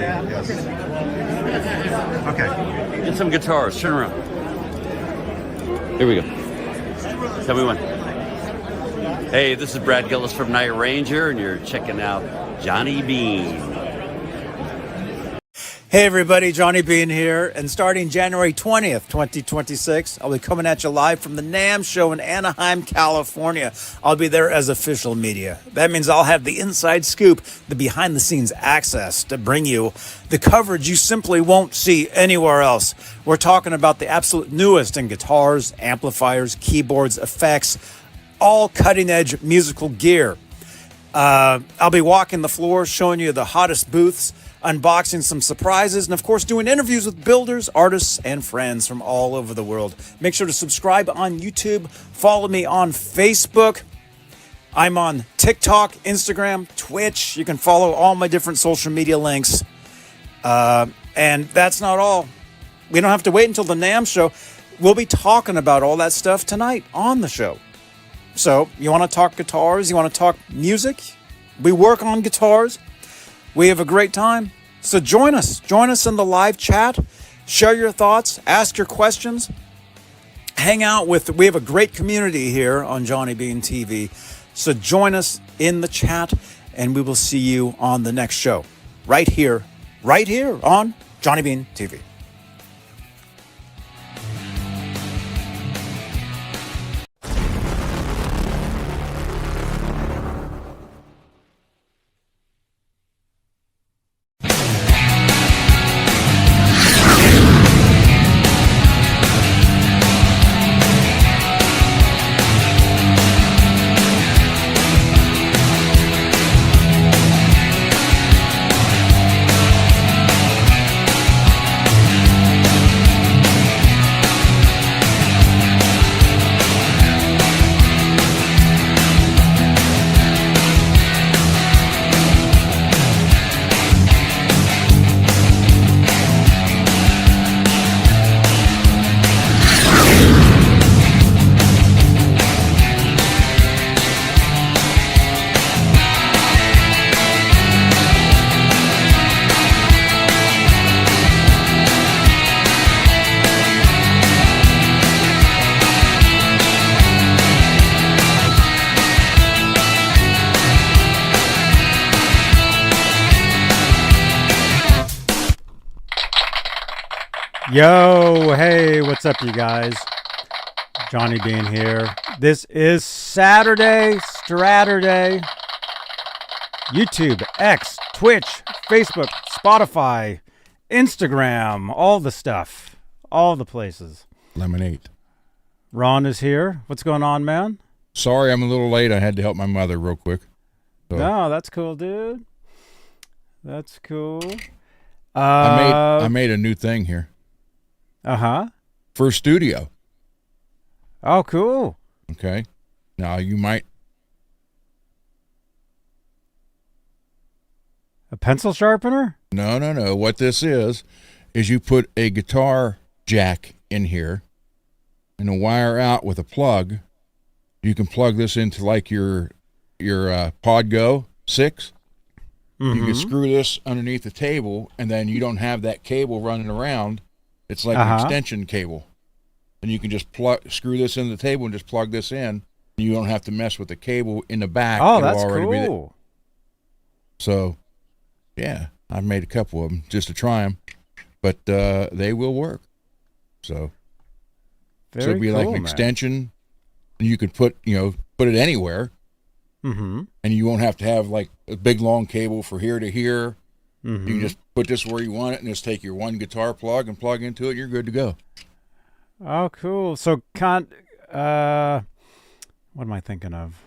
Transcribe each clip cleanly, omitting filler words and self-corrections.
Yes. Okay. Get some guitars. Turn around. Here we go. Tell me when. Hey, this is Brad Gillis from Night Ranger, and you're checking out Johnny Beane. Hey everybody, Johnny Beane here, and starting January 20th, 2026, I'll be coming at you live from the NAMM show in Anaheim, California. I'll be there as official media. That means I'll have the inside scoop, the behind-the-scenes access to bring you the coverage you simply won't see anywhere else. We're talking about the absolute newest in guitars, amplifiers, keyboards, effects, all cutting-edge musical gear. I'll be walking the floor, showing you the hottest booths, unboxing some surprises, and of course doing interviews with builders, artists, and friends from all over the world. Make sure to subscribe on YouTube, follow me on Facebook. I'm on TikTok, Instagram, Twitch. You can follow all my different social media links. And that's not all. We don't have to wait until the NAMM show. We'll be talking about all that stuff tonight on the show. So, you want to talk guitars? You want to talk music? We work on guitars. We have a great time. So join us. Join us in the live chat. Share your thoughts. Ask your questions. Hang out with... We have a great community here on Johnny Beane TV. So join us in the chat, and we will see you on the next show. Right here on Johnny Beane TV. Yo, hey, what's up, you guys? Johnny Beane here. This is Saturday, Straturday. YouTube, X, Twitch, Facebook, Spotify, Instagram, all the stuff, all the places. Lemonade. Ron is here. What's going on, man? Sorry, I'm a little late. I had to help my mother real quick. So. No, that's cool, dude. That's cool. I made a new thing here. Uh-huh. For a studio. Oh, cool. Okay. Now, you might... A pencil sharpener? No. What this is you put a guitar jack in here and a wire out with a plug. You can plug this into like your Podgo 6. Mm-hmm. You can screw this underneath the table, and then you don't have that cable running around. It's like an extension cable. And you can just screw this in the table and just plug this in. You don't have to mess with the cable in the back. Oh, that's cool. So, yeah, I've made a couple of them just to try them. But they will work. So it'll be like an extension. And you could put it anywhere. Mm-hmm. And you won't have to have like a big long cable for here to here. Mm-hmm. You can just put this where you want it and just take your one guitar plug and plug into it. You're good to go. Oh, cool. So, what am I thinking of?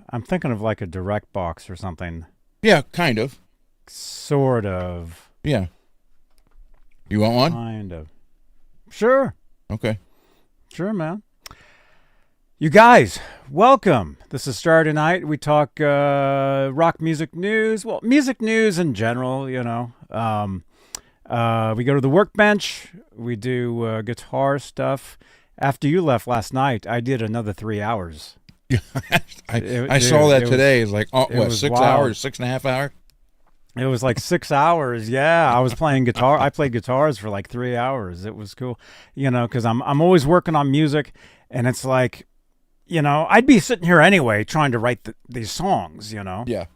I'm thinking of like a direct box or something. Yeah, kind of. Sort of. Yeah. You want one? Kind of. Sure. Okay. Sure, man. You guys, welcome. This is Straturday Night. We talk rock music news. Well, music news in general, We go to the Workbench. We do guitar stuff. After you left last night, I did another 3 hours. I saw that today. It's like, 6 hours, 6.5 hours? It was like 6 hours. Yeah, I was playing guitar. I played guitars for like 3 hours. It was cool, because I'm always working on music, and it's like, I'd be sitting here anyway trying to write these songs. Yeah.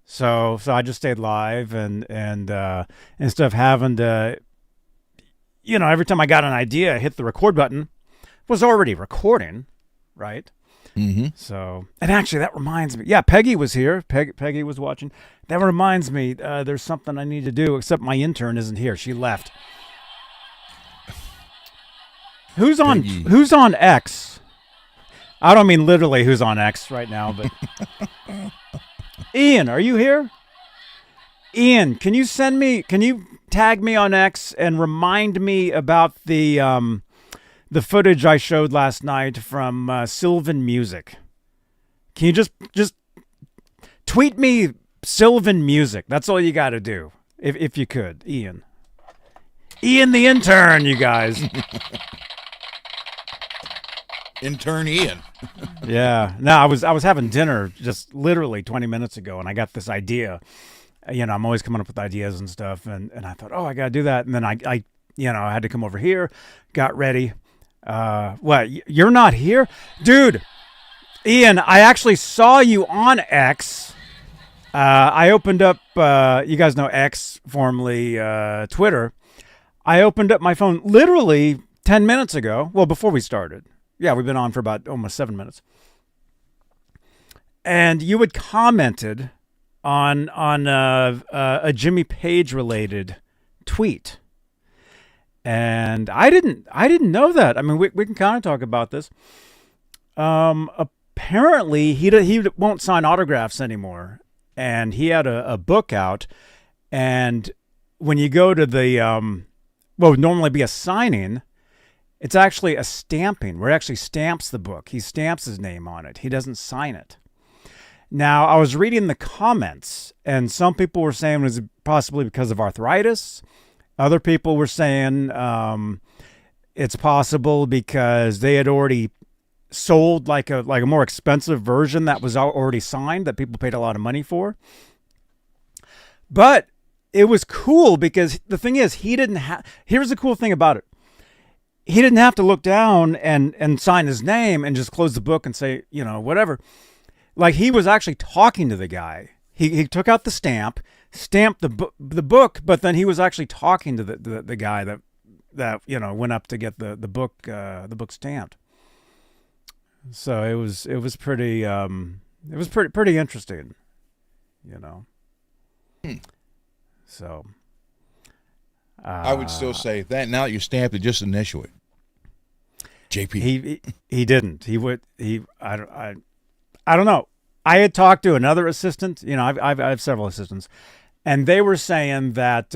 So I just stayed live, and instead of having to, every time I got an idea, I hit the record button, it was already recording, right? Mm-hmm. So, and actually, that reminds me. Yeah, Peggy was here. Peggy was watching. That reminds me. There's something I need to do. Except my intern isn't here. She left. Who's on? Peggy. Who's on X? I don't mean literally who's on X right now, but Ian, are you here? Ian, can you tag me on X and remind me about the footage I showed last night from Sylvan Music? Can you just tweet me Sylvan Music? That's all you got to do, if you could, Ian. Ian the intern, you guys. Intern Ian. Yeah. No, I was having dinner just literally 20 minutes ago, and I got this idea. I'm always coming up with ideas and stuff, and I thought, I got to do that, and then I had to come over here, got ready. What? You're not here? Dude, Ian, I actually saw you on X. I opened up, you guys know X, formerly Twitter. I opened up my phone literally 10 minutes ago. Well, before we started. Yeah, we've been on for about almost 7 minutes. And you had commented on a Jimmy Page related tweet. And I didn't know that. I mean, we can kind of talk about this. Apparently, he won't sign autographs anymore, and he had a book out. And when you go to the what would normally be a signing, it's actually a stamping, where he actually stamps the book. He stamps his name on it. He doesn't sign it. Now, I was reading the comments, and some people were saying it was possibly because of arthritis. Other people were saying it's possible because they had already sold like a more expensive version that was already signed that people paid a lot of money for. But it was cool because the thing is, here's the cool thing about it. He didn't have to look down and sign his name and just close the book and say, whatever. Like, he was actually talking to the guy. He took out the stamp, stamped the book, but then he was actually talking to the guy that went up to get the book stamped. So it was pretty interesting, So I would still say that now that you stamped it, just initial it. JP. He didn't. I don't know. I had talked to another assistant. I have several assistants, and they were saying that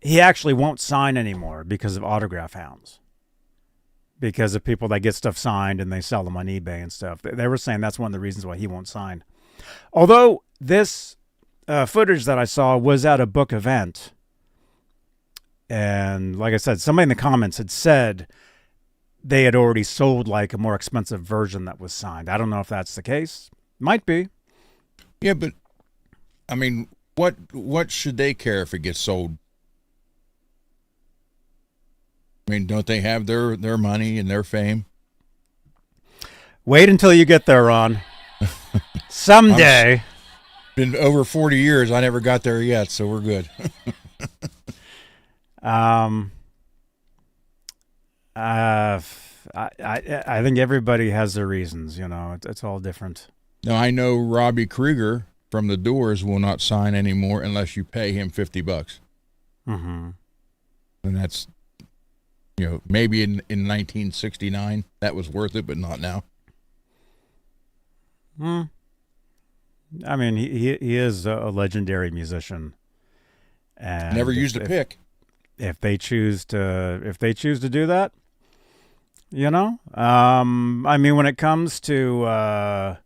he actually won't sign anymore because of autograph hounds. Because of people that get stuff signed and they sell them on eBay and stuff. They were saying that's one of the reasons why he won't sign. Although this footage that I saw was at a book event. And like I said, somebody in the comments had said they had already sold like a more expensive version that was signed. I don't know if that's the case. Might be. Yeah, but I mean, what should they care if it gets sold? I mean, don't they have their money and their fame? Wait until you get there, Ron. Someday. Been over 40 years. I never got there yet, so we're good. I think everybody has their reasons. It's all different. Now, I know Robbie Krieger from The Doors will not sign anymore unless you pay him $50. Mm-hmm. And that's, maybe in 1969 that was worth it, but not now. I mean, he is a legendary musician. And never used a pick. If they choose to do that, I mean, when it comes to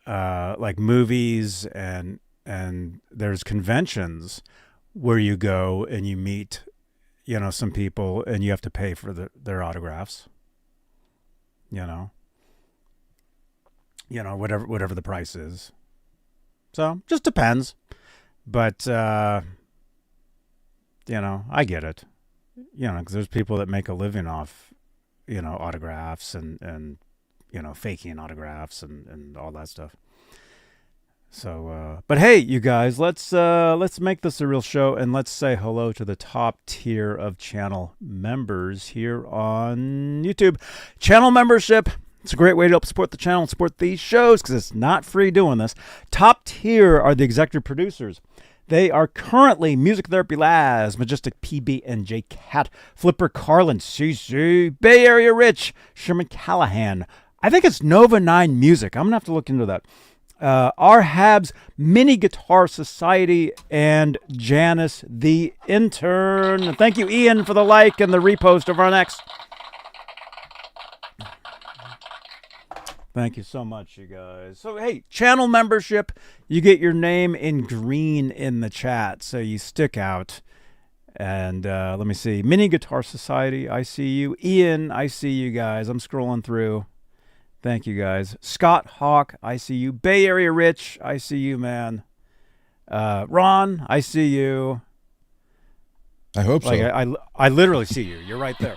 like movies and there's conventions where you go and you meet, some people and you have to pay for their autographs, whatever the price is. So just depends. But you know, I get it. You know, because there's people that make a living off, you know, autographs and you know, faking autographs and all that stuff. So, but hey, you guys, let's make this a real show, and let's say hello to the top tier of channel members here on YouTube. Channel membership. It's a great way to help support the channel and support these shows because it's not free doing this. Top tier are the executive producers. They are currently Music Therapy Laz, Majestic PB and J Cat, Flipper Carlin, CC, Bay Area Rich, Sherman Callahan. I think it's Nova 9 Music. I'm going to have to look into that. R. Habs, Mini Guitar Society, and Janice the Intern. Thank you, Ian, for the like and the repost of our next. Thank you so much, you guys. So, hey, channel membership, you get your name in green in the chat, so you stick out. And let me see. Mini Guitar Society, I see you. Ian, I see you guys. I'm scrolling through. Thank you, guys. Scott Hawk, I see you. Bay Area Rich, I see you, man. Ron, I see you. I hope so. I literally see you. You're right there.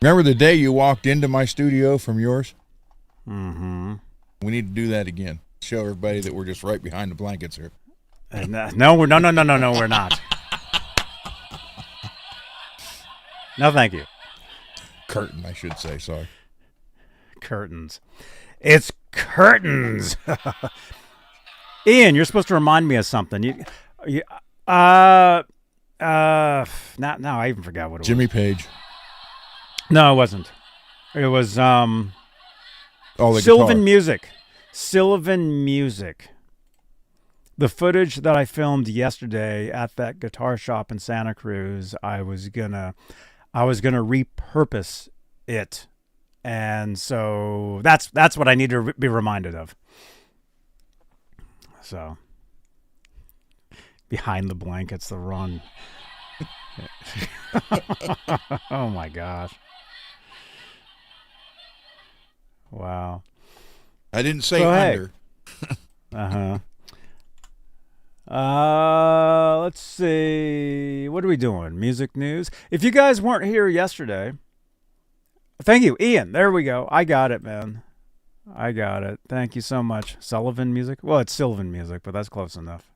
Remember the day you walked into my studio from yours? Mm-hmm. We need to do that again. Show everybody that we're just right behind the blankets here. No, we're not. No, thank you. Curtain, I should say. Sorry. Curtains. It's curtains. Ian, you're supposed to remind me of something. Now I even forgot what it was. Jimmy Page. No, it wasn't. It was Oh, the Sylvan guitar. Music. Sylvan Music. The footage that I filmed yesterday at that guitar shop in Santa Cruz, I was gonna repurpose it, and so that's what I need to be reminded of. So, behind the blankets, the run. Oh my gosh! Wow. I didn't say So, hey. under. Let's see. What are we doing? Music news. If you guys weren't here yesterday, thank you, Ian. There we go. I got it, man. I got it. Thank you so much. Sullivan Music. Well, it's Sylvan Music, but that's close enough.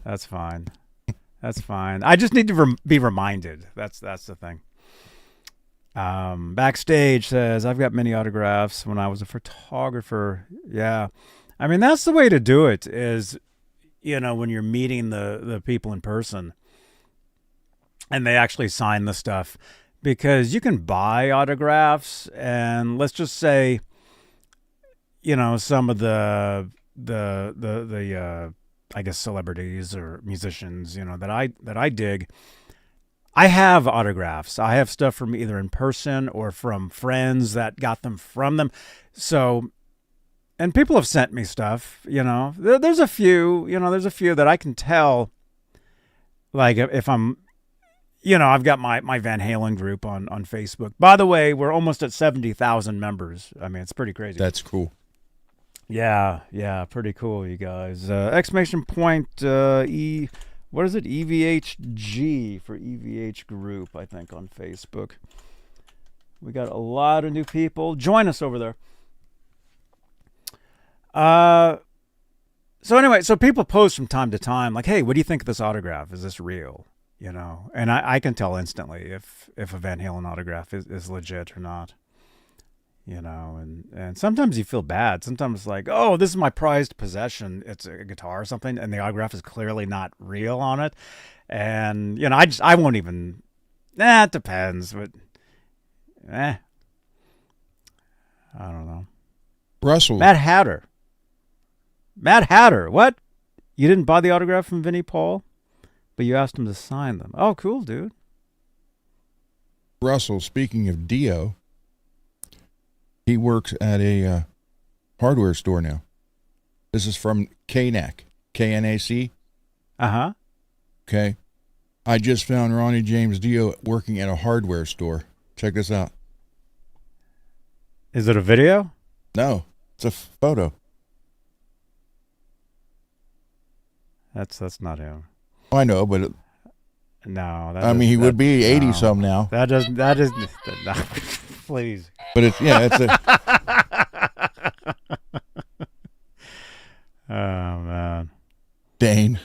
That's fine. That's fine. I just need to be reminded. That's the thing. Backstage says, I've got many autographs when I was a photographer. Yeah. I mean, that's the way to do it is, you know, when you're meeting the people in person and they actually sign the stuff, because you can buy autographs, and let's just say, you know, some of the I guess celebrities or musicians, you know, that I dig, I have autographs. I have stuff from either in person or from friends that got them from them. So, and people have sent me stuff, you know. There's a few that I can tell, like if I'm, you know, I've got my Van Halen group on Facebook. By the way, we're almost at 70,000 members. I mean, it's pretty crazy. That's cool. Yeah, pretty cool, you guys. Exclamation point, what is it? EVHG for EVH group, I think, on Facebook. We got a lot of new people. Join us over there. So anyway, so people post from time to time, like, hey, what do you think of this autograph? Is this real? You know, and I can tell instantly if a Van Halen autograph is legit or not. You know, and sometimes you feel bad. Sometimes it's like, oh, this is my prized possession. It's a guitar or something, and the autograph is clearly not real on it. And, you know, I won't even, it depends, but, I don't know. Russell. Mad Hatter, what? You didn't buy the autograph from Vinnie Paul, but you asked him to sign them. Oh, cool, dude. Russell, speaking of Dio, he works at a hardware store now. This is from KNAC, K-N-A-C. Uh-huh. Okay. I just found Ronnie James Dio working at a hardware store. Check this out. Is it a video? No, it's a photo. That's not him. I know, but No, he would be 80 some now. That is no, please. But it's it's a Oh man. Dane.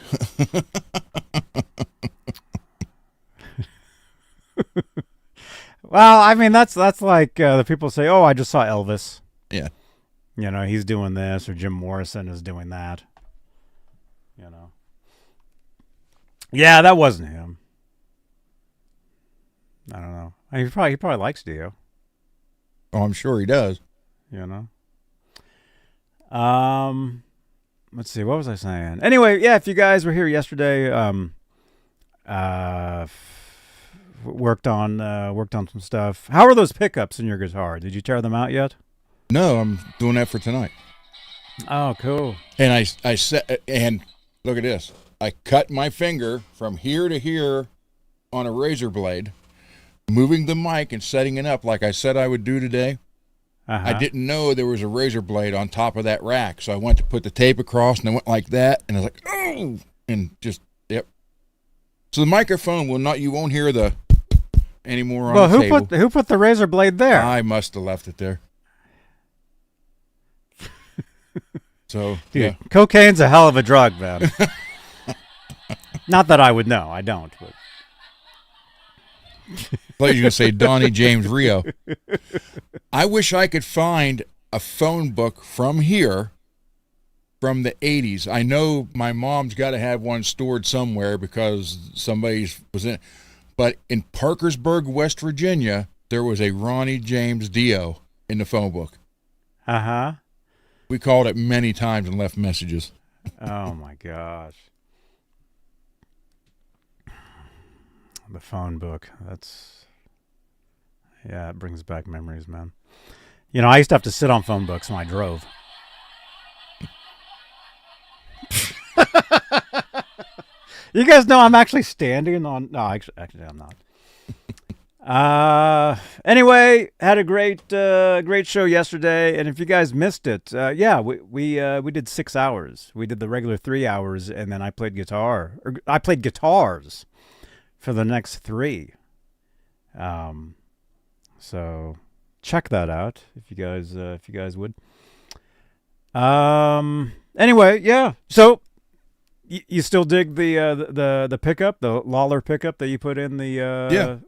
Well, I mean that's like the people say, "Oh, I just saw Elvis." Yeah. He's doing this, or Jim Morrison is doing that. Yeah, that wasn't him. I don't know. He probably likes Dio. Oh, I'm sure he does. Let's see. What was I saying? Anyway, yeah. If you guys were here yesterday, worked on some stuff. How are those pickups in your guitar? Did you tear them out yet? No, I'm doing that for tonight. Oh, cool. And I set, and look at this. I cut my finger from here to here on a razor blade, moving the mic and setting it up like I said I would do today. I didn't know there was a razor blade on top of that rack, so I went to put the tape across, and I went like that, and I was like, oh, and just, yep. So the microphone you won't hear the anymore on the table. Who put the razor blade there? I must have left it there. So, dude, yeah. Cocaine's a hell of a drug, man. Not that I would know. I don't. But. I thought you were going to say Donnie James Rio. I wish I could find a phone book from here from the 80s. I know my mom's got to have one stored somewhere because somebody was in it. But in Parkersburg, West Virginia, there was a Ronnie James Dio in the phone book. Uh-huh. We called it many times and left messages. Oh, my gosh. The phone book. It brings back memories, man. I used to have to sit on phone books when I drove. You guys know I'm actually standing on... No, actually I'm not. Anyway, had a great show yesterday, and if you guys missed it, we did 6 hours. We did the regular 3 hours, and then I played guitar. I played guitars for the next 3. So check that out if you guys would. Anyway, yeah. So you still dig the pickup, the Lollar pickup that you put in the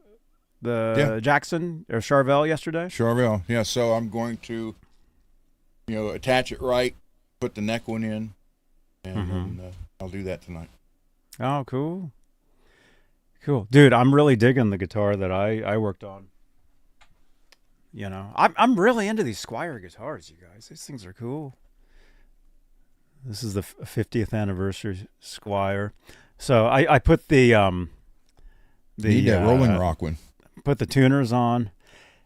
Jackson or Charvel yesterday? Charvel, yeah. So I'm going to, attach it right, put the neck one in, and then, I'll do that tonight. Oh, cool. Cool. Dude, I'm really digging the guitar that I worked on. I'm really into these Squier guitars, you guys. These things are cool. This is the 50th anniversary Squier. So I put the you need that Rolling Rock one. Put the tuners on.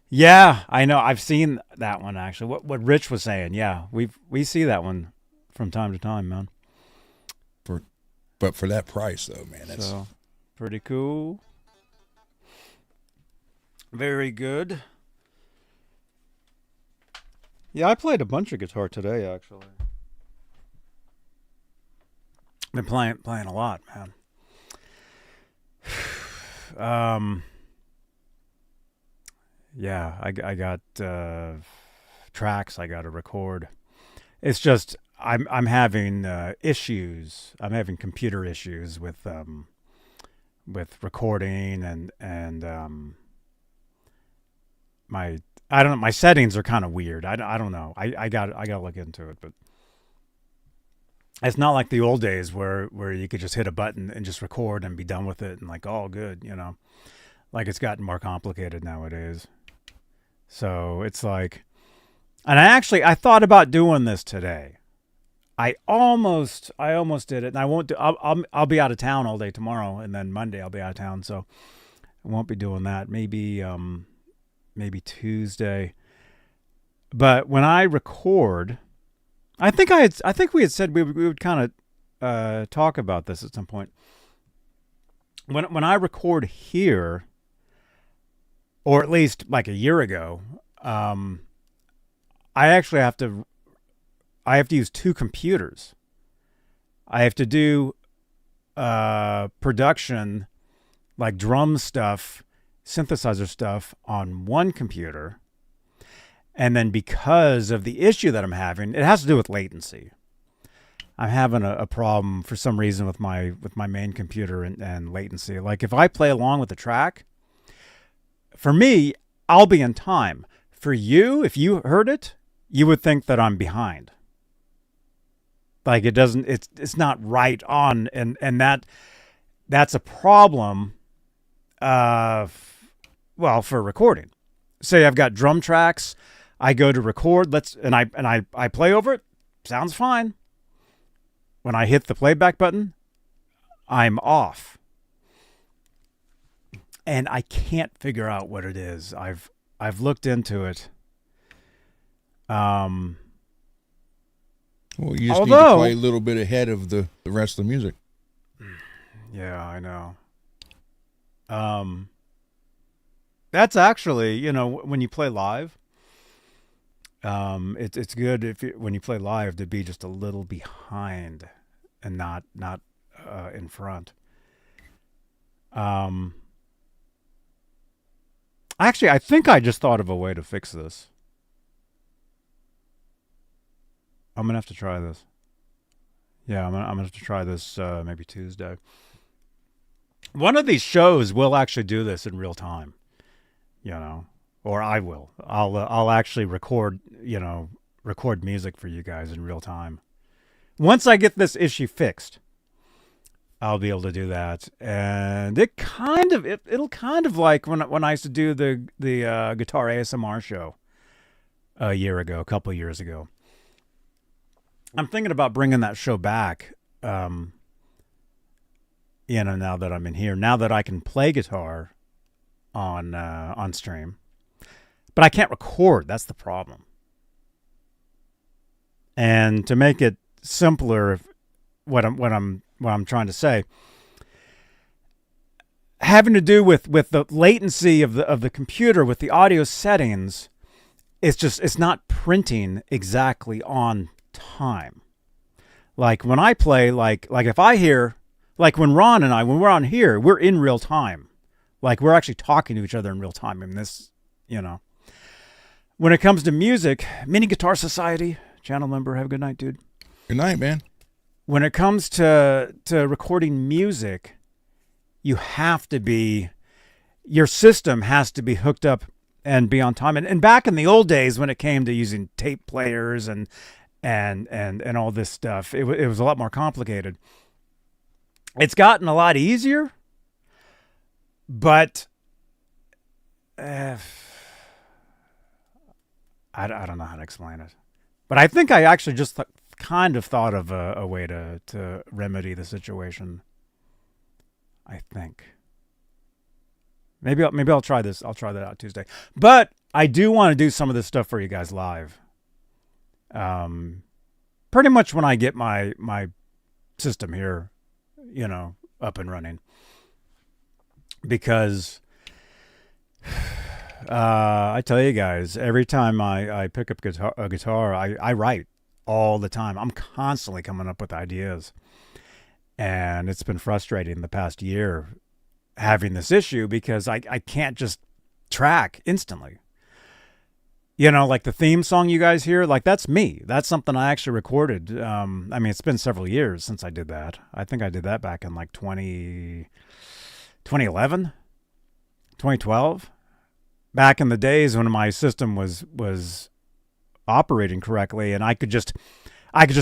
Yeah, I know. I've seen that one actually. What Rich was saying. Yeah, we see that one from time to time, man. But for that price though, man, that's so pretty cool. Very good. Yeah, I played a bunch of guitar today actually. Been playing a lot, man. Yeah, I got tracks I got to record. It's just I'm having issues. I'm having computer issues with recording and my settings are kind of weird. I don't know. I got to look into it, but it's not like the old days where you could just hit a button and just record and be done with it and like all good, Like it's gotten more complicated nowadays. So it's like, and I thought about doing this today. I almost did it, and I won't do. I'll be out of town all day tomorrow, and then Monday I'll be out of town, so I won't be doing that. Maybe Tuesday. But when I record, I think we had said we would kind of talk about this at some point. When I record here, or at least like a year ago, I actually have to use 2 computers. I have to do production, like drum stuff, synthesizer stuff on one computer. And then because of the issue that I'm having, it has to do with latency. I'm having a problem for some reason with my main computer and latency. Like if I play along with the track, for me, I'll be in time. For you, if you heard it, you would think that I'm behind. Like it's not right on, and that's a problem. Well, for recording. Say I've got drum tracks, I go to record, I play over it, sounds fine. When I hit the playback button, I'm off. And I can't figure out what it is. I've looked into it. Well, you just need to play a little bit ahead of the rest of the music. Yeah, I know. That's actually, when you play live, it's good when you play live to be just a little behind and not in front. Actually, I think I just thought of a way to fix this. I'm gonna have to try this. Yeah, I'm gonna have to try this maybe Tuesday. One of these shows will actually do this in real time, or I will. I'll actually record music for you guys in real time. Once I get this issue fixed, I'll be able to do that. And it'll kind of like when I used to do the guitar ASMR show a couple of years ago. I'm thinking about bringing that show back. Now that I'm in here, now that I can play guitar on stream, but I can't record. That's the problem. And to make it simpler, what I'm trying to say, having to do with the latency of the computer with the audio settings, it's not printing exactly on time. Like when I play, like if I hear, like when Ron and when we're on here, we're in real time. Like we're actually talking to each other in real time. And this, when it comes to music, Mini Guitar Society channel member, have a good night, dude. Good night, man. When it comes to recording music, you have to be, your system has to be hooked up and be on time. And back in the old days when it came to using tape players and all this stuff, it was a lot more complicated. It's gotten a lot easier, but I don't know how to explain it. But I think I actually just kind of thought of a way to remedy the situation. I think. Maybe I'll try this. I'll try that out Tuesday. But I do want to do some of this stuff for you guys live. Pretty much when I get my system here, up and running. Because I tell you guys, every time I pick up a guitar, I write all the time. I'm constantly coming up with ideas. And it's been frustrating the past year having this issue because I can't just track instantly. Like the theme song you guys hear, like that's me. That's something I actually recorded. It's been several years since I did that. I think I did that back in like 2011, 2012. Back in the days when my system was operating correctly and I could just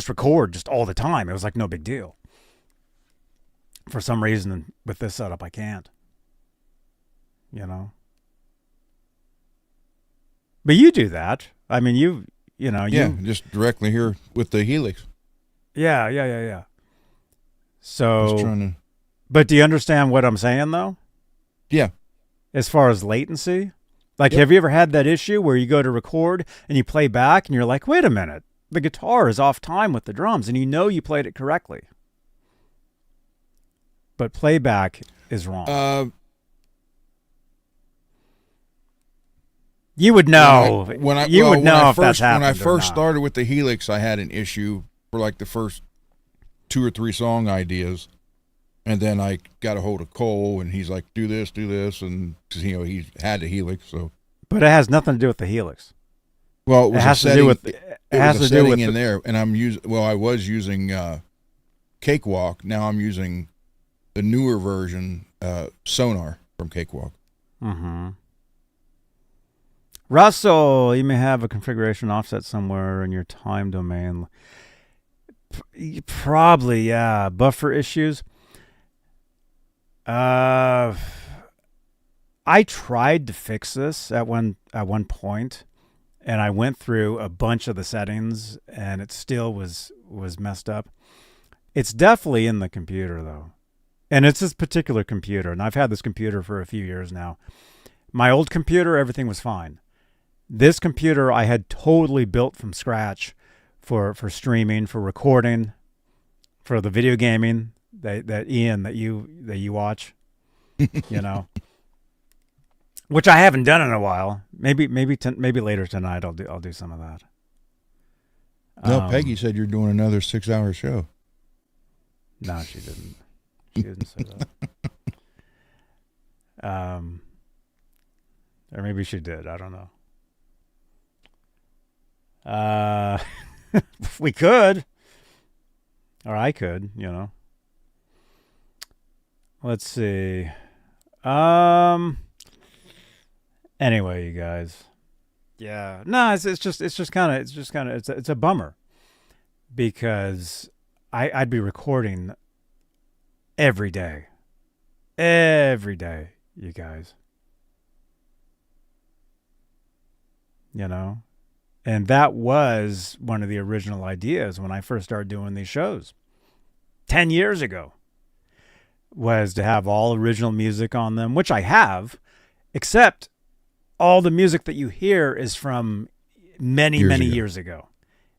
record just all the time. It was like no big deal. For some reason with this setup I can't. But you do that. I mean, you just directly here with the Helix. Yeah. So, but do you understand what I'm saying though? Yeah. As far as latency, like, Yep. Have you ever had that issue where you go to record and you play back and you're like, wait a minute, the guitar is off time with the drums and you played it correctly, but playback is wrong. You would know. When I first started with the Helix, I had an issue for like the first 2 or 3 song ideas. And then I got a hold of Cole, and he's like, do this, and 'cause, he had the Helix, so. But it has nothing to do with the Helix. Well, it was It has a setting, to do with it was a setting in there, and I was using Cakewalk. Now I'm using the newer version, Sonar from Cakewalk. Mm-hmm. Russell, you may have a configuration offset somewhere in your time domain. Probably, yeah. Buffer issues. I tried to fix this at one point, and I went through a bunch of the settings, and it still was messed up. It's definitely in the computer, though. And it's this particular computer, and I've had this computer for a few years now. My old computer, everything was fine. This computer I had totally built from scratch for streaming, for recording, for the video gaming that Ian that you watch, which I haven't done in a while. Maybe later tonight I'll do some of that. No, Peggy said you're doing another 6-hour show. No, she didn't. She didn't say that. Or maybe she did. I don't know. We could, or I could, Let's see. Anyway, you guys. Yeah. No, it's a bummer because I'd be recording every day, you guys. And that was one of the original ideas when I first started doing these shows 10 years ago, was to have all original music on them, which I have, except all the music that you hear is from many years ago.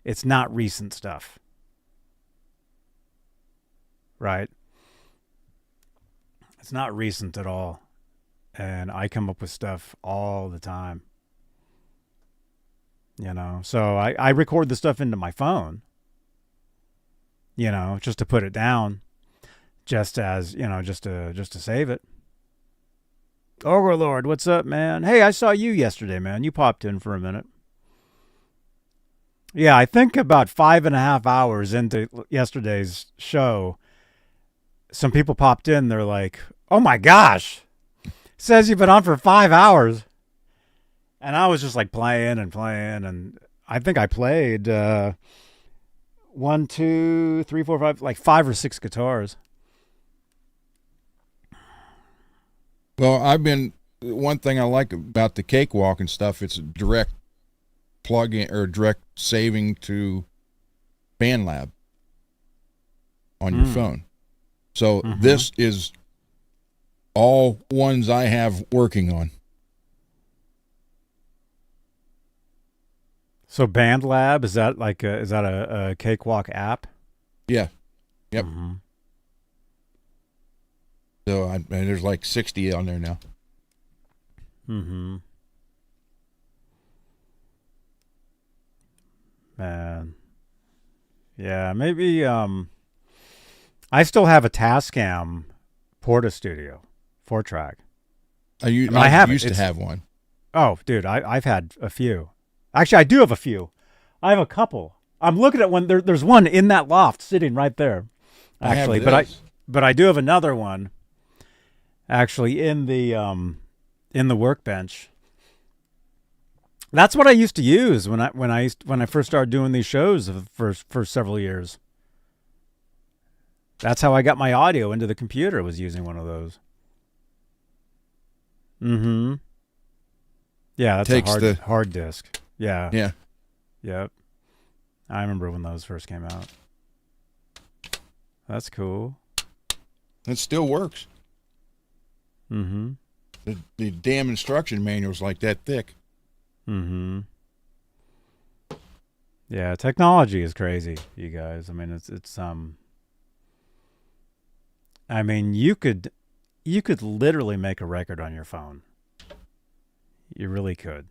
It's not recent stuff. Right? It's not recent at all. And I come up with stuff all the time. So I record the stuff into my phone, just to put it down, just as, just to save it. Overlord, what's up, man? Hey, I saw you yesterday, man. You popped in for a minute. Yeah, I think about 5.5 hours into yesterday's show, some people popped in. They're like, oh my gosh, says you've been on for 5 hours. And I was just like playing, and I think I played 1, 2, 3, 4, 5, like 5 or 6 guitars. Well, one thing I like about the Cakewalk and stuff, it's direct plug-in or direct saving to BandLab on your phone. So this is all ones I have working on. So BandLab, is that a Cakewalk app? Yeah. Yep. So there's like 60 on there now. Man. Yeah, maybe I still have a Tascam Porta Studio 4-track. I used to have one. Oh, dude, I've had a few. Actually, I do have a few. I have a couple. I'm looking at one. There's one in that loft sitting right there. Actually, but I do have another one. Actually, in the workbench. That's what I used to use when I first started doing these shows for several years. That's how I got my audio into the computer, was using one of those. Yeah, that's a hard disk. Yeah. Yeah. Yep. I remember when those first came out. That's cool. It still works. The damn instruction manual's like that thick. Yeah, technology is crazy, you guys. I mean, it's I mean, you could literally make a record on your phone. You really could.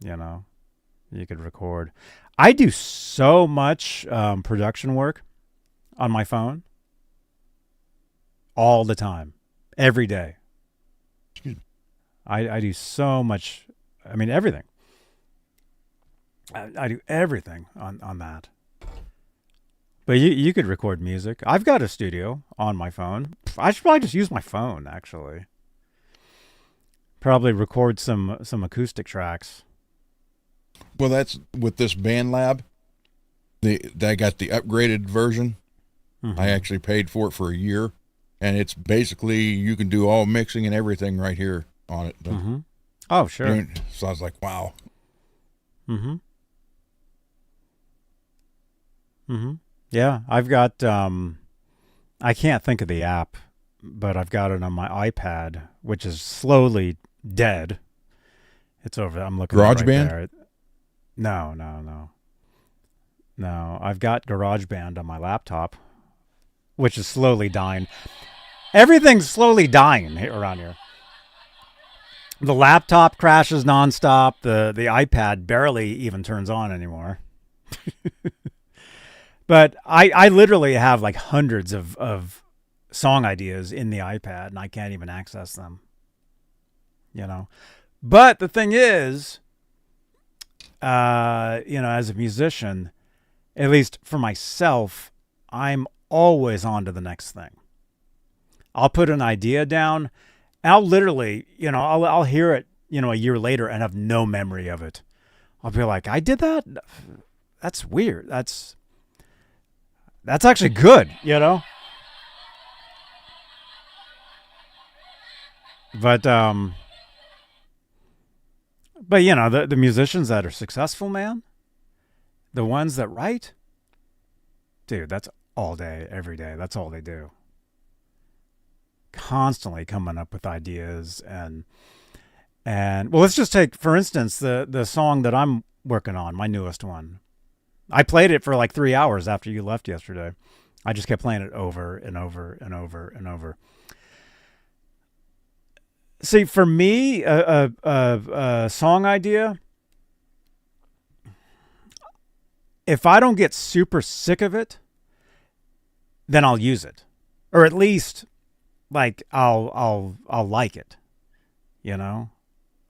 You could record. I do so much production work on my phone all the time, every day. I do so much. I mean, everything. I do everything on that. But you could record music. I've got a studio on my phone. I should probably just use my phone, actually. Probably record some acoustic tracks. Well, that's with this Band Lab. They got the upgraded version. Mm-hmm. I actually paid for it for a year, and it's basically you can do all mixing and everything right here on it. Mm-hmm. Oh, sure. So I was like, wow. Mm-hmm. Mm-hmm. Yeah, I've got. I can't think of the app, but I've got it on my iPad, which is slowly dead. It's over. I'm looking at it right there. No. I've got GarageBand on my laptop, which is slowly dying. Everything's slowly dying around here. The laptop crashes nonstop. The iPad barely even turns on anymore. But I literally have like hundreds of song ideas in the iPad, and I can't even access them. You know, but the thing is, as a musician, at least for myself, I'm always on to the next thing. I'll put an idea down, and I'll literally, I'll hear it, a year later and have no memory of it. I'll be like, I did that? That's weird. That's actually good, But the musicians that are successful, man, the ones that write, dude, that's all day, every day. That's all they do. Constantly coming up with ideas and well, let's just take, for instance, the song that I'm working on, my newest one. I played it for like 3 hours after you left yesterday. I just kept playing it over and over and over and over. See, for me, a song idea, if I don't get super sick of it, then I'll use it, or at least like I'll like it,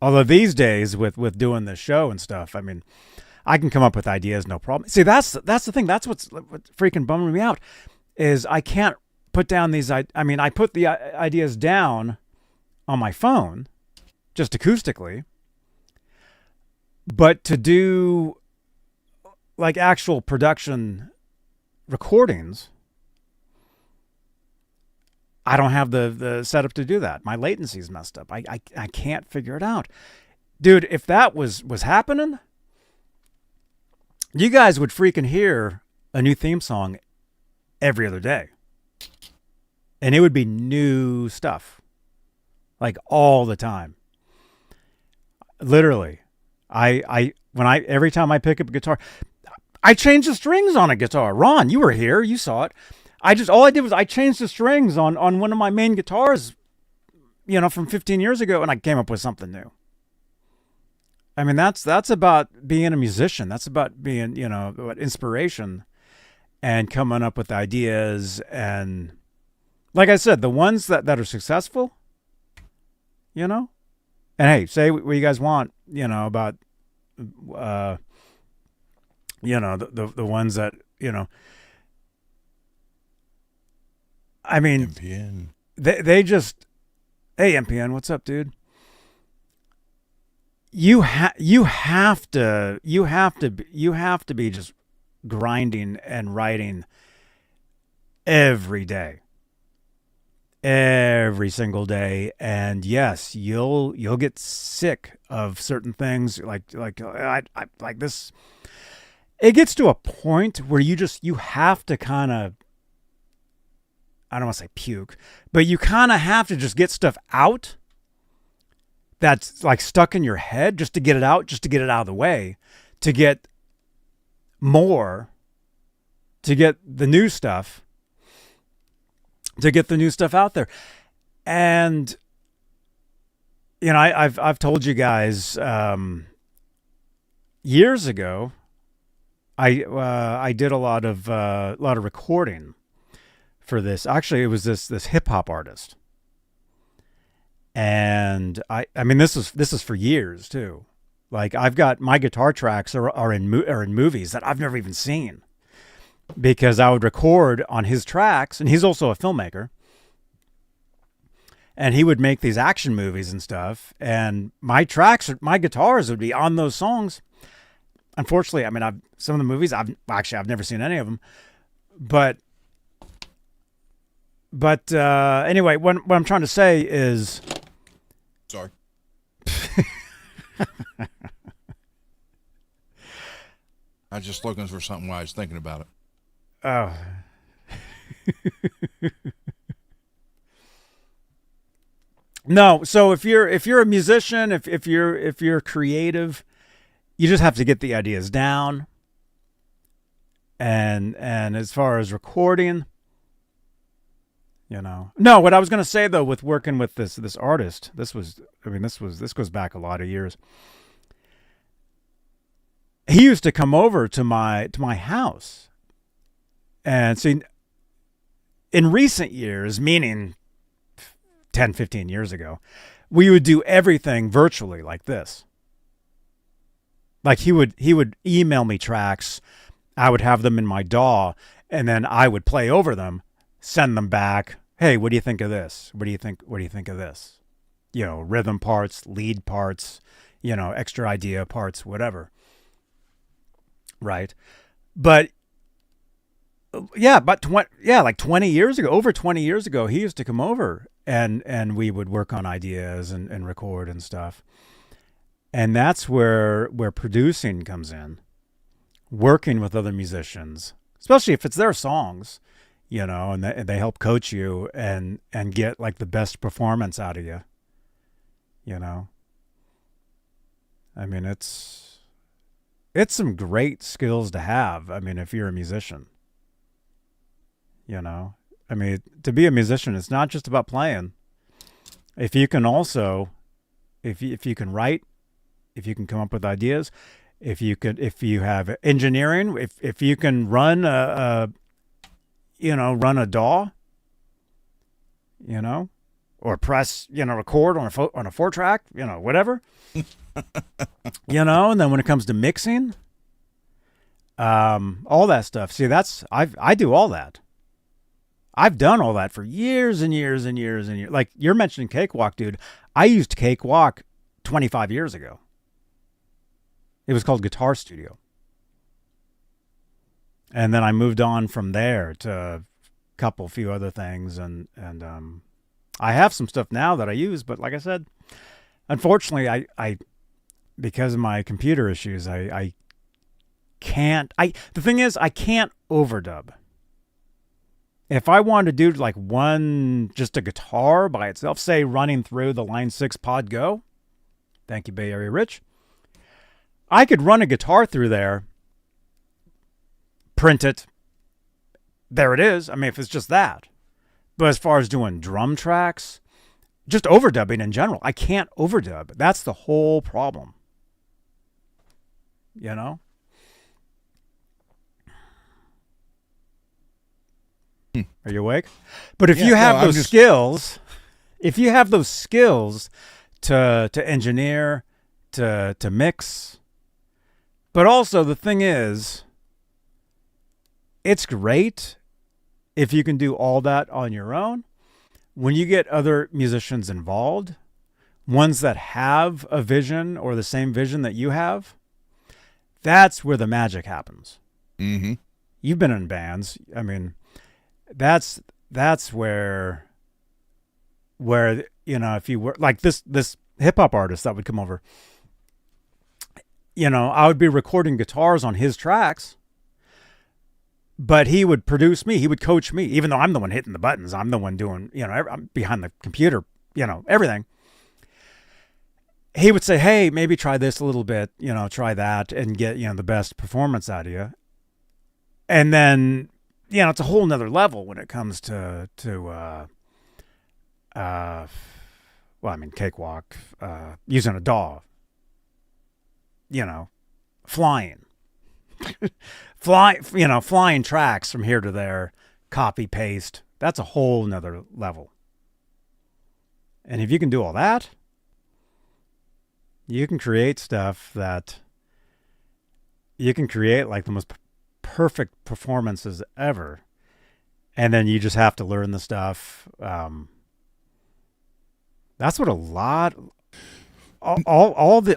Although these days with doing the show and stuff, I mean, I can come up with ideas, no problem. See, that's the thing. That's what's freaking bumming me out, is I can't put down these. I put the ideas down on my phone, just acoustically. But to do like actual production recordings, I don't have the setup to do that. My latency's messed up. I can't figure it out. Dude, if that was happening, you guys would freaking hear a new theme song every other day. And it would be new stuff. Like all the time. Literally. Every time I pick up a guitar, I change the strings on a guitar. Ron, you were here, you saw it. All I did was I changed the strings on one of my main guitars, from 15 years ago, and I came up with something new. I mean, that's about being a musician. That's about being, inspiration and coming up with ideas. And like I said, the ones that are successful, and hey, say what you guys want, about, the ones that, I mean, MPN. They just, hey, MPN, what's up, dude? You have to be just grinding and writing every day, every single day. And yes, you'll get sick of certain things like this. It gets to a point where you have to kind of, I don't want to say puke, but you kind of have to just get stuff out that's like stuck in your head, just to get it out of the way, to get more, to get the new stuff out there. And, I've told you guys, years ago, I did a lot of recording. for this. Actually, it was this hip hop artist, and I mean this is for years too. Like I've got my guitar tracks are in movies that I've never even seen, because I would record on his tracks, and he's also a filmmaker. And he would make these action movies and stuff, and my guitars would be on those songs. Unfortunately, I mean, some of the movies I've never seen any of them, but anyway, what I'm trying to say is, sorry. I was just looking for something while I was thinking about it. Oh. No, so if you're a musician, if you're creative, you just have to get the ideas down. And as far as recording, no, what I was going to say though, with working with this artist, this goes back a lot of years. He used to come over to my house, and see, in recent years, meaning 10, 15 years ago, we would do everything virtually like this. Like he would email me tracks, I would have them in my DAW, and then I would play over them, send them back. Hey, what do you think of this? What do you think of this? Rhythm parts, lead parts, extra idea parts, whatever. Right. But like 20 years ago, over 20 years ago, he used to come over and we would work on ideas and record and stuff. And that's where producing comes in. Working with other musicians, especially if it's their songs, and they help coach you and get like the best performance out of you. I mean, it's some great skills to have. I mean, if you're a musician, I mean, to be a musician, it's not just about playing. If you can also, if you can write, if you can come up with ideas, if you have engineering, if you can run a DAW, or press, record on a 4-track, whatever, and then when it comes to mixing, all that stuff. See, I do all that. I've done all that for years and years and years and years. Like you're mentioning Cakewalk, dude. I used Cakewalk 25 years ago. It was called Guitar Studio. And then I moved on from there to a few other things. And I have some stuff now that I use, but like I said, unfortunately, I because of my computer issues, I can't, the thing is, I can't overdub. If I wanted to do like just a guitar by itself, say running through the Line 6 Pod Go, thank you, Bay Area Rich, I could run a guitar through there, print it, there it is. I mean, if it's just that. But as far as doing drum tracks, just overdubbing in general, I can't overdub. That's the whole problem. Are you awake? But if you have those skills, to engineer, to mix, but also the thing is, it's great if you can do all that on your own. When you get other musicians involved, ones that have a vision or the same vision that you have, that's where the magic happens. Mm-hmm. You've been in bands. I mean, that's where if you were like this hip hop artist that would come over, I would be recording guitars on his tracks, but he would produce me. He would coach me, even though I'm the one hitting the buttons. I'm the one doing, I'm behind the computer, everything. He would say, hey, maybe try this a little bit, try that and get, the best performance out of you. And then, it's a whole nother level when it comes to Cakewalk, using a DAW, flying, flying tracks from here to there, copy, paste, That's a whole nother level. And if you can do all that, you can create stuff that you can create like the most perfect performances ever. And then you just have to learn the stuff. That's what a lot, all the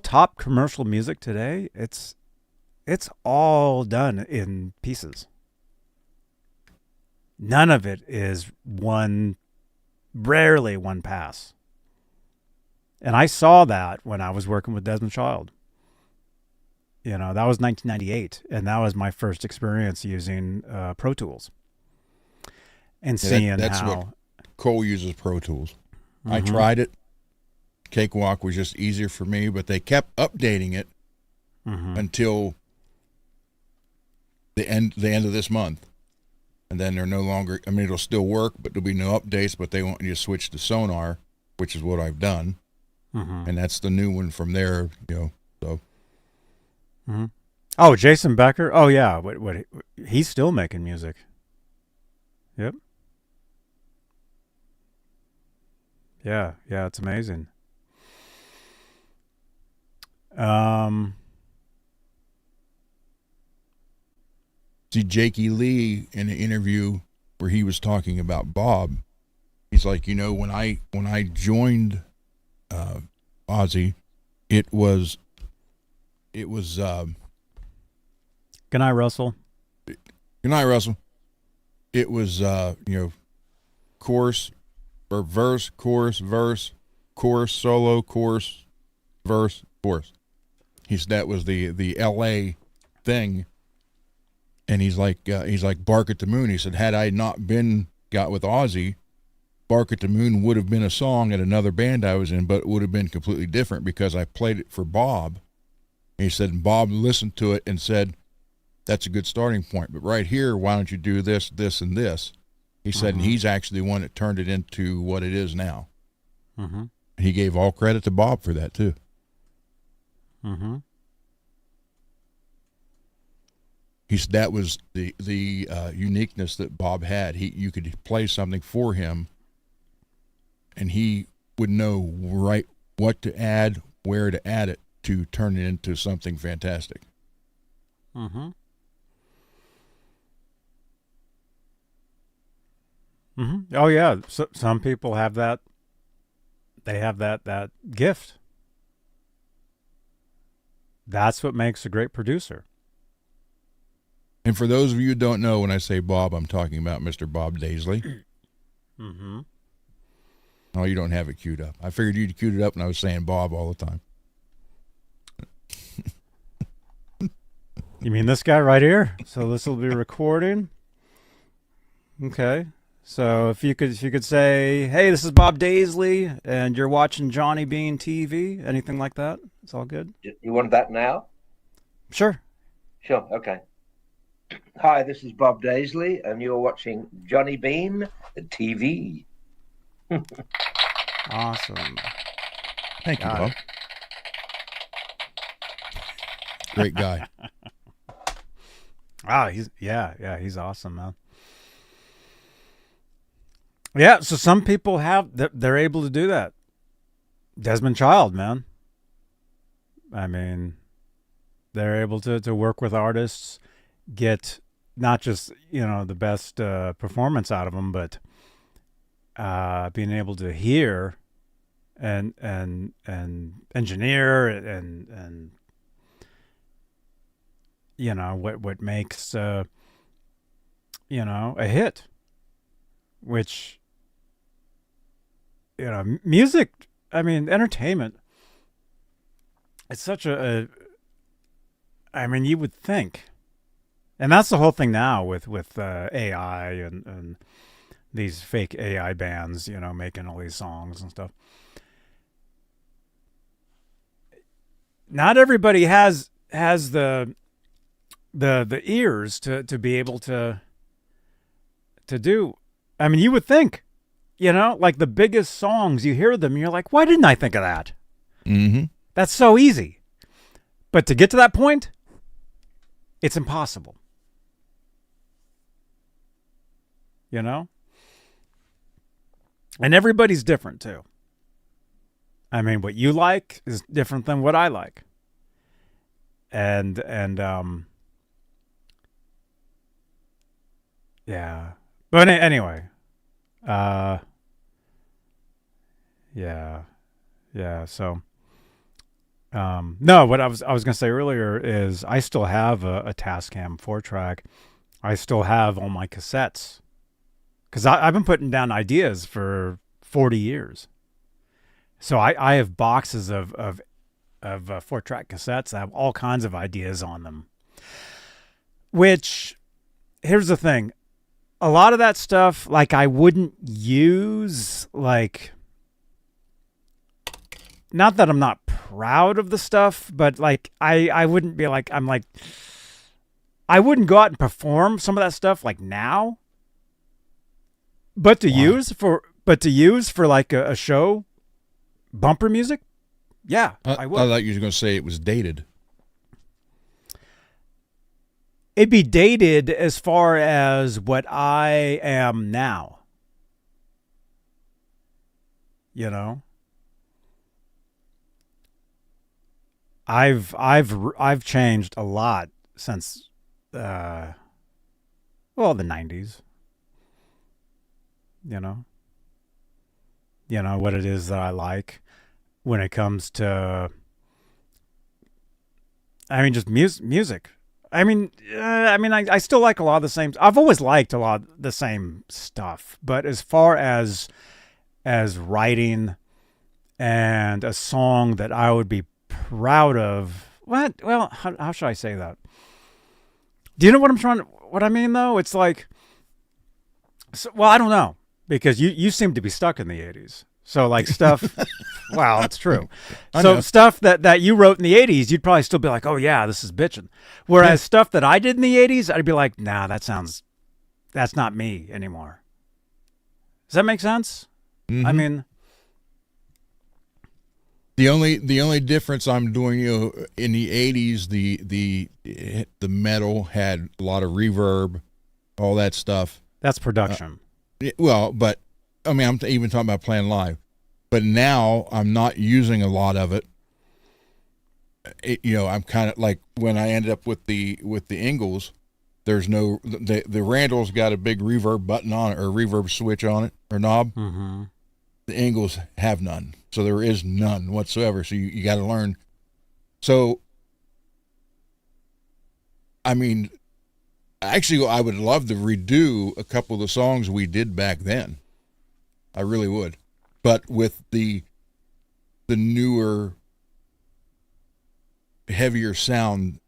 top commercial music today. It's all done in pieces. None of it is rarely one pass. And I saw that when I was working with Desmond Child. You know, that was 1998, and that was my first experience using Pro Tools. And seeing that's how what Cole uses Pro Tools. I tried it. Cakewalk was just easier for me, but they kept updating it until the end of this month. And then they're no longer, I mean, it'll still work, but there'll be no updates, but they want you to switch to Sonar, which is what I've done. And that's the new one from there, you know, so. Oh, Jason Becker. Oh, yeah. What he's still making music. Yep. Yeah, it's amazing. See, Jakey Lee in an interview where he was talking about Bob, he's like, you know, when I joined Ozzy, it was Good night, Russell. Good night, Russell. It was you know, chorus or verse, chorus, solo, chorus, verse, chorus. That was the LA thing. And he's like Bark at the Moon. He said, had I not got with Ozzy, Bark at the Moon would have been a song at another band I was in, but it would have been completely different because I played it for Bob. And he said, Bob listened to it and said, that's a good starting point. But right here, why don't you do this, this, and this? He said, and he's actually the one that turned it into what it is now. He gave all credit to Bob for that, too. He said that was the uniqueness that Bob had. You could play something for him, and he would know right what to add, where to add it to turn it into something fantastic. Oh yeah, so, some people have that. They have that gift. That's what makes a great producer. And for those of you who don't know, when I say Bob, I'm talking about Mr. Bob Daisley. Oh, you don't have it queued up. I figured you'd queued it up, and I was saying Bob all the time. You mean this guy right here? So this will be recording. Okay. So if you could say, hey, this is Bob Daisley, and you're watching Johnny Beane TV, anything like that, it's all good. You want that now? Sure. Sure. Okay. Hi, this is Bob Daisley, and you're watching Johnny Beane TV. Awesome. Thank you, Bob. Great guy. He's awesome, man. Yeah, so some people they're able to do that. Desmond Child, man. I mean, they're able to work with artists, get not just, you know, the best performance out of them, but being able to hear and engineer and you know what makes you know, a hit, which, you know, music, I mean, entertainment, it's such I mean, you would think, and that's the whole thing now with AI and these fake AI bands, you know, making all these songs and stuff. Not everybody has the ears to be able to do. I mean, you would think, you know, like the biggest songs, you hear them, and you're like, why didn't I think of that? That's so easy. But to get to that point, It's impossible. You know? And everybody's different too. I mean, what you like is different than what I like. And yeah. But anyway, yeah. So, no, what I was going to say earlier is I still have a Tascam 4-track. I still have all my cassettes because I've been putting down ideas for 40 years. So I have boxes of 4-track cassettes that have all kinds of ideas on them. Which, here's the thing. A lot of that stuff, like, I wouldn't use, like, not that I'm not proud of the stuff, but, like, I wouldn't be like, I wouldn't go out and perform some of that stuff, like, now. But to use for like a show, bumper music, yeah, I would. I thought you were going to say it was dated. It'd be dated as far as what I am now. You know? I've changed a lot since the 90s. You know what it is that I like when it comes to, I mean, just music. I mean, I still like a lot of the same. I've always liked a lot of the same stuff, but as far as writing and a song that I would be proud of, how should I say that? Do you know what I mean though? It's like, I don't know. Because you seem to be stuck in the 80s. So like stuff, wow, it's true. So stuff that you wrote in the 80s, you'd probably still be like, oh yeah, this is bitching. Whereas stuff that I did in the 80s, I'd be like, nah, that's not me anymore. Does that make sense? Mm-hmm. I mean, the only difference I'm doing, in the 80s, the metal had a lot of reverb, all that stuff. That's production. Well, but I mean, I'm even talking about playing live. But now I'm not using a lot of it. I'm kind of like when I ended up with the Ingles. There's no the Randall's got a big reverb button on it or reverb switch on it or knob. Mm-hmm. The Ingles have none, so there is none whatsoever. So you got to learn. So, I mean. Actually, I would love to redo a couple of the songs we did back then. I really would. But with the newer, heavier sound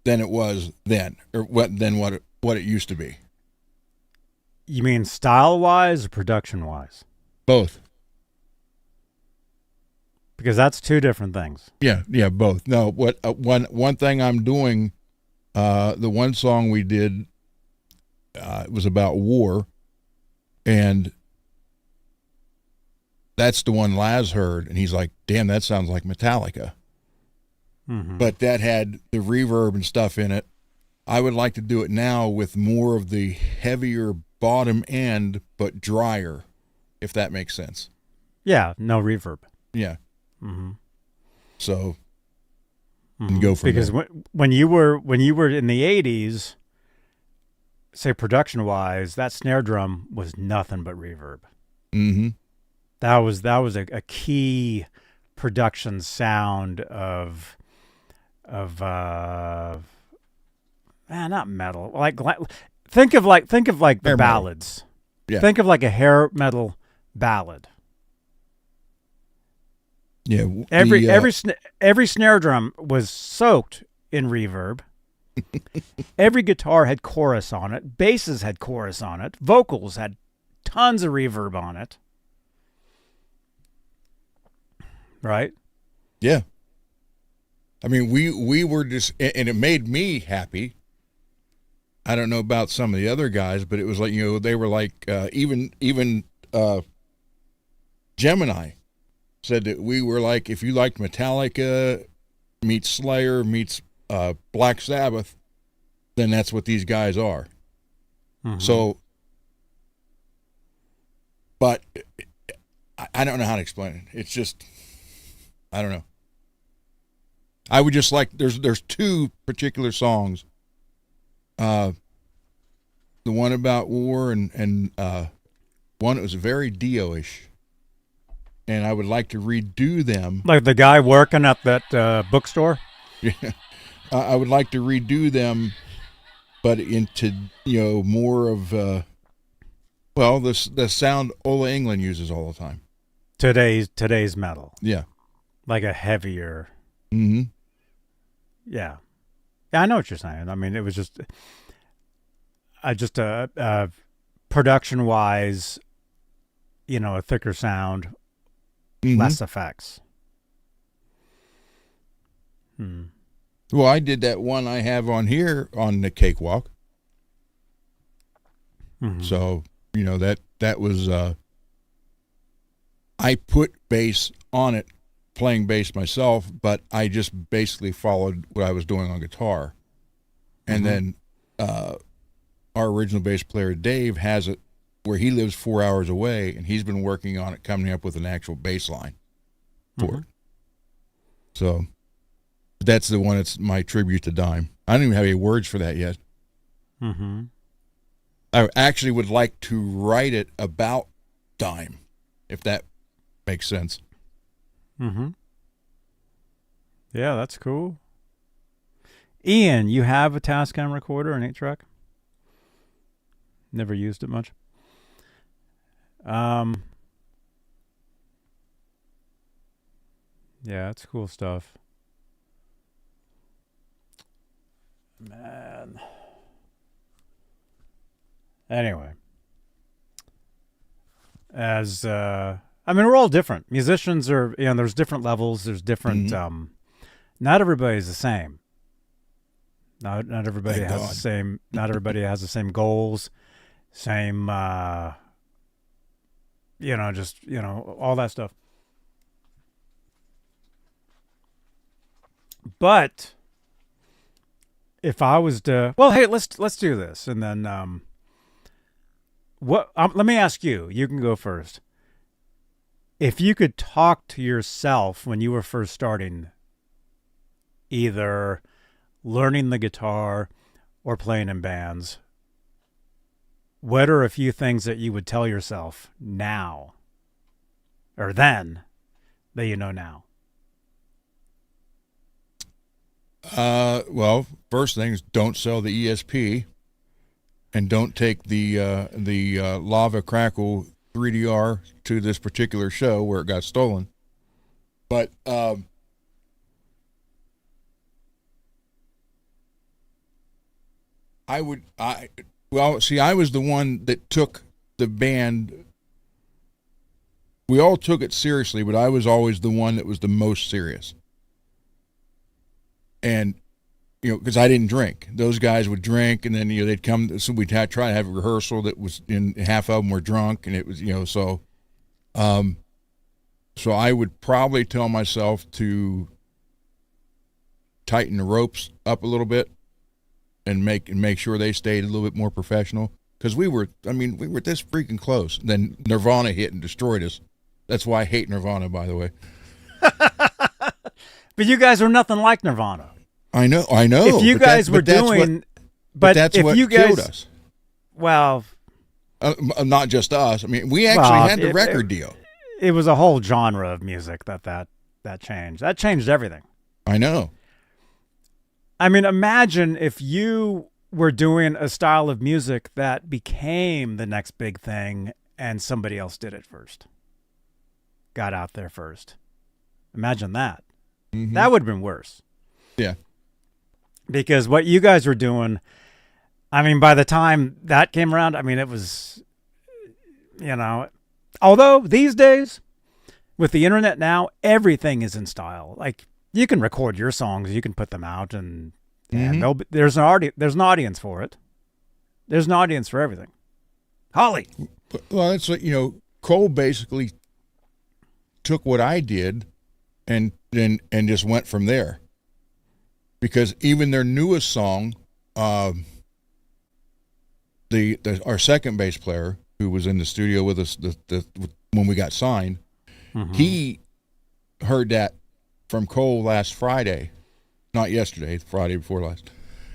than it was then, or what it used to be. You mean style-wise or production-wise? Both. Because that's two different things. Yeah, both. No, one thing I'm doing. The one song we did, it was about war, and that's the one Laz heard, and he's like, damn, that sounds like Metallica. Mm-hmm. But that had the reverb and stuff in it. I would like to do it now with more of the heavier bottom end, but drier, if that makes sense. Yeah, no reverb. Yeah. Mm-hmm. So... and go from because there. when you were in the 80s, say production wise, that snare drum was nothing but reverb. Mm-hmm. That was a key production sound of not metal, like think of like the hair ballads. Yeah. Think of like a hair metal ballad. Yeah, every snare drum was soaked in reverb. Every guitar had chorus on it. Basses had chorus on it. Vocals had tons of reverb on it. Right? Yeah. I mean, we were just, and it made me happy. I don't know about some of the other guys, but it was like, they were like, even Gemini said that we were like, if you liked Metallica meets Slayer meets Black Sabbath, then that's what these guys are. Mhm. So, but I don't know how to explain it. It's just, I don't know. I would just like, there's two particular songs. The one about war and one that was very Dio-ish. And I would like to redo them. Like the guy working at that bookstore? Yeah. I would like to redo them, but into, more of, the sound Ola Englund uses all the time. Today's metal. Yeah. Like a heavier. Mm-hmm. Yeah. Yeah, I know what you're saying. I mean, it was just production-wise, a thicker sound, less effects. Well, I did that one I have on here on the Cakewalk. So, that was, I put bass on it, playing bass myself, but I just basically followed what I was doing on guitar. And then our original bass player, Dave, has it where he lives 4 hours away, and he's been working on it, coming up with an actual bass line for it. So that's the one that's my tribute to Dime. I don't even have any words for that yet. I actually would like to write it about Dime, if that makes sense. Yeah, that's cool. Ian, you have a Tascam recorder, an 8-track? Never used it much. Yeah, that's cool stuff. Man. Anyway. We're all different. Musicians are, there's different levels, there's different, not everybody's the same. Not everybody Thank has God. the same, not everybody has the same goals, same, all that stuff. But if I was to, hey, let's do this, and then let me ask you. You can go first. If you could talk to yourself when you were first starting, either learning the guitar or playing in bands, what are a few things that you would tell yourself now or then that you know now? First thing is don't sell the ESP, and don't take the Lava Crackle 3DR to this particular show where it got stolen. But I was the one that took the band. We all took it seriously, but I was always the one that was the most serious. And, because I didn't drink. Those guys would drink, and then, they'd come, so we'd try to have a rehearsal that was, half of them were drunk, and it was, so I would probably tell myself to tighten the ropes up a little bit and make sure they stayed a little bit more professional. Because we were this freaking close. Then Nirvana hit and destroyed us. That's why I hate Nirvana, by the way. But you guys were nothing like Nirvana. I know. If you guys were doing, but that's what you guys killed us. Well, not just us. We actually had the record deal. It was a whole genre of music that changed. That changed everything. I know. Imagine if you were doing a style of music that became the next big thing and somebody else did it first. Got out there first. Imagine that. That would have been worse. Yeah. Because what you guys were doing, by the time that came around, it was, although these days with the internet now, everything is in style. Like, you can record your songs, you can put them out, and there's an audience for it. There's an audience for everything. Holly. Well, it's like, Cole basically took what I did and just went from there. because even their newest song, our second bass player who was in the studio with us when we got signed, he heard that from Cole last Friday, not yesterday, Friday before last.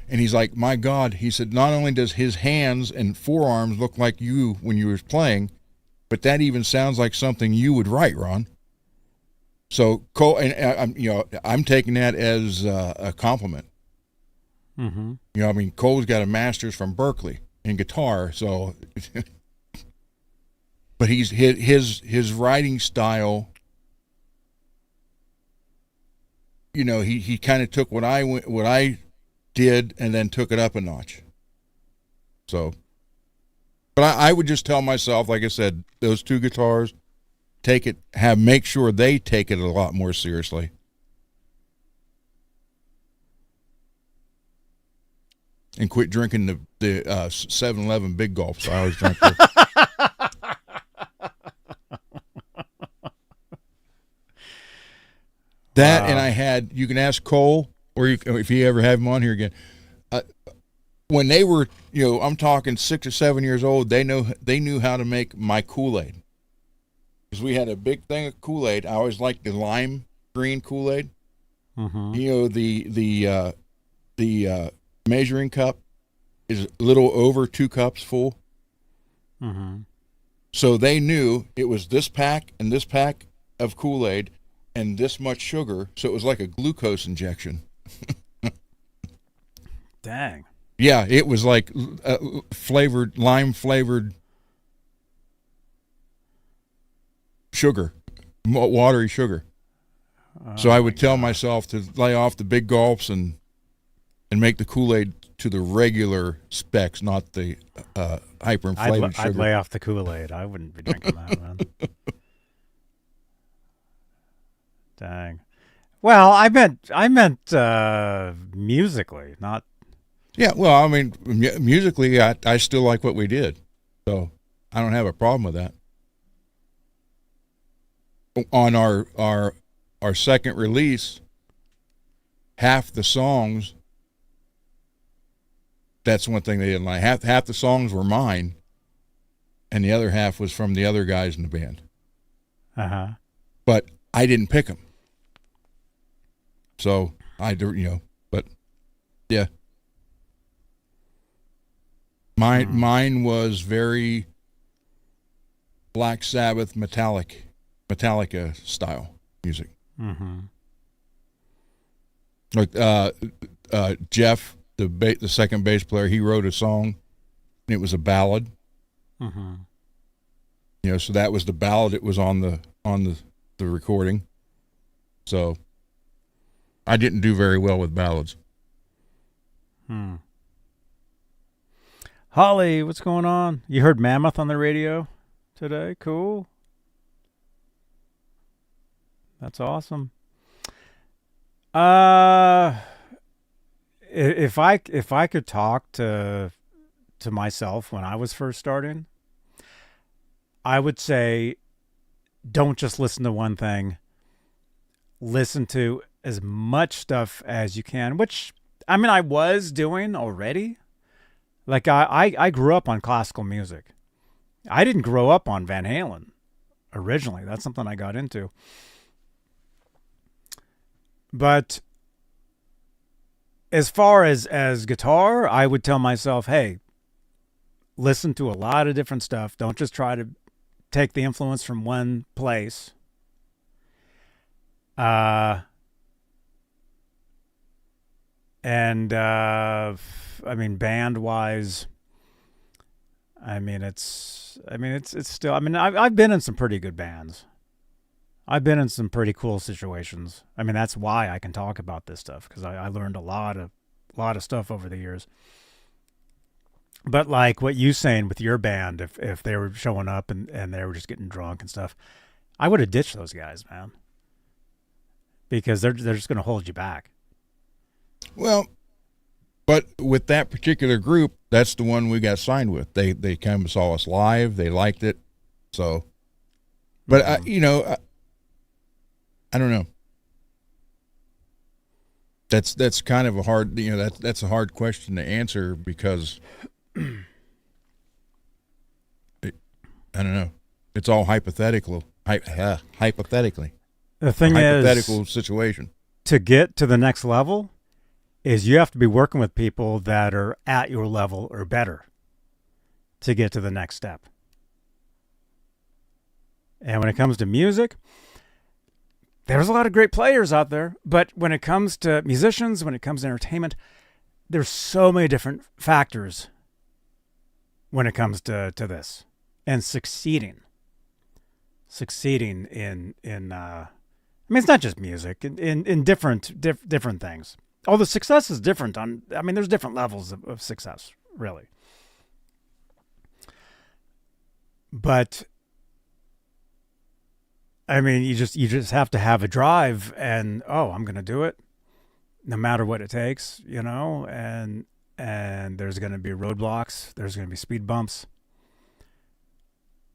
And he's like, my God, he said, not only does his hands and forearms look like you when you were playing, but that even sounds like something you would write, Ron. So Cole, and I'm taking that as a compliment. Mm-hmm. You know, I mean, Cole's got a master's from Berkeley in guitar, so, but his writing style, you know, he kind of took what I did and then took it up a notch. So, but I would just tell myself, like I said, those two guitars, make sure they take it a lot more seriously. And quit drinking the 7-Eleven big gulps I always drink. That, and you can ask Cole, or if you ever have him on here again, when they were, I'm talking 6 or 7 years old, they knew how to make my Kool-Aid. Because we had a big thing of Kool-Aid. I always liked the lime green Kool-Aid. Mm-hmm. You know, the measuring cup is a little over 2 cups full. Mm-hmm. So they knew it was this pack and this pack of Kool-Aid and this much sugar. So it was like a glucose injection. Dang. Yeah, it was like lime flavored sugar, watery sugar. So I would tell myself to lay off the big gulps and make the Kool-Aid to the regular specs, not the hyperinflated sugar. I'd lay off the Kool-Aid. I wouldn't be drinking that, man. Dang. Well, I meant musically, not. Yeah, well, I mean, musically, I still like what we did, so I don't have a problem with that. On our second release, half the songs, that's one thing they didn't like. Half the songs were mine, and the other half was from the other guys in the band. Uh-huh. But I didn't pick them. So but yeah. Mine was very Black Sabbath Metallica style music. Mm-hmm. Like Jeff, the second bass player, he wrote a song, and it was a ballad. Mm-hmm. You know, so that was the ballad. It was on the recording. So I didn't do very well with ballads. Holly, what's going on? You heard Mammoth on the radio today? Cool. That's awesome. If I could talk to myself when I was first starting, I would say, don't just listen to one thing. Listen to as much stuff as you can, which, I mean, I was doing already. Like, I grew up on classical music. I didn't grow up on Van Halen originally. That's something I got into. But as far as guitar, I would tell myself, hey, listen to a lot of different stuff. Don't just try to take the influence from one place. I mean, band-wise, it's still, I've been in some pretty good bands. I've been in some pretty cool situations. I mean, that's why I can talk about this stuff, because I learned a lot of stuff over the years. But like what you saying with your band, if they were showing up and they were just getting drunk and stuff, I would have ditched those guys, man, because they're just going to hold you back. Well, but with that particular group, that's the one we got signed with. They came and saw us live. They liked it. So, but I don't know. That's kind of a hard, that's a hard question to answer because I don't know. It's all hypothetical. Hypothetically. The thing hypothetical is, situation. To get to the next level is you have to be working with people that are at your level or better to get to the next step. And when it comes to music, there's a lot of great players out there, but when it comes to musicians, when it comes to entertainment, there's so many different factors when it comes to this. And succeeding in I mean, it's not just music, in different things. Although success is different there's different levels of success, really. But I mean, you just have to have a drive and, I'm going to do it no matter what it takes, and there's going to be roadblocks, there's going to be speed bumps.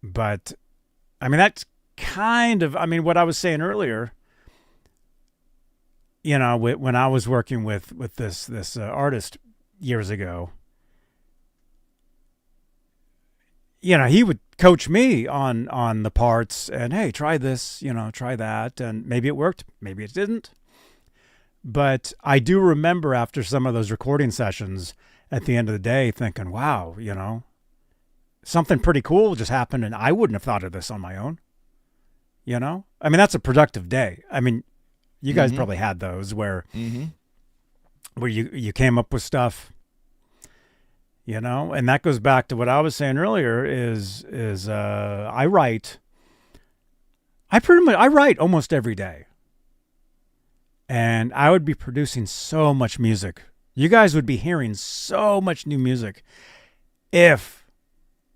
But I mean, that's kind of, what I was saying earlier, when I was working with this artist years ago, he would coach me on the parts and, hey, try this, try that. And maybe it worked, maybe it didn't. But I do remember after some of those recording sessions at the end of the day thinking, wow, something pretty cool just happened and I wouldn't have thought of this on my own. That's a productive day. You guys probably had those where you came up with stuff, and that goes back to what I was saying earlier is I write almost every day. And I would be producing so much music. You guys would be hearing so much new music if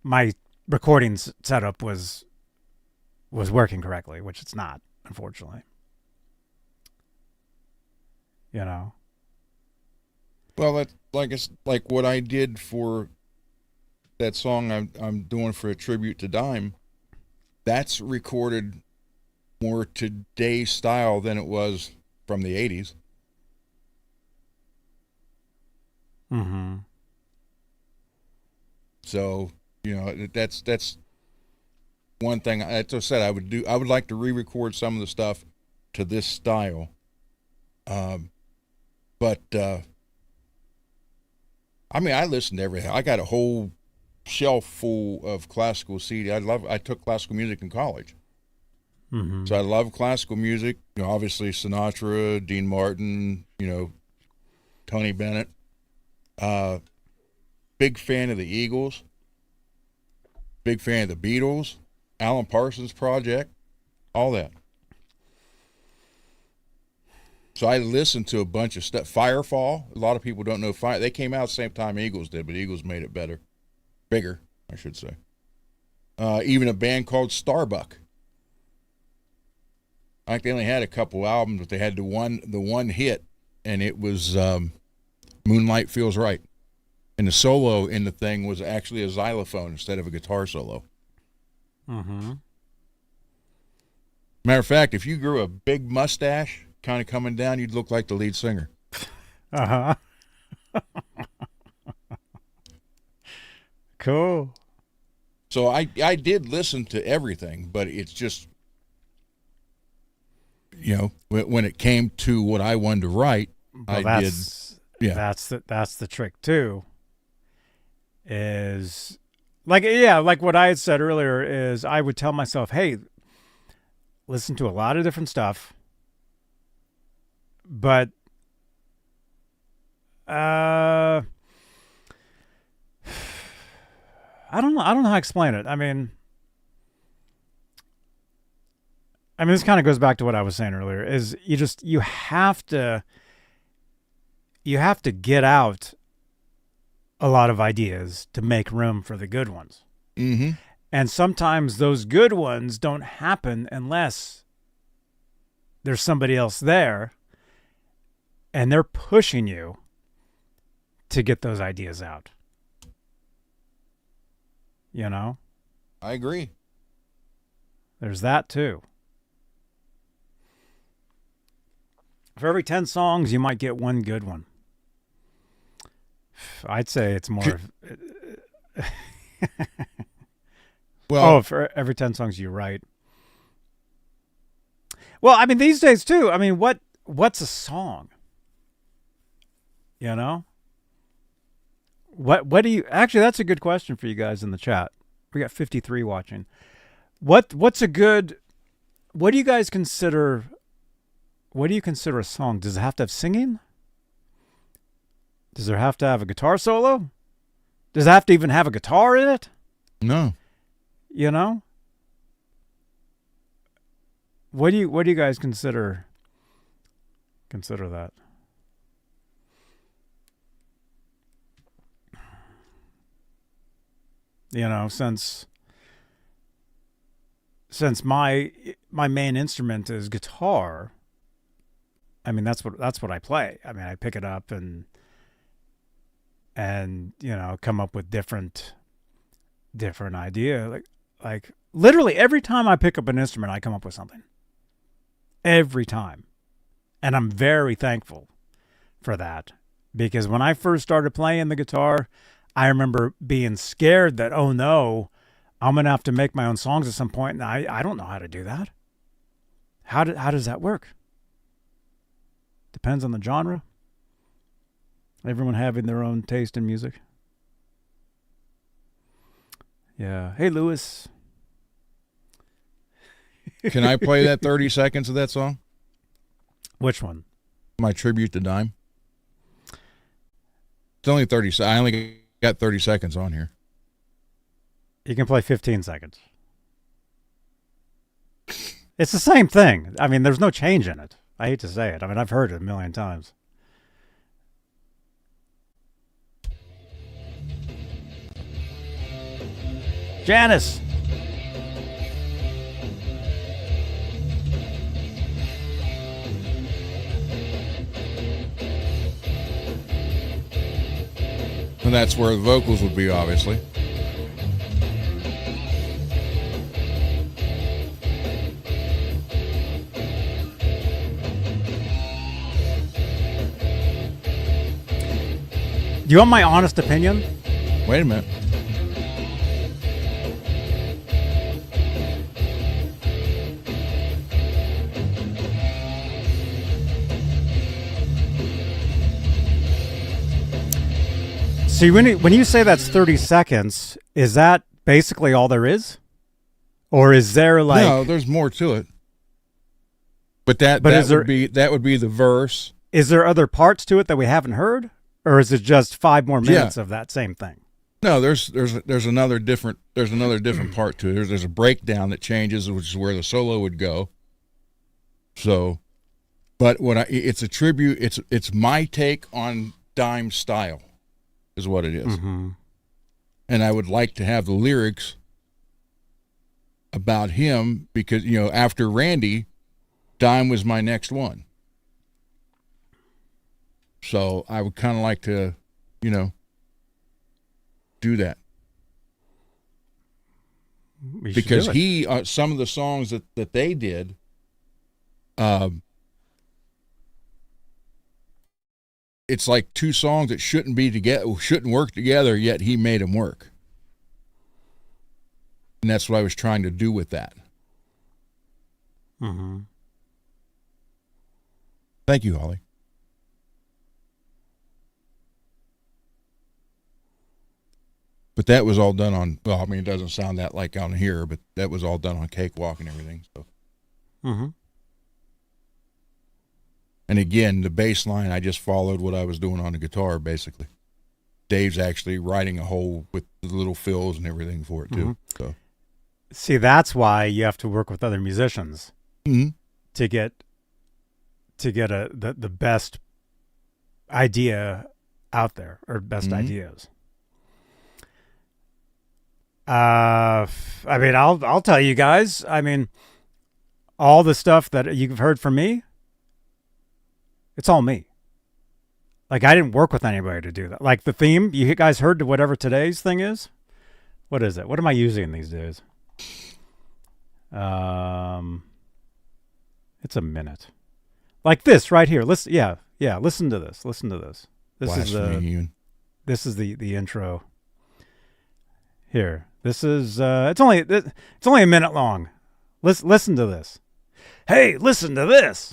my recording setup was working correctly, which it's not, unfortunately. Well, that's like what I did for that song I'm doing for a tribute to Dime. That's recorded more today's style than it was from the 80s. Mm-hmm. So, that's one thing. As I said, I would like to re-record some of the stuff to this style. But I listen to everything. I got a whole shelf full of classical CD. I took classical music in college. Mm-hmm. So I love classical music. Obviously Sinatra, Dean Martin, Tony Bennett. Big fan of the Eagles. Big fan of the Beatles, Alan Parsons Project, all that. So I listened to a bunch of stuff. Firefall, a lot of people don't know Fire. They came out the same time Eagles did, but Eagles made it bigger, I should say. Even a band called Starbuck. I think they only had a couple albums, but they had the one hit, and it was Moonlight Feels Right. And the solo in the thing was actually a xylophone instead of a guitar solo. Mm-hmm. Matter of fact, if you grew a big mustache kind of coming down, you'd look like the lead singer. Uh-huh. Cool. So I did listen to everything, but it's just, when it came to what I wanted to write, that's the trick too. Is like what I had said earlier is I would tell myself, hey, listen to a lot of different stuff, but I don't know how to explain it. This kind of goes back to what I was saying earlier is you have to get out a lot of ideas to make room for the good ones. Mm-hmm. And sometimes those good ones don't happen unless there's somebody else there and they're pushing you to get those ideas out. I agree. There's that too. For every 10 songs, you might get one good one. I'd say it's more. Well, for every 10 songs, you're right. Well, I mean, these days too. I mean, what's a song? You know? What do you actually? That's a good question for you guys in the chat. We got 53 watching. What's a good? What do you guys consider? What do you consider a song? Does it have to have singing? Does it have to have a guitar solo? Does it have to even have a guitar in it? no. You know? What do you guys consider that? You know, since my main instrument is guitar, I mean that's what I play. I mean I pick it up and you know come up with different idea. Like literally every time I pick up an instrument I come up with something. Every time. And I'm very thankful for that. Because when I first started playing the guitar, I remember being scared that, oh no, I'm going to have to make my own songs at some point. And I don't know how to do that. How does that work? Depends on the genre. Everyone having their own taste in music. Yeah. Hey, Lewis. Can I play that 30 seconds of that song? Which one? My tribute to Dime. It's only 30. I only got 30 seconds on here. You can play 15 seconds. It's the same thing. I mean, there's no change in it. I hate to say it. I mean, I've heard it a million times. Janice. And that's where the vocals would be, obviously. Do you want my honest opinion? Wait a minute. See, when you say that's 30 seconds, is that basically all there is? Or is there like... No, there's more to it. But that would be the verse. Is there other parts to it that we haven't heard? Or is it just 5 more minutes of that same thing? No, there's another different part to it. There's a breakdown that changes, which is where the solo would go. So, but it's a tribute. It's my take on Dime style, is what it is. Mm-hmm. And I would like to have the lyrics about him because after Randy, Dime was my next one. So I would kind of like to, do that. Because some of the songs that they did, it's like 2 songs that shouldn't work together, yet he made them work. And that's what I was trying to do with that. Mm-hmm. Thank you, Holly. But that was all done on, well, I mean, it doesn't sound that like on here, but that was all done on Cakewalk and everything. So. Mm-hmm. And again, the bass line, I just followed what I was doing on the guitar, basically. Dave's actually writing a whole with the little fills and everything for it, too. Mm-hmm. So. See, that's why you have to work with other musicians to get the best idea out there, or best ideas. I mean, I'll tell you guys. I mean, all the stuff that you've heard from me, it's all me. Like, I didn't work with anybody to do that. Like the theme, you guys heard whatever today's thing is. What is it? What am I using these days? It's a minute. Like this right here. Listen, yeah. Listen to this. Listen to this. This Blasphemy. is the intro. Here. This is it's only a minute long. Listen to this. Hey, listen to this.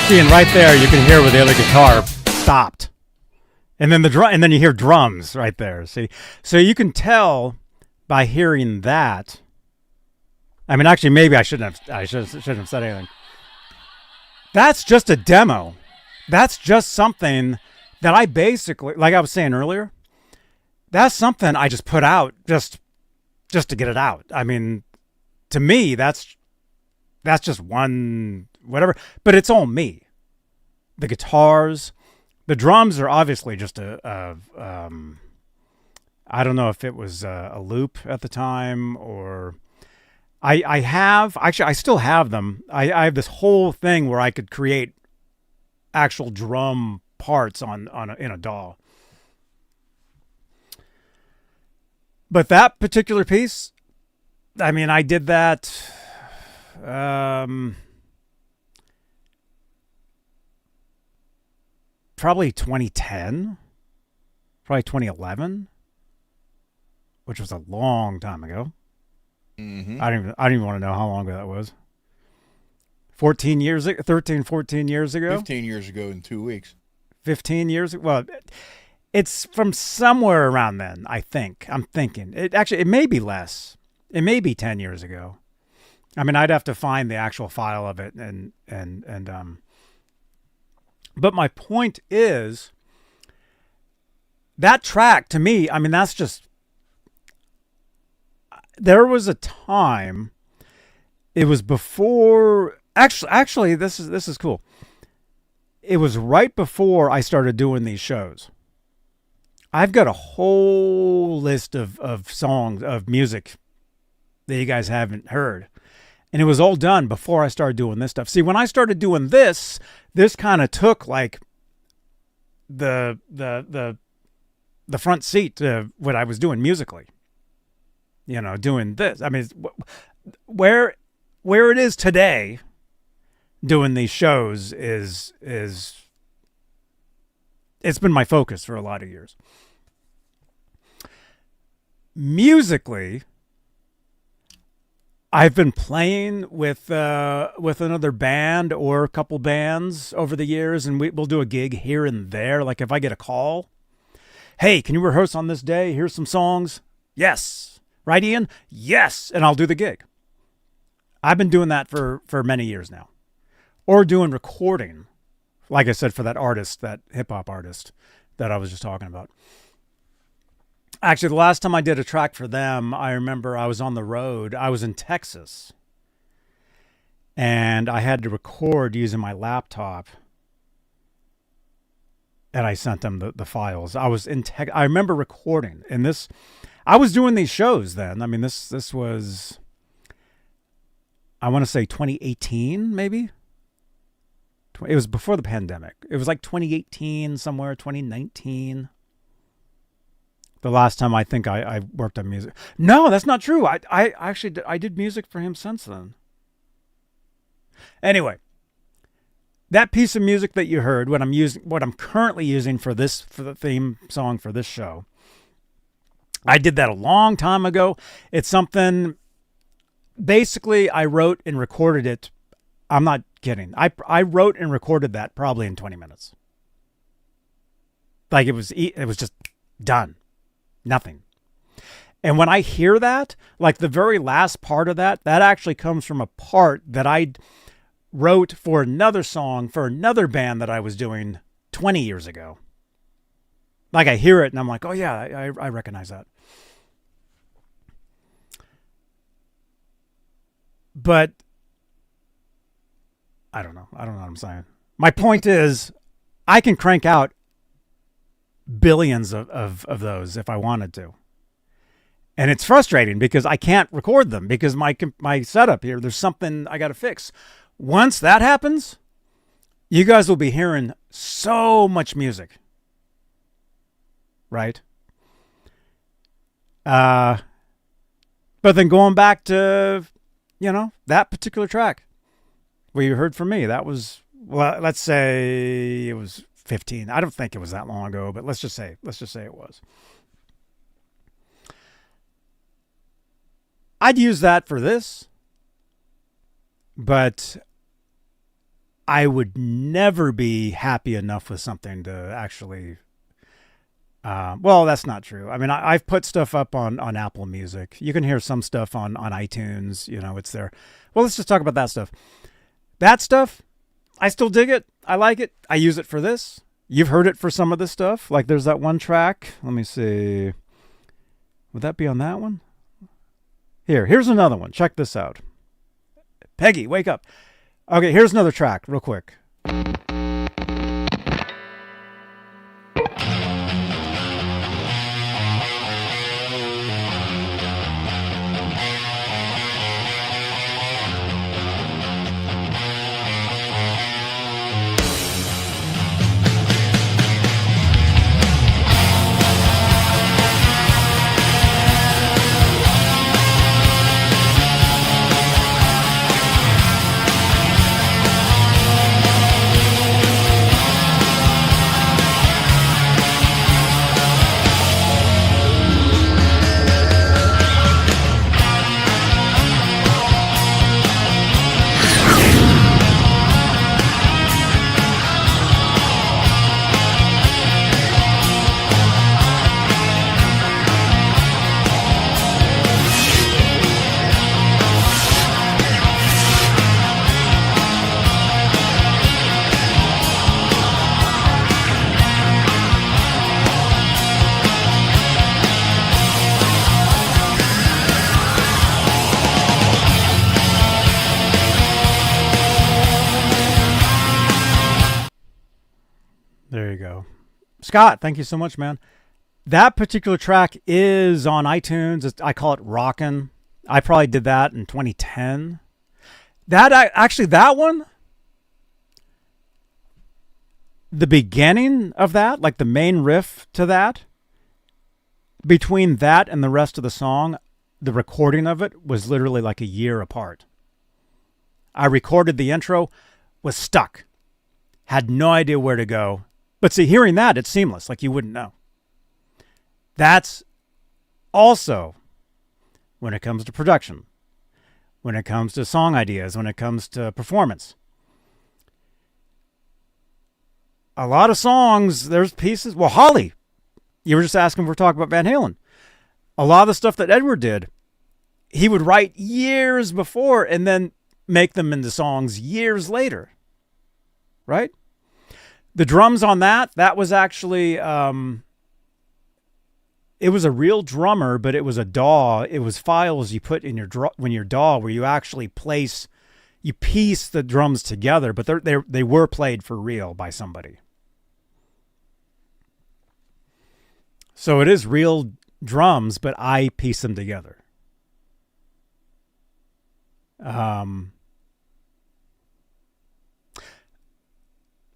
See, and right there you can hear where the other guitar stopped, and then and then you hear drums right there. See, so you can tell by hearing that. I mean, actually, maybe I shouldn't have said anything. That's just a demo. That's just something that I basically, like I was saying earlier, that's something I just put out just to get it out. I mean, to me, that's just one whatever, but it's all me. The guitars, the drums are obviously just I don't know if it was a loop at the time, or I still have them. I have this whole thing where I could create actual drum parts in a DAW. But that particular piece, I mean, I did that probably 2010, probably 2011, which was a long time ago. Mm-hmm. I don't even want to know how long ago that was. 14 years ago, 13, 14 years ago. 15 years ago in 2 weeks. 15 years ago. Well, it's from somewhere around then, I think. I'm thinking. It may be less. It may be 10 years ago. I mean, I'd have to find the actual file of it but my point is that track to me, I mean, that's just, there was a time, it was before, actually this is cool. It was right before I started doing these shows. I've got a whole list of songs, of music that you guys haven't heard. And it was all done before I started doing this stuff. See, when I started doing this kind of took like the front seat to what I was doing musically. You know, doing this. I mean, where it is today, doing these shows is it's been my focus for a lot of years. Musically, I've been playing with another band or a couple bands over the years, and we'll do a gig here and there. Like if I get a call, hey, can you rehearse on this day? Here's some songs. Yes. Right, Ian? Yes. And I'll do the gig. I've been doing that for many years now. Or doing recording, like I said, for that artist, that hip-hop artist that I was just talking about. Actually, the last time I did a track for them, I remember I was on the road. I was in Texas. And I had to record using my laptop. And I sent them the files. I was in I remember recording. And I was doing these shows then. I mean, this was, I want to say 2018, maybe? It was before the pandemic. It was like 2018 somewhere, 2019. The last time I think I worked on music. No, that's not true. I actually did music for him since then. Anyway, that piece of music that you heard, what I'm currently using for the theme song for this show, I did that a long time ago. It's something, basically I wrote and recorded it. I'm not kidding. I wrote and recorded that probably in 20 minutes. Like it was just done. Nothing. And when I hear that, like the very last part of that actually comes from a part that I wrote for another song for another band that I was doing 20 years ago. Like I hear it and I'm like, oh yeah, I recognize that. But I don't know. I don't know what I'm saying. My point is I can crank out billions of those if I wanted to. And it's frustrating because I can't record them because my setup here, there's something I got to fix. Once that happens, you guys will be hearing so much music. Right? But then going back to, that particular track where you heard from me, that was, well, let's say it was 15. I don't think it was that long ago, but let's just say it was. I'd use that for this, but I would never be happy enough with something to actually, well, that's not true. I mean, I've put stuff up on Apple Music. You can hear some stuff on iTunes, it's there. Well, let's just talk about that stuff. That stuff, I still dig it. I like it. I use it for this. You've heard it for some of this stuff. Like there's that one track. Let me see. Would that be on that one? Here's another one. Check this out. Peggy, wake up. Okay, here's another track real quick. There you go. Scott, thank you so much, man. That particular track is on iTunes. I call it Rockin'. I probably did that in 2010. That one, the beginning of that, like the main riff to that, between that and the rest of the song, the recording of it was literally like a year apart. I recorded the intro, was stuck, had no idea where to go. But see, hearing that, it's seamless, like you wouldn't know. That's also when it comes to production, when it comes to song ideas, when it comes to performance. A lot of songs, there's pieces. Well, Holly, you were just asking if we're talking about Van Halen. A lot of the stuff that Edward did, he would write years before and then make them into songs years later. Right? The drums on that was actually, it was a real drummer, but it was a DAW. It was files you put in your DAW where you actually you piece the drums together, but they were played for real by somebody. So it is real drums, but I piece them together.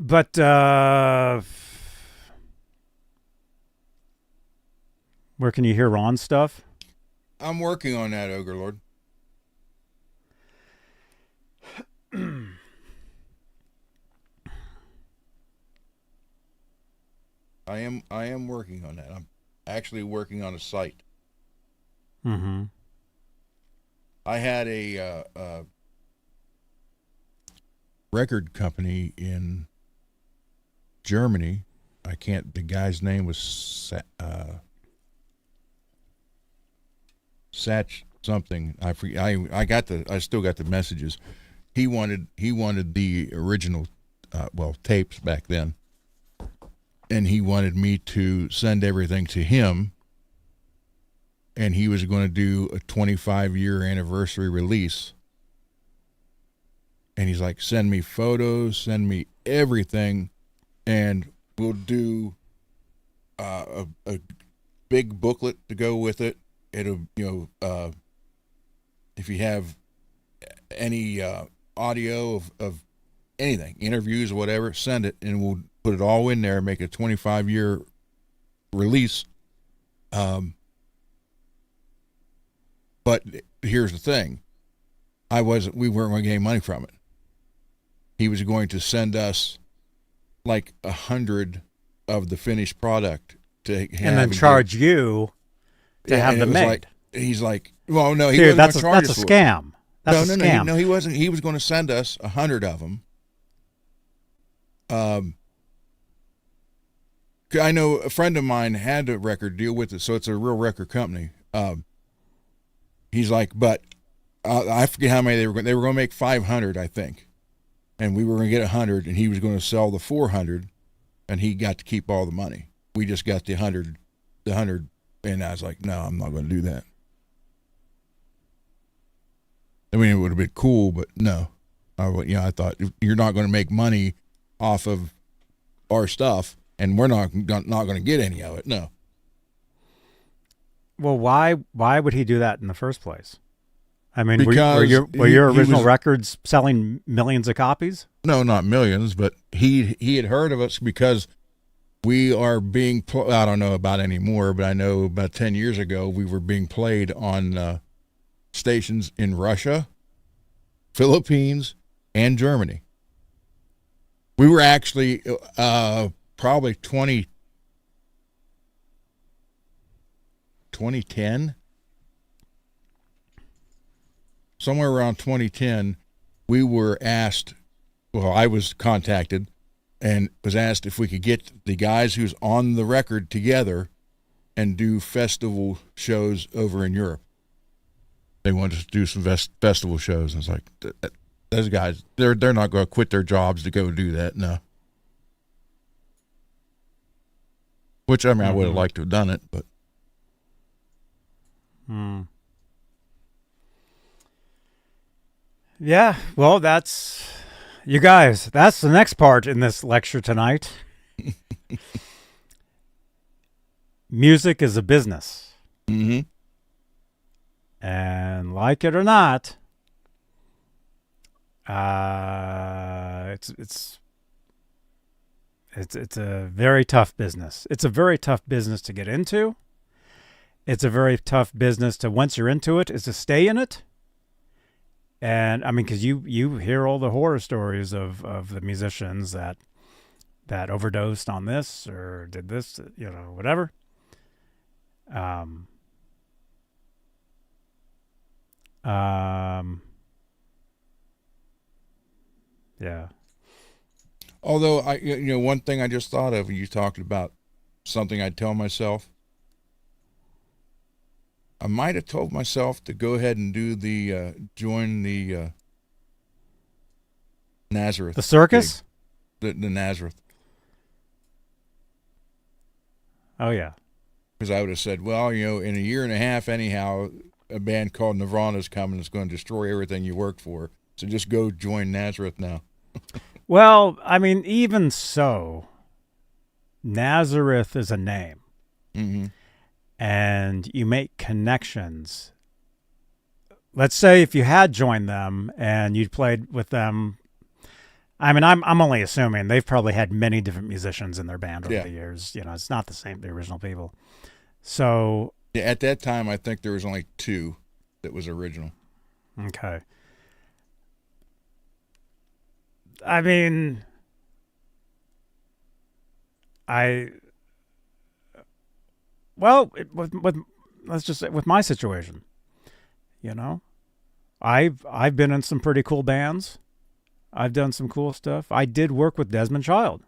But where can you hear Ron's stuff? I'm working on that, Ogre Lord. I am working on that. I'm actually working on a site. Mm-hmm. I had a record company in Germany I can't. The guy's name was Satch something. I forget. I still got the messages. He wanted the original, tapes back then, and he wanted me to send everything to him. And he was going to do a 25-year anniversary release. And he's like, send me photos, send me everything, and we'll do a big booklet to go with it. It'll, if you have any audio of anything, interviews or whatever, send it, and we'll put it all in there and make a 25-year release. But here's the thing. We weren't going to get any money from it. He was going to send us like 100 of the finished product to have, and then charge you to have them made. He's like, well, no, he Dude, wasn't going to charge us. That's a scam. That's a scam. No, he wasn't. He was going to send us 100 of them. I know a friend of mine had a record deal with it, so it's a real record company. He's like, but I forget how many they were going to make 500, I think. And we were going to get 100, and he was going to sell the 400, and he got to keep all the money. We just got the 100, and I was like, no, I'm not going to do that. I mean, it would have been cool, but no. I thought, you're not going to make money off of our stuff, and we're not going to get any of it. No. Well, why would he do that in the first place? I mean, because were your original records selling millions of copies? No, not millions, but he had heard of us because we are being, I don't know about anymore, but I know about 10 years ago we were being played on stations in Russia, Philippines, and Germany. We were actually probably 2010, somewhere around 2010, we were asked, I was contacted and was asked if we could get the guys who's on the record together and do festival shows over in Europe. They wanted to do some festival shows. And it's like, those guys, they're not going to quit their jobs to go do that. No. Which, I mean, I would have liked to have done it, but. Yeah, well, that's the next part in this lecture tonight. Music is a business. Mm-hmm. And like it or not, it's a very tough business. It's a very tough business to get into. It's a very tough business to, once you're into it, is to stay in it. And I mean, because you hear all the horror stories of the musicians that overdosed on this or did this, whatever. Yeah. Although one thing I just thought of, you talked about something I'd tell myself. I might have told myself to go ahead and do join the Nazareth. The circus? The Nazareth. Oh, yeah. Because I would have said, well, in a year and a half, anyhow, a band called Nirvana's coming that's going to destroy everything you worked for. So just go join Nazareth now. Well, I mean, even so, Nazareth is a name. Mm-hmm. And you make connections. Let's say if you had joined them and you'd played with them, I mean, I'm only assuming they've probably had many different musicians in their band over the years. It's not the same, the original people. So yeah, at that time, I think there was only 2 that was original. Okay. I mean, let's just say with my situation, I've been in some pretty cool bands. I've done some cool stuff. I did work with Desmond Child,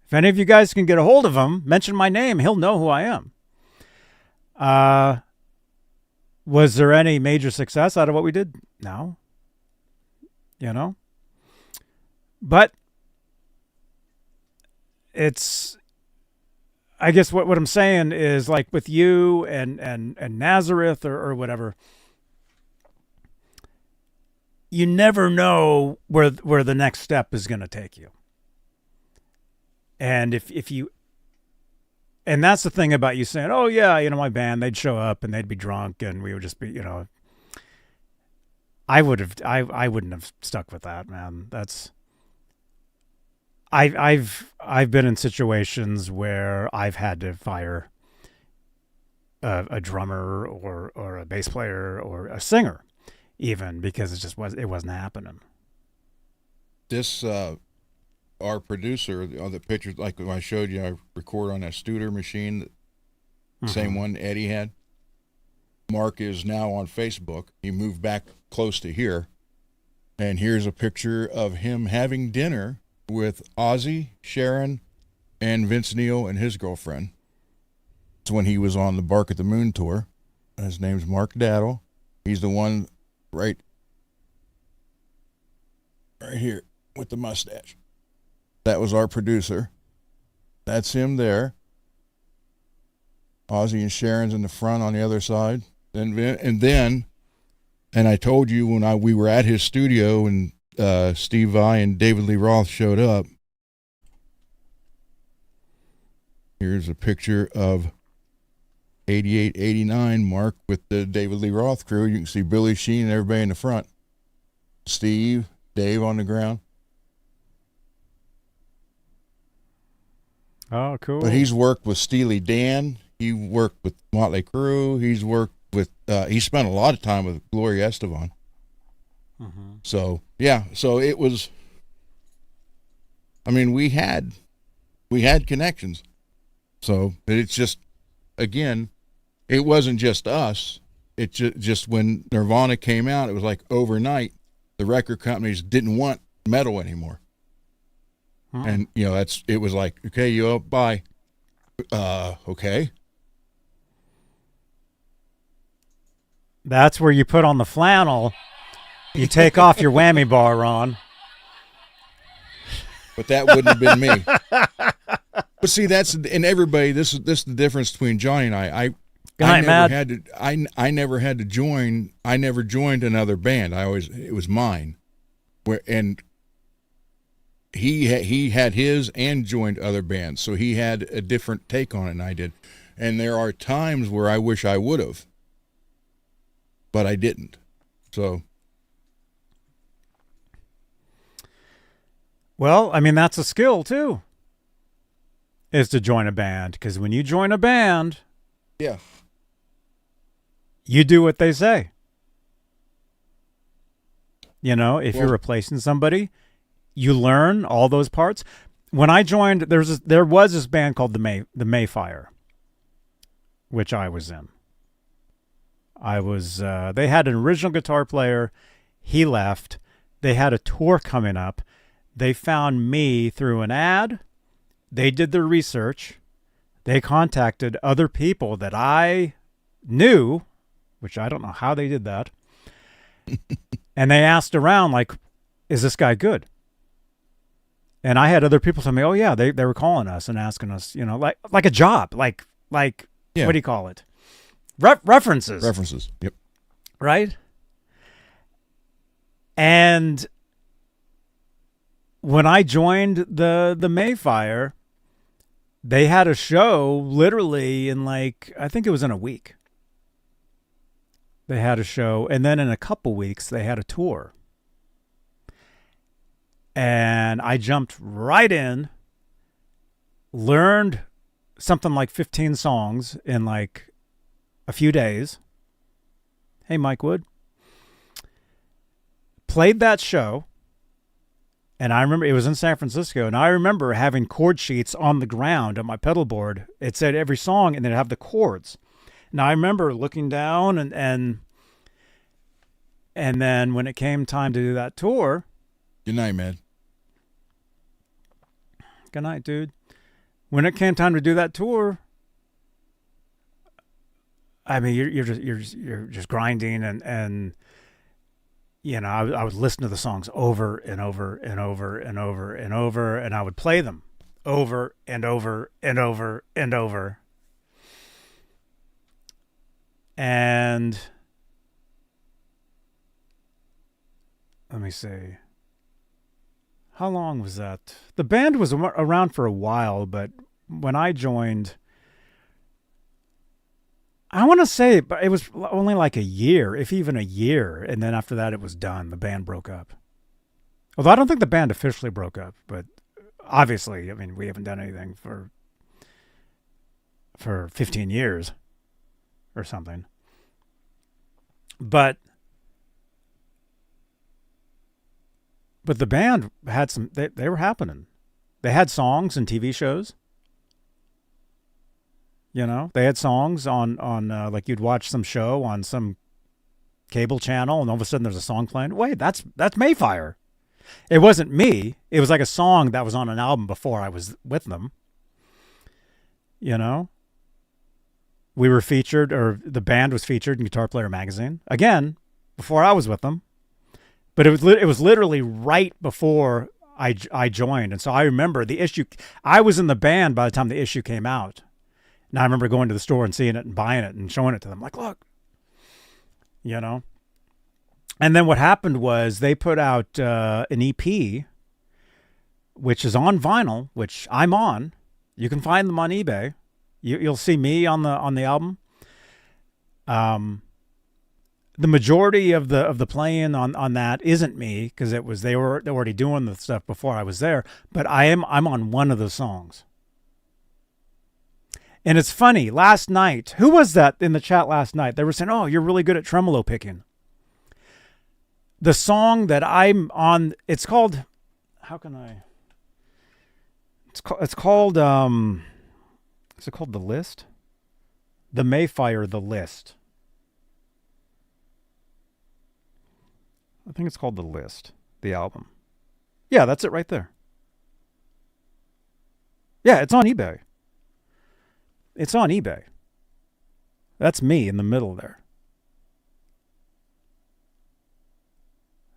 If any of you guys can get a hold of him, mention my name. He'll know who I am. Was there any major success out of what we did? No. You know? But it's, I guess what I'm saying is, like with you and Nazareth or whatever, you never know where the next step is going to take you. And if you, and that's the thing about you saying, oh yeah, you know, my band, they'd show up and they'd be drunk and we would just be, you know, I wouldn't have stuck with that, man. That's, I've been in situations where I've had to fire a drummer or a bass player or a singer, even, because it wasn't happening. This our producer on the pictures, like when I showed you, I record on that Studer machine, the same one Eddie had. Mark is now on Facebook. He moved back close to here, and here's a picture of him having dinner with Ozzy, Sharon, and Vince Neil and his girlfriend. It's when he was on the Bark at the Moon tour. His name's Mark Daddle. He's the one right here with the mustache. That was our producer. That's him there. Ozzy and Sharon's in the front on the other side. And I told you when we were at his studio and Steve Vai and David Lee Roth showed up. Here's a picture of 88, 89 Mark with the David Lee Roth crew. You can see Billy Sheen and everybody in the front. Steve, Dave on the ground. Oh, cool. But he's worked with Steely Dan. He worked with Motley Crue. He's worked with, he spent a lot of time with Gloria Estefan. So, yeah, so it was, I mean, we had connections. So it's just, again, it wasn't just us. It just when Nirvana came out, it was like overnight, the record companies didn't want metal anymore. And, you know, it was like, okay, you up, bye. Okay. That's where you put on the flannel. You take off your whammy bar, Ron. But that wouldn't have been me. But see, that's, and everybody, this is the difference between Johnny and I. I never had to join. I never joined another band. It was mine. And he had his and joined other bands, so he had a different take on it than I did. And there are times where I wish I would have, but I didn't. So, well, I mean, that's a skill too, is to join a band, because when you join a band, yeah, you do what they say. You know, if you're replacing somebody, you learn all those parts. When I joined, there was this band called the Mayfire, which I was in. They had an original guitar player. He left. They had a tour coming up. They found me through an ad. They did their research. They contacted other people that I knew, which I don't know how they did that. And they asked around, like, is this guy good? And I had other people tell me, oh yeah, they were calling us and asking us, you know, like a job, like yeah. What do you call it? References. References. Yep. Right. And when I joined the Mayfire, they had a show literally in I think it was in a week. They had a show, and then in a couple weeks they had a tour. And I jumped right in, learned something like 15 songs in a few days. Hey, Mike Wood. Played that show. And I remember it was in San Francisco. And I remember having chord sheets on the ground on my pedal board. It said every song and then it'd have the chords. And I remember looking down and then when it came time to do that tour. Good night, man. Good night, dude. when it came time to do that tour, I mean, you're just grinding and you know, I would listen to the songs over and over and over and over and over, and I would play them over and over and over and over. And let me see. How long was that? The band was around for a while, but when I joined, I want to say it was only like a year, if even a year. And then after that, it was done. The band broke up. Although I don't think the band officially broke up, but obviously, I mean, we haven't done anything for 15 years or something. But the band had some, they were happening. They had songs and TV shows. You know, they had songs on like you'd watch some show on some cable channel, and all of a sudden there's a song playing. Wait, that's Mayfire. It wasn't me. It was like a song that was on an album before I was with them. You know, we were featured, or the band was featured in Guitar Player magazine again before I was with them. But it was literally right before I joined, and so I remember the issue. I was in the band by the time the issue came out. And I remember going to the store and seeing it and buying it and showing it to them. Like, look, you know. And then what happened was they put out an EP, which is on vinyl, which I'm on. You can find them on eBay. You'll see me on the album. The majority of the playing on that isn't me, because they were already doing the stuff before I was there. But I'm on one of the songs. And it's funny, last night, who was that in the chat last night? They were saying, oh, you're really good at tremolo picking. The song that I'm on, it's called, how can I? It's called, is it called The List? The Mayfire, The List. I think it's called The List, the album. Yeah, that's it right there. Yeah, it's on eBay. It's on eBay. That's me in the middle there.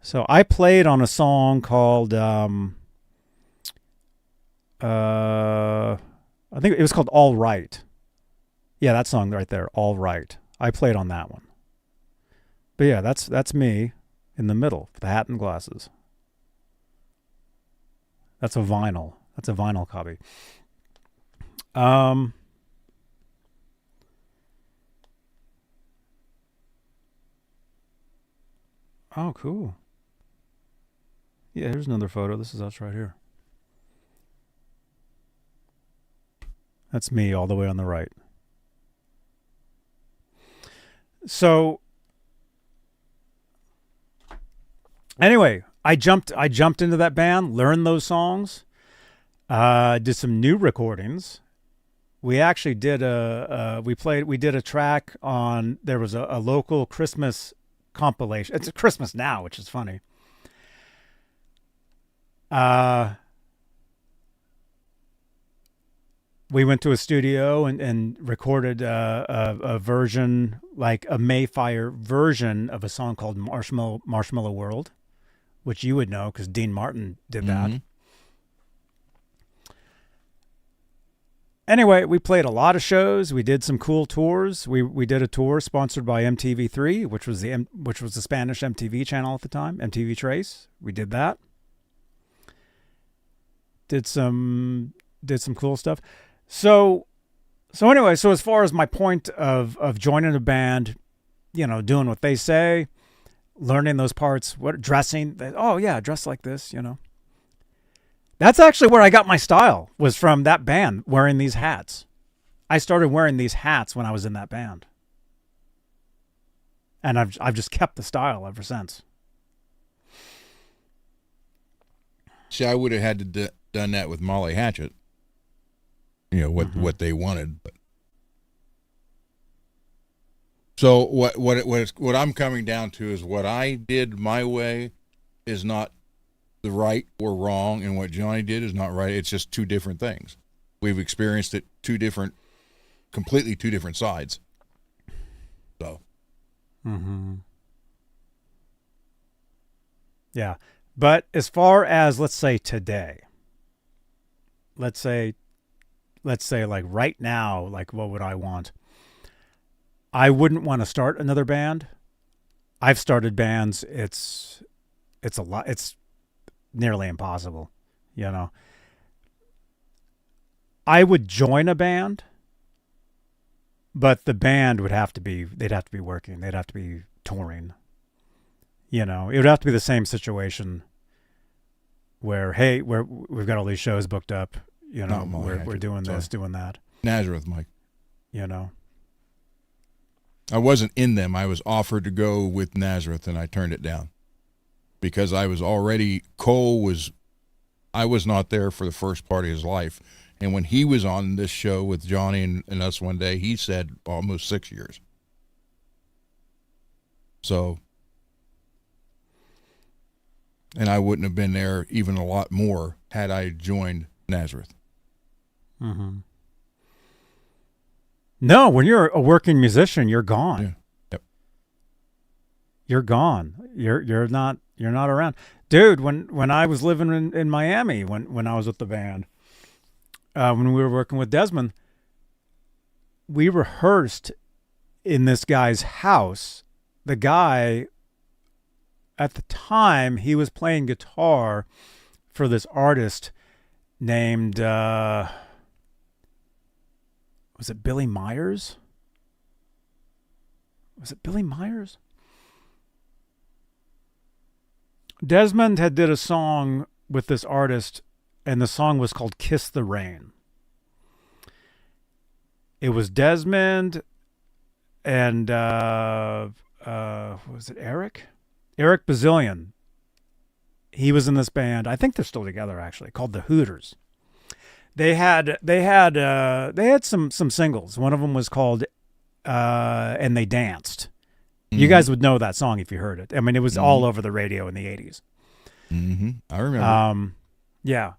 So I played on a song called, I think it was called All Right. Yeah, that song right there, All Right. I played on that one. But yeah, that's me in the middle with the hat and glasses. That's a vinyl. That's a vinyl copy. Oh, cool. Yeah, here's another photo. This is us right here. That's me all the way on the right. So anyway, I jumped into that band, learned those songs, did some new recordings. We actually did we did a track on, there was a local Christmas compilation. It's Christmas now, which is funny. We went to a studio and recorded a version, like a Mayfire version of a song called Marshmallow World, which you would know because Dean Martin did that. Anyway, we played a lot of shows. We did some cool tours. We did a tour sponsored by MTV3, which was the Spanish MTV channel at the time, MTV Trace. We did that. Did some cool stuff. So anyway, so as far as my point of joining a band, you know, doing what they say, learning those parts, what dressing, oh yeah, dress like this, you know. That's actually where I got my style, was from that band, wearing these hats. I started wearing these hats when I was in that band. And I've just kept the style ever since. See, I would have had to done that with Molly Hatchet. You know, what they wanted. But so what I'm coming down to is what I did my way is not the right or wrong, and what Johnny did is not right. It's just two different things. we've experienced it completely two different sides. So. Mm-hmm. Yeah. But as far as, let's say today, let's say like right now, like what would I want? I wouldn't want to start another band. I've started bands. It's a lot. It's nearly impossible, you know. I would join a band, but the band they'd have to be working. They'd have to be touring. You know, it would have to be the same situation where, hey, we've got all these shows booked up. You know, we're doing this, doing that. Nazareth, Mike. You know, I wasn't in them. I was offered to go with Nazareth, and I turned it down because I was already. I was not there for the first part of his life, and when he was on this show with Johnny and us one day, he said almost 6 years. So. And I wouldn't have been there even a lot more had I joined Nazareth. Mm-hmm. No, when you're a working musician, you're gone. Yeah. Yep. You're gone. You're not around. Dude, when I was living in Miami, when I was with the band, when we were working with Desmond, we rehearsed in this guy's house. The guy, at the time, he was playing guitar for this artist named, was it Billy Myers? Was it Billy Myers? Desmond had did a song with this artist, and the song was called Kiss the Rain. It was Desmond and, was it Eric? Eric Bazillion. He was in this band. I think they're still together, actually, called the Hooters. They had some singles. One of them was called "And They Danced." Mm-hmm. You guys would know that song if you heard it. I mean, it was all over the radio in the 80s. Mm-hmm. I remember. Yeah.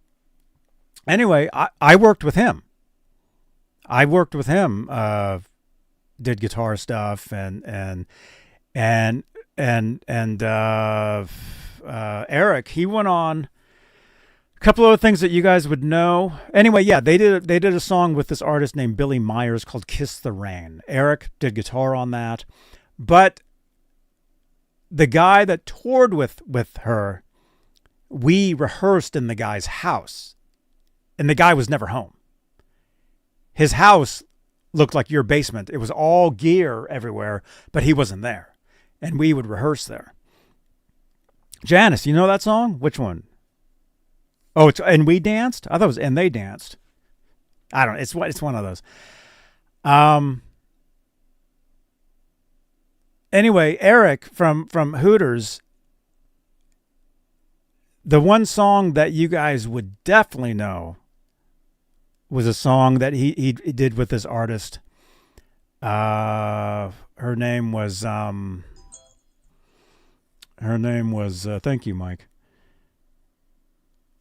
Anyway, I worked with him. Did guitar stuff and Eric, he went on a couple of other things that you guys would know. Anyway, yeah, they did a song with this artist named Billy Myers called Kiss the Rain. Eric did guitar on that. But the guy that toured with her, we rehearsed in the guy's house. And the guy was never home. His house looked like your basement. It was all gear everywhere, but he wasn't there. And we would rehearse there. Janice, you know that song? Which one? Oh, it's And We Danced? I thought it was And They Danced. I don't know. It's one of those. Anyway, Eric from Hooters, the one song that you guys would definitely know was a song that he did with this artist. Her name was thank you, Mike.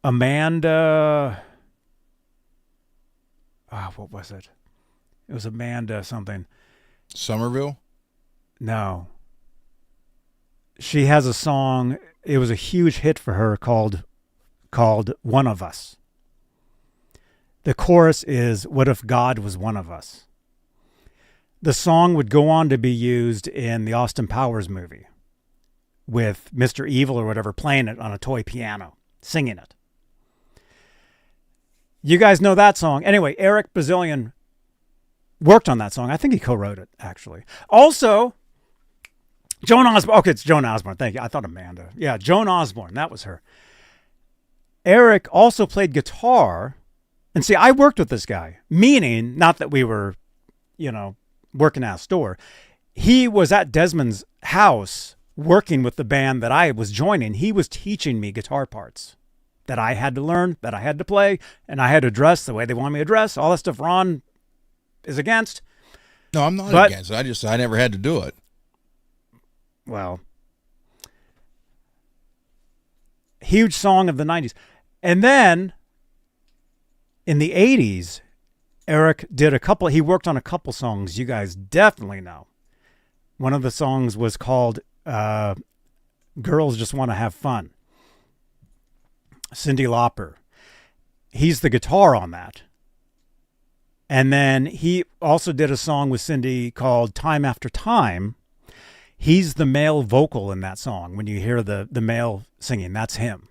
Amanda. What was it? It was Amanda something. Somerville? No. She has a song. It was a huge hit for her called One of Us. The chorus is, "What if God was one of us?" The song would go on to be used in the Austin Powers movie with Mr. Evil or whatever playing it on a toy piano, singing it. You guys know that song. Anyway, Eric Bazillion worked on that song. I think he co-wrote it, actually. Also, Joan Osborne. Okay, it's Joan Osborne. Thank you. I thought Amanda. Yeah, Joan Osborne. That was her. Eric also played guitar. And see, I worked with this guy, meaning not that we were, working at a store. He was at Desmond's house working with the band that I was joining. He was teaching me guitar parts that I had to learn, that I had to play, and I had to dress the way they wanted me to dress. All that stuff Ron is against. No, I'm not against it. I never had to do it. Well, huge song of the 90s. And then in the 80s, Eric did he worked on a couple songs you guys definitely know. One of the songs was called Girls Just Want to Have Fun. Cyndi Lauper. He's the guitar on that. And then he also did a song with Cyndi called Time After Time. He's the male vocal in that song. When you hear the male singing, that's him.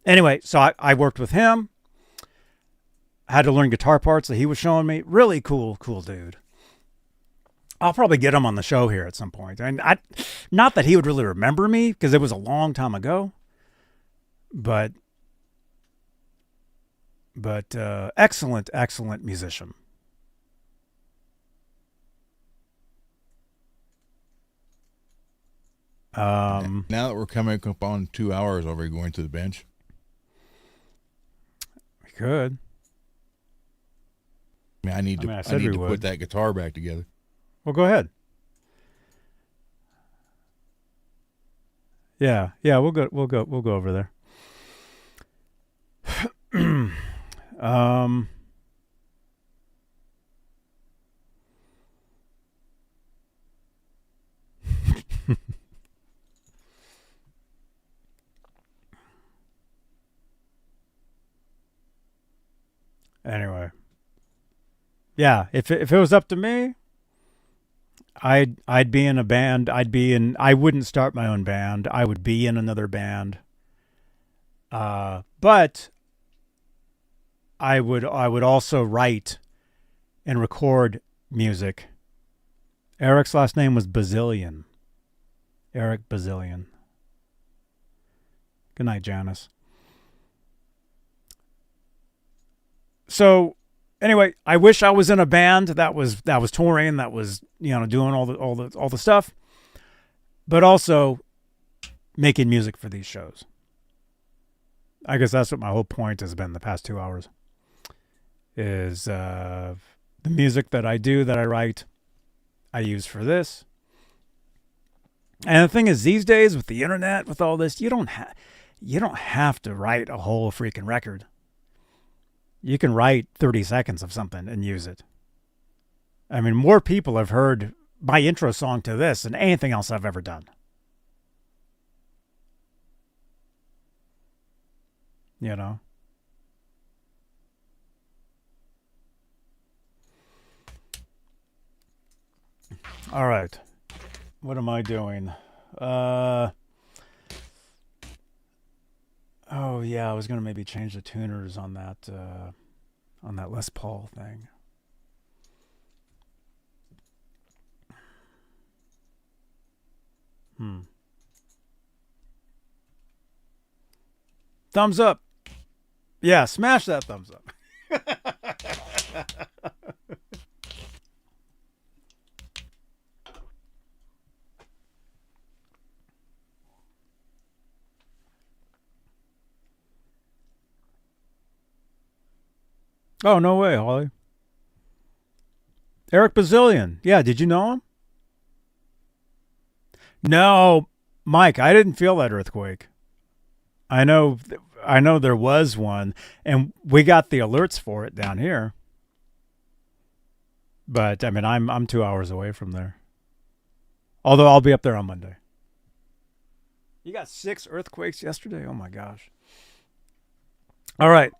Anyway, so I worked with him. I had to learn guitar parts that he was showing me. Really cool dude. I'll probably get him on the show here at some point. And not that he would really remember me, because it was a long time ago. But excellent musician. Now that we're coming up on 2 hours, are we going to the bench? We could. I need to put that guitar back together. Well, go ahead. Yeah, we'll go over there. Anyway. Yeah, if it was up to me, I'd be in a band. I wouldn't start my own band. I would be in another band. But I would also write and record music. Eric's last name was Bazillion. Eric Bazillion. Good night, Janice. So anyway, I wish I was in a band that was touring, that was, doing all the stuff, but also making music for these shows. I guess that's what my whole point has been the past 2 hours. Is the music that I do, that I write, I use for this. And the thing is, these days with the internet, with all this, you don't have to write a whole freaking record. You can write 30 seconds of something and use it. I mean, more people have heard my intro song to this than anything else I've ever done. You know? All right. What am I doing? Oh, yeah, I was going to maybe change the tuners on that Les Paul thing. Thumbs up. Yeah, smash that thumbs up. Oh, no way, Holly. Eric Bazillion. Yeah, did you know him? No, Mike, I didn't feel that earthquake. I know there was one, and we got the alerts for it down here. But I mean, I'm 2 hours away from there. Although I'll be up there on Monday. You got 6 earthquakes yesterday? Oh my gosh. All right.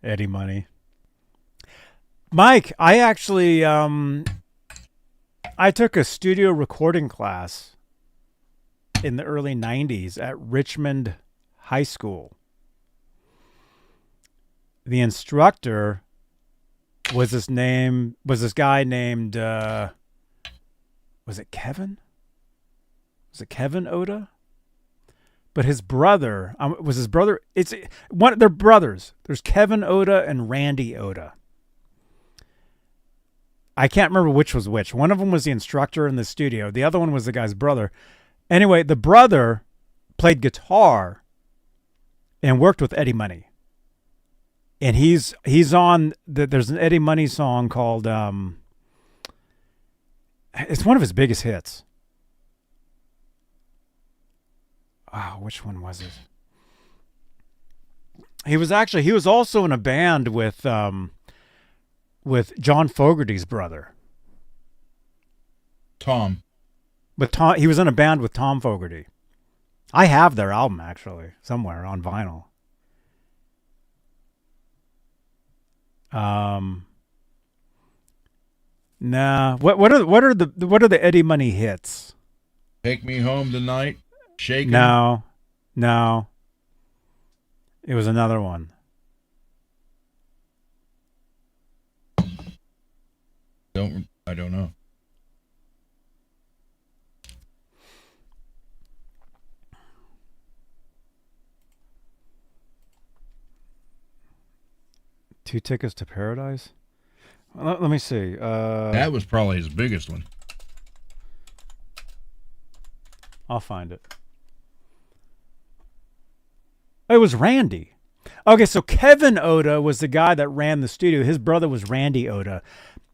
Eddie Money. Mike, I actually I took a studio recording class in the early 90s at Richmond High School. The instructor was this guy named was it Kevin? Was it Kevin Oda? But his brother was his brother. It's one. They're brothers. There's Kevin Oda and Randy Oda. I can't remember which was which. One of them was the instructor in the studio. The other one was the guy's brother. Anyway, the brother played guitar and worked with Eddie Money. and he's on there's an Eddie Money song called it's one of his biggest hits. Oh, which one was it? He was also in a band with John Fogerty's brother. Tom. He was in a band with Tom Fogerty. I have their album actually somewhere on vinyl. Nah. What are the Eddie Money hits? Take Me Home Tonight. Shaking. No. It was another one. I don't know. Two Tickets to Paradise? Let me see. That was probably his biggest one. I'll find it. It was Randy. Okay, so Kevin Oda was the guy that ran the studio. His brother was Randy Oda.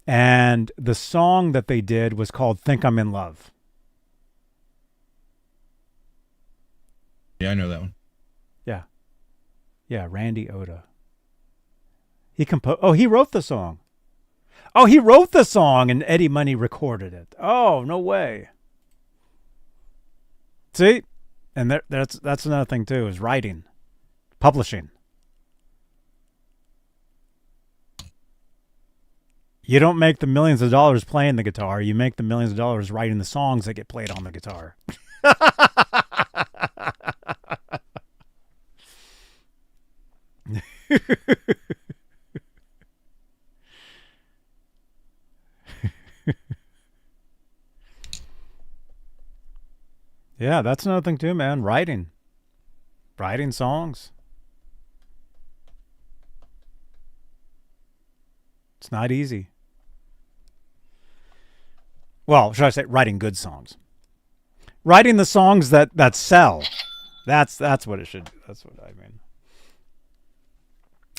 And the song that they did was called Think I'm in Love. Yeah, I know that one. Yeah. Yeah, Randy Oda. He wrote the song. Oh, he wrote the song and Eddie Money recorded it. Oh, no way. See? And that's another thing too, is writing. Publishing. You don't make the millions of dollars playing the guitar. You make the millions of dollars writing the songs that get played on the guitar. Yeah, that's another thing too, man. Writing songs. It's not easy. Well, should I say writing good songs? Writing the songs that sell. That's what it should. That's what I mean.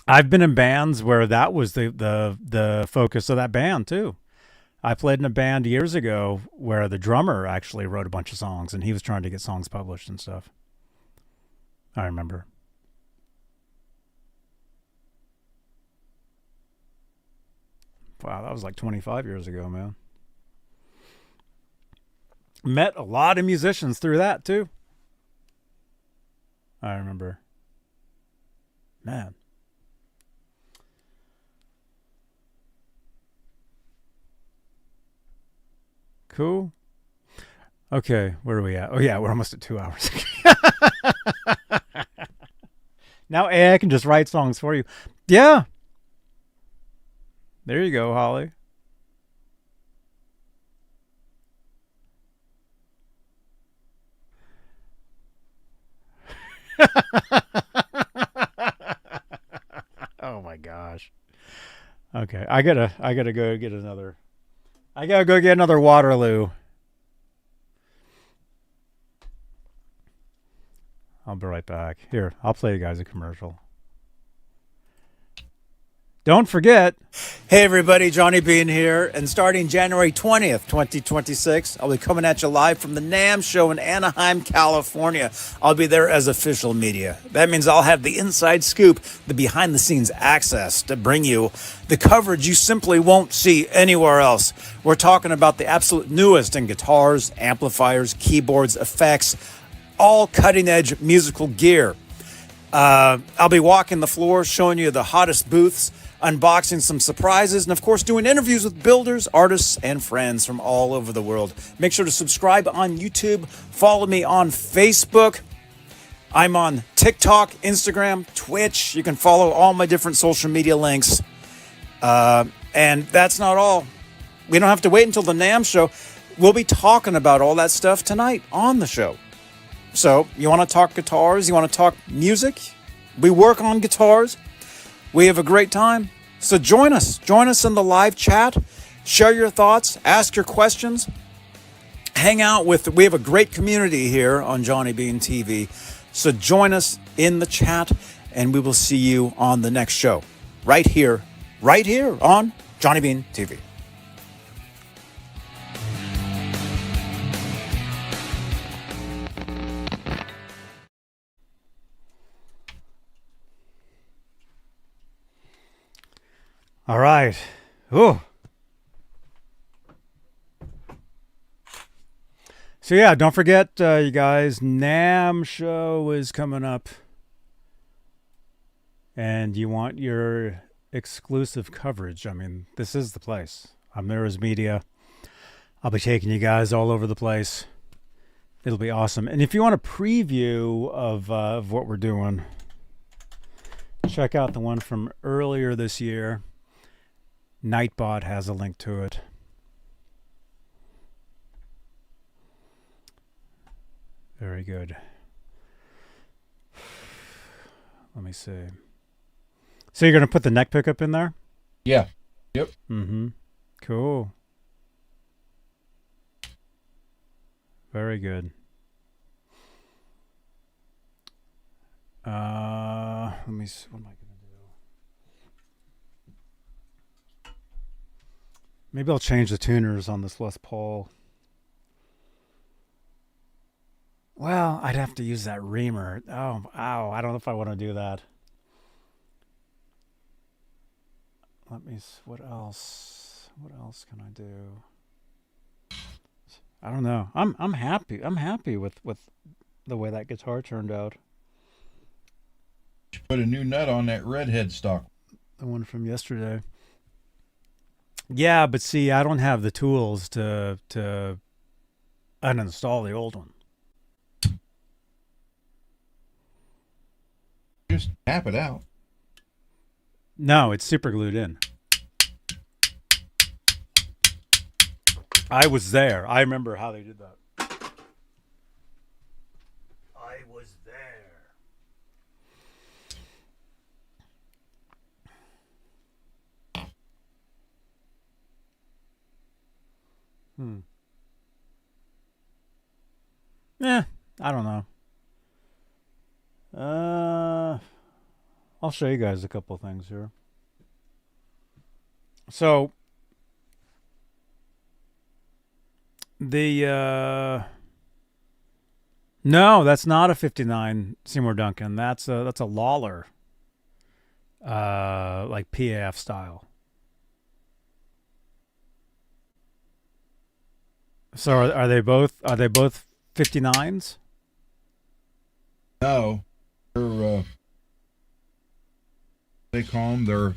I've been in bands where that was the focus of that band too. I played in a band years ago where the drummer actually wrote a bunch of songs and he was trying to get songs published and stuff. I remember. Wow, that was like 25 years ago, man. Met a lot of musicians through that too. I remember. Man. Cool. Okay, where are we at? Oh yeah, we're almost at 2 hours. Now AI can just write songs for you. Yeah. There you go, Holly. Oh my gosh. Okay, I gotta go get another. I gotta go get another Waterloo. I'll be right back. Here, I'll play you guys a commercial. Don't forget. Hey everybody, Johnny Beane here, and starting January 20th, 2026, I'll be coming at you live from the NAMM show in Anaheim, California. I'll be there as official media. That means I'll have the inside scoop, the behind-the-scenes access to bring you the coverage you simply won't see anywhere else. We're talking about the absolute newest in guitars, amplifiers, keyboards, effects, all cutting-edge musical gear. I'll be walking the floor, showing you the hottest booths, unboxing some surprises, and of course doing interviews with builders, artists, and friends from all over the world. Make sure to subscribe on YouTube, follow me on Facebook. I'm on TikTok, Instagram, Twitch. You can follow all my different social media links. And that's not all. We don't have to wait until the NAMM show. We'll be talking about all that stuff tonight on the show. So, you want to talk guitars? You want to talk music? We work on guitars. We have a great time. So join us. Join us in the live chat. Share your thoughts. Ask your questions. Hang out with... We have a great community here on Johnny Beane TV. So join us in the chat, and we will see you on the next show. right here on Johnny Beane TV. All right. Ooh. So yeah, don't forget, you guys, NAMM show is coming up. And you want your exclusive coverage. I mean, this is the place. I'm Mirrors Media. I'll be taking you guys all over the place. It'll be awesome. And if you want a preview of what we're doing, check out the one from earlier this year. Nightbot has a link to it. Very good. Let me see. So you're going to put the neck pickup in there? Yeah. Yep. Mm-hmm. Cool. Very good. Let me see. What am I going to do? Maybe I'll change the tuners on this Les Paul. Well, I'd have to use that reamer. Oh, ow. I don't know if I want to do that. Let me see. What else? What else can I do? I don't know. I'm happy. I'm happy with the way that guitar turned out. You put a new nut on that red headstock. The one from yesterday. Yeah, but see, I don't have the tools to uninstall the old one. Just tap it out. No, it's super glued in. I was there. I remember how they did that. I was there. I don't know. I'll show you guys a couple things here. So the no, that's not a 59 Seymour Duncan. That's a Lollar, like PAF style. So are they both 59s? No, they're they call them, they're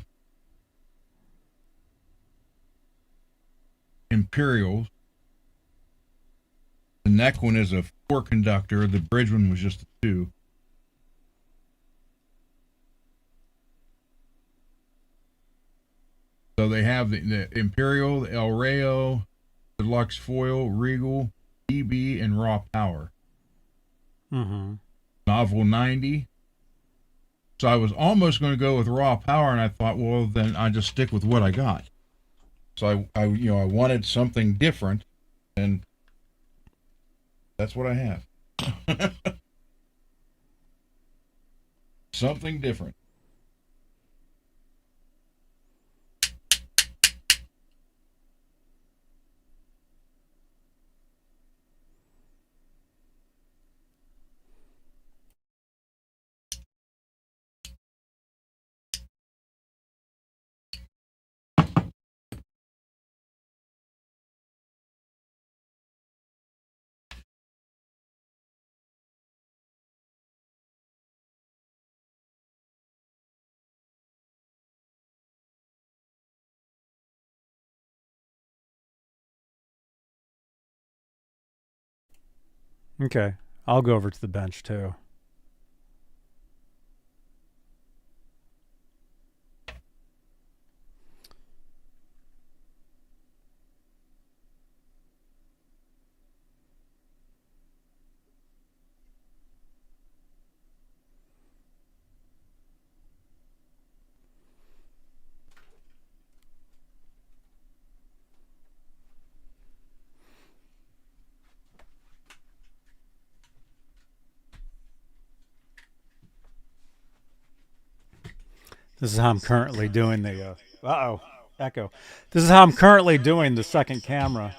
Imperials. The neck one is a 4 conductor. The bridge one was just a 2. So they have the Imperial, the El Rayo, Deluxe Foil, Regal, EB, and Raw Power. Mm-hmm. Novel 90. So I was almost going to go with Raw Power, and I thought, well, then I just stick with what I got. So I wanted something different, and that's what I have. Something different. Okay, I'll go over to the bench too. This is how I'm currently doing the, echo. This is how I'm currently doing the second camera.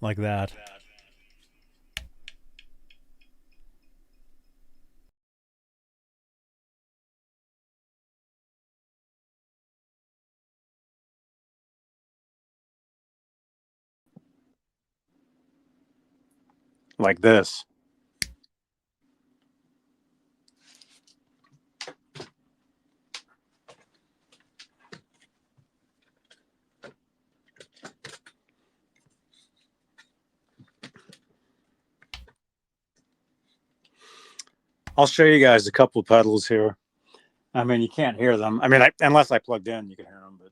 Like that. Like this. I'll show you guys a couple of pedals here. I mean, you can't hear them. I mean, unless I plugged in, you can hear them. But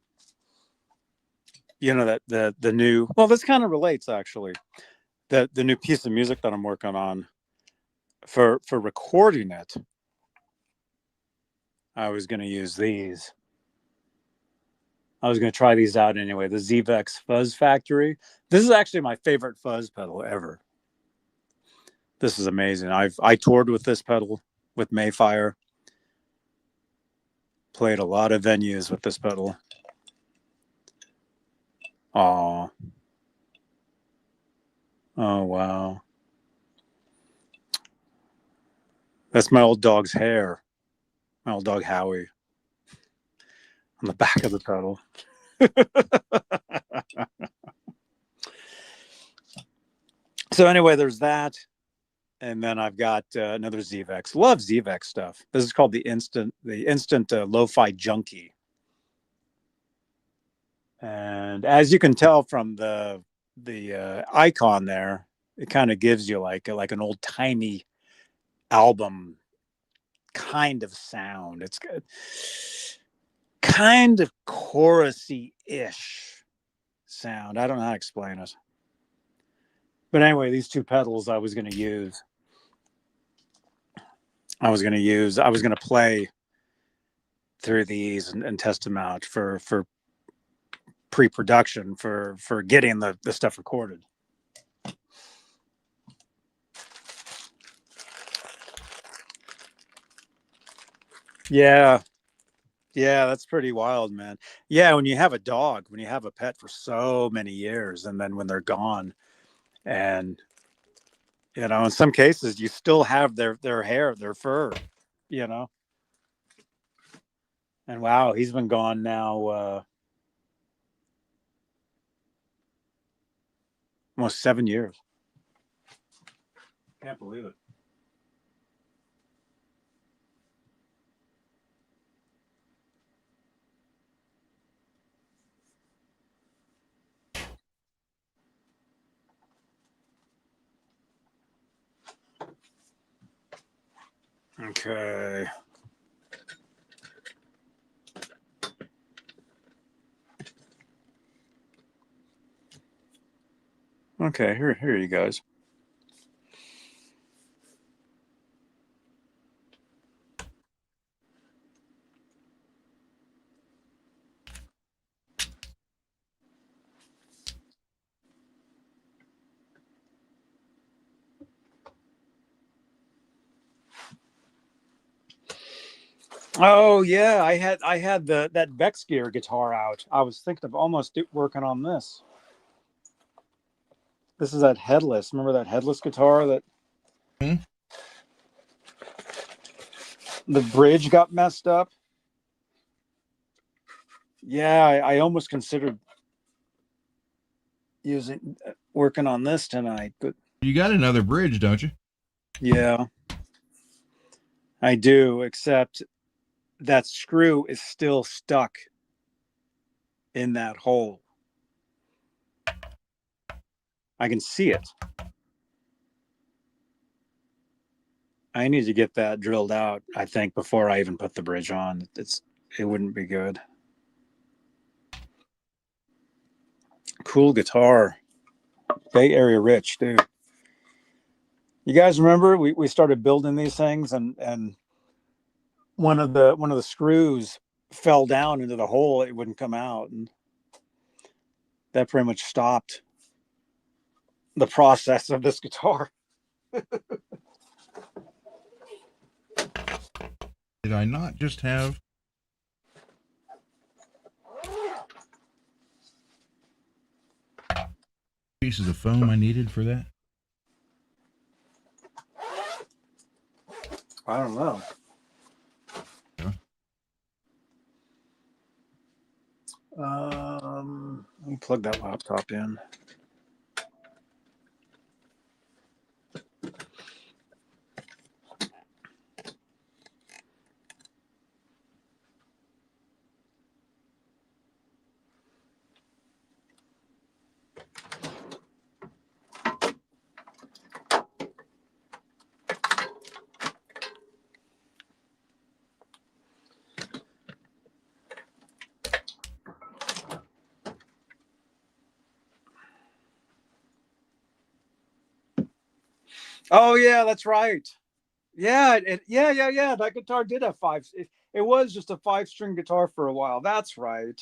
you know that the new, well, this kind of relates actually. The new piece of music that I'm working on for recording it. I was going to use these. I was going to try these out anyway. The ZVEX Fuzz Factory. This is actually my favorite fuzz pedal ever. This is amazing. I toured with this pedal with Mayfire. Played a lot of venues with this pedal. Oh wow. That's my old dog's hair. My old dog Howie. On the back of the pedal. So anyway, there's that. And then I've got another ZVEX. Love ZVEX stuff. This is called the Instant Lo-Fi Junky. And as you can tell from the icon there, it kind of gives you like an old timey album kind of sound. It's kind of chorusy-ish sound. I don't know how to explain it. But anyway, these two pedals I was going to use. I was going to play through these and test them out for pre-production for getting the stuff recorded. Yeah, that's pretty wild, man. Yeah, when you have a dog, when you have a pet for so many years, and then when they're gone, and you know, in some cases, you still have their hair, their fur, you know. And wow, he's been gone now almost 7 years. Can't believe it. Okay. Okay, here you guys. Oh yeah, I had that Vex Gear guitar out. I was thinking of almost working on this. This is that headless. Remember that headless guitar that the bridge got messed up? Yeah, I almost considered working on this tonight, but You got another bridge, don't you? yeah, I do, except that screw is still stuck in that hole. I can see it. I need to get that drilled out, I think, before I even put the bridge on. It wouldn't be good. Cool guitar. Bay Area rich, dude. You guys remember we started building these things and one of the screws fell down into the hole, it wouldn't come out, and that pretty much stopped the process of this guitar. Did I not just have pieces of foam I needed for that? I don't know. Yeah. Let me plug that laptop in. Oh yeah, that's right. Yeah, yeah. That guitar did have five. It was just a 5-string guitar for a while. That's right.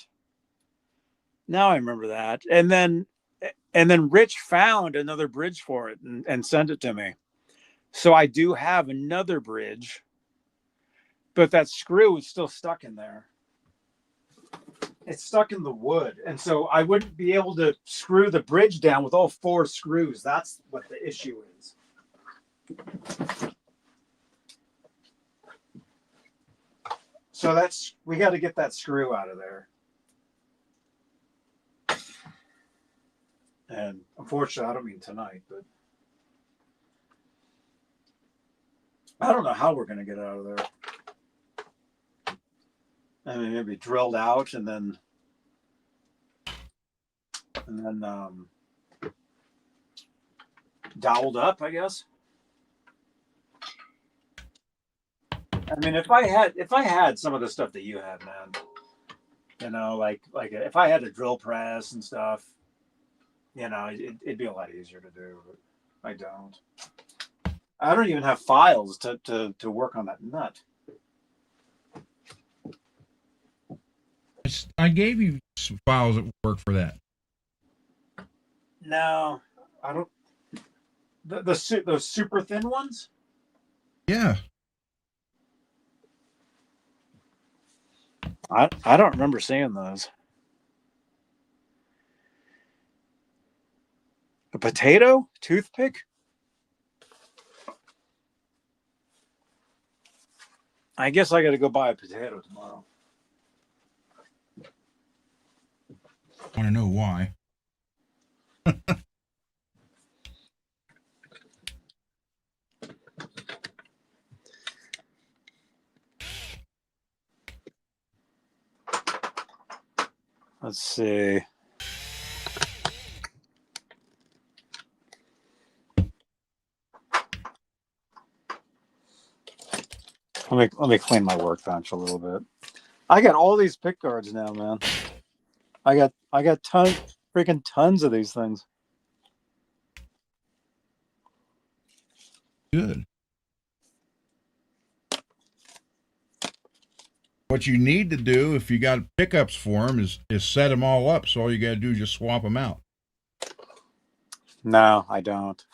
Now I remember that. And then Rich found another bridge for it and sent it to me. So I do have another bridge, but that screw is still stuck in there. It's stuck in the wood, and so I wouldn't be able to screw the bridge down with all 4 screws. That's what the issue is. So we got to get that screw out of there. And unfortunately, I don't mean tonight, but I don't know how we're going to get out of there. I mean, maybe drilled out and then doweled up, I guess. I mean, if I had some of the stuff that you had, man, you know, like if I had a drill press and stuff, you know, it'd be a lot easier to do, but I don't. I don't even have files to work on that nut. I gave you some files that work for that. No, I don't. Those super thin ones? Yeah. I don't remember seeing those. A potato toothpick? I guess I got to go buy a potato tomorrow. I want to know why. Let's see. Let me clean my workbench a little bit. I got all these pick guards now, man. I got freaking tons of these things. Good. What you need to do, if you got pickups for them, is set them all up. So all you got to do is just swap them out. No, I don't.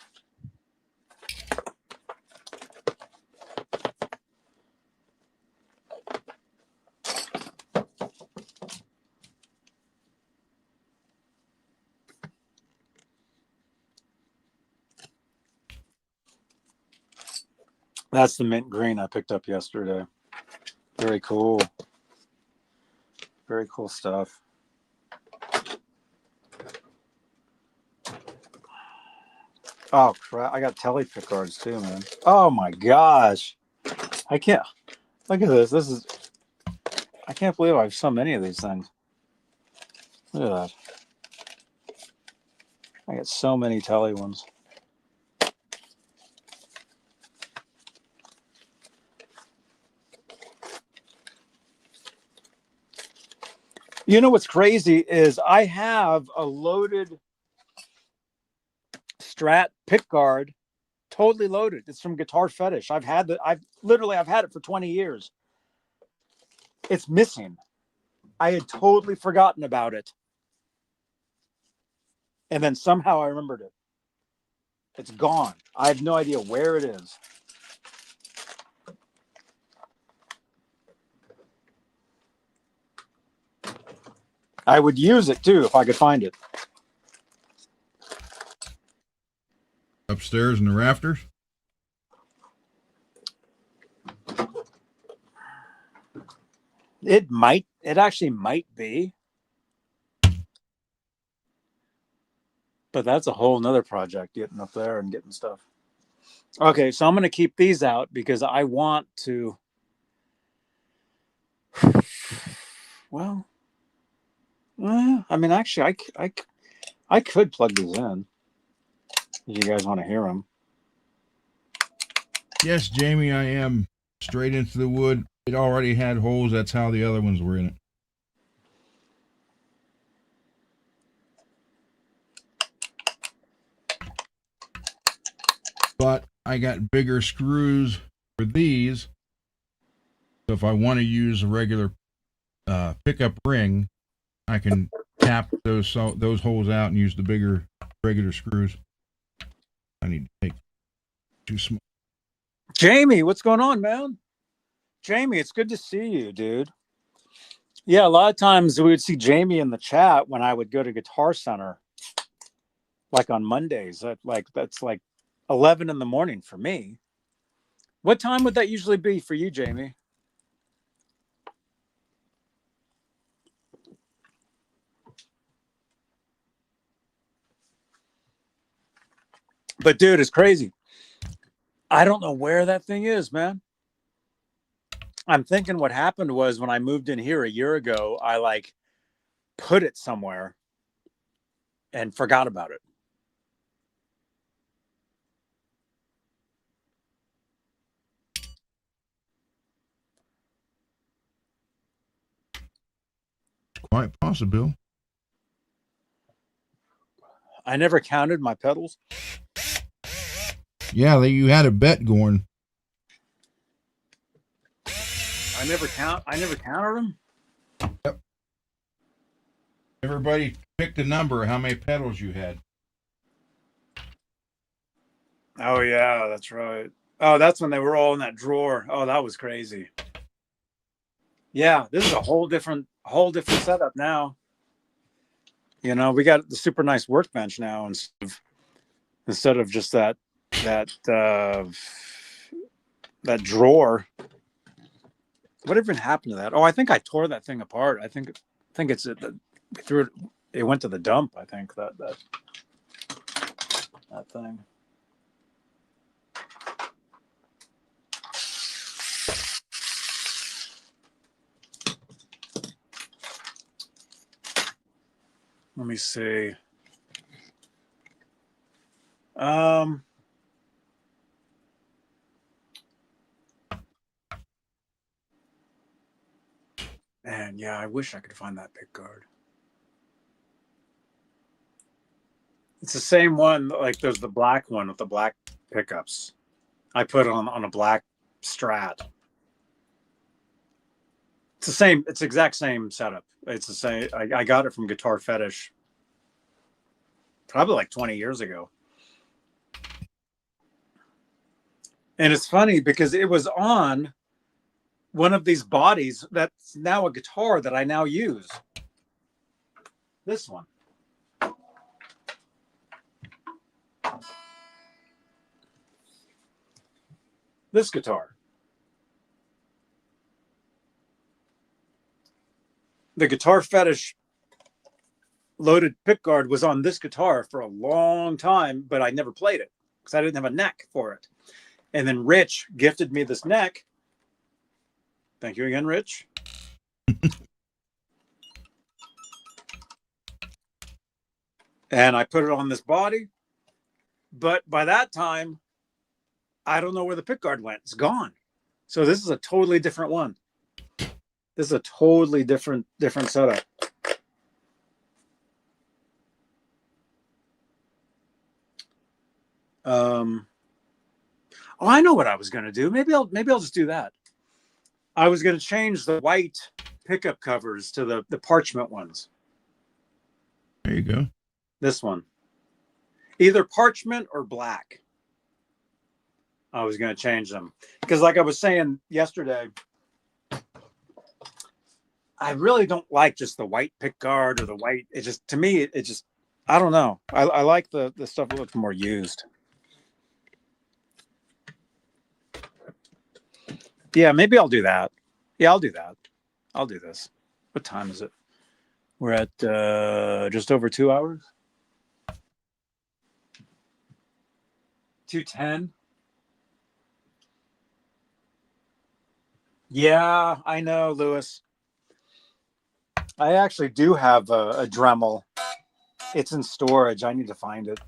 That's the mint green I picked up yesterday. Very cool. Very cool stuff. Oh crap! I got telly pick guards too, man. Oh my gosh! I can't. Look at this. I can't believe I have so many of these things. Look at that. I got so many telly ones. You know what's crazy is I have a loaded Strat pick guard, totally loaded. It's from Guitar Fetish. I've had it for 20 years. It's missing. I had totally forgotten about it. And then somehow I remembered it. It's gone. I have no idea where it is. I would use it too if I could find it. Upstairs in the rafters? It actually might be. But that's a whole nother project, getting up there and getting stuff. Okay, so I'm going to keep these out because I want to. Well, I mean, actually, I could plug these in if you guys want to hear them. Yes, Jamie, I am. Straight into the wood. It already had holes. That's how the other ones were in it. But I got bigger screws for these. So if I want to use a regular pickup ring, I can tap those holes out and use the bigger regular screws. I need to take too small. Jamie, what's going on, man? Jamie, it's good to see you, dude. Yeah, a lot of times we would see Jamie in the chat when I would go to Guitar Center, like on Mondays. That's like 11 in the morning for me. What time would that usually be for you, Jamie? But dude, it's crazy. I don't know where that thing is, man. I'm thinking what happened was when I moved in here a year ago, I like put it somewhere and forgot about it. Quite possible. I never counted my pedals. Yeah, you had a bet going. I never counted them. Yep. Everybody picked a number, how many pedals you had. Oh yeah, that's right. Oh, that's when they were all in that drawer. Oh, that was crazy. Yeah, this is a whole different setup now. You know, we got the super nice workbench now instead of just that drawer. What even happened to that? Oh, I think I tore that thing apart. I think it's we threw it. It went to the dump. I think that thing. Let me see. Man, yeah, I wish I could find that pick guard. It's the same one, like there's the black one with the black pickups. I put it on a black Strat. It's the same, it's the exact same setup. It's the same. I got it from Guitar Fetish probably like 20 years ago. And it's funny because it was on one of these bodies that's now a guitar that I now use. This one. This guitar. The Guitar Fetish loaded pickguard was on this guitar for a long time, but I never played it because I didn't have a neck for it. And then Rich gifted me this neck. Thank you again, Rich. And I put it on this body. But by that time, I don't know where the pickguard went. It's gone. So this is a totally different one. This is a totally different setup. Oh, I know what I was going to do. Maybe I'll just do that. I was going to change the white pickup covers to the parchment ones. There you go. This one. Either parchment or black. I was going to change them. Because like I was saying yesterday, I really don't like just the white pick guard or the white. It just, to me, it just, I don't know. I like the stuff that looks more used. Yeah, maybe I'll do that. Yeah, I'll do that. I'll do this. What time is it? We're at just over 2 hours. 2:10. Yeah, I know, Lewis. I actually do have a Dremel. It's in storage. I need to find it.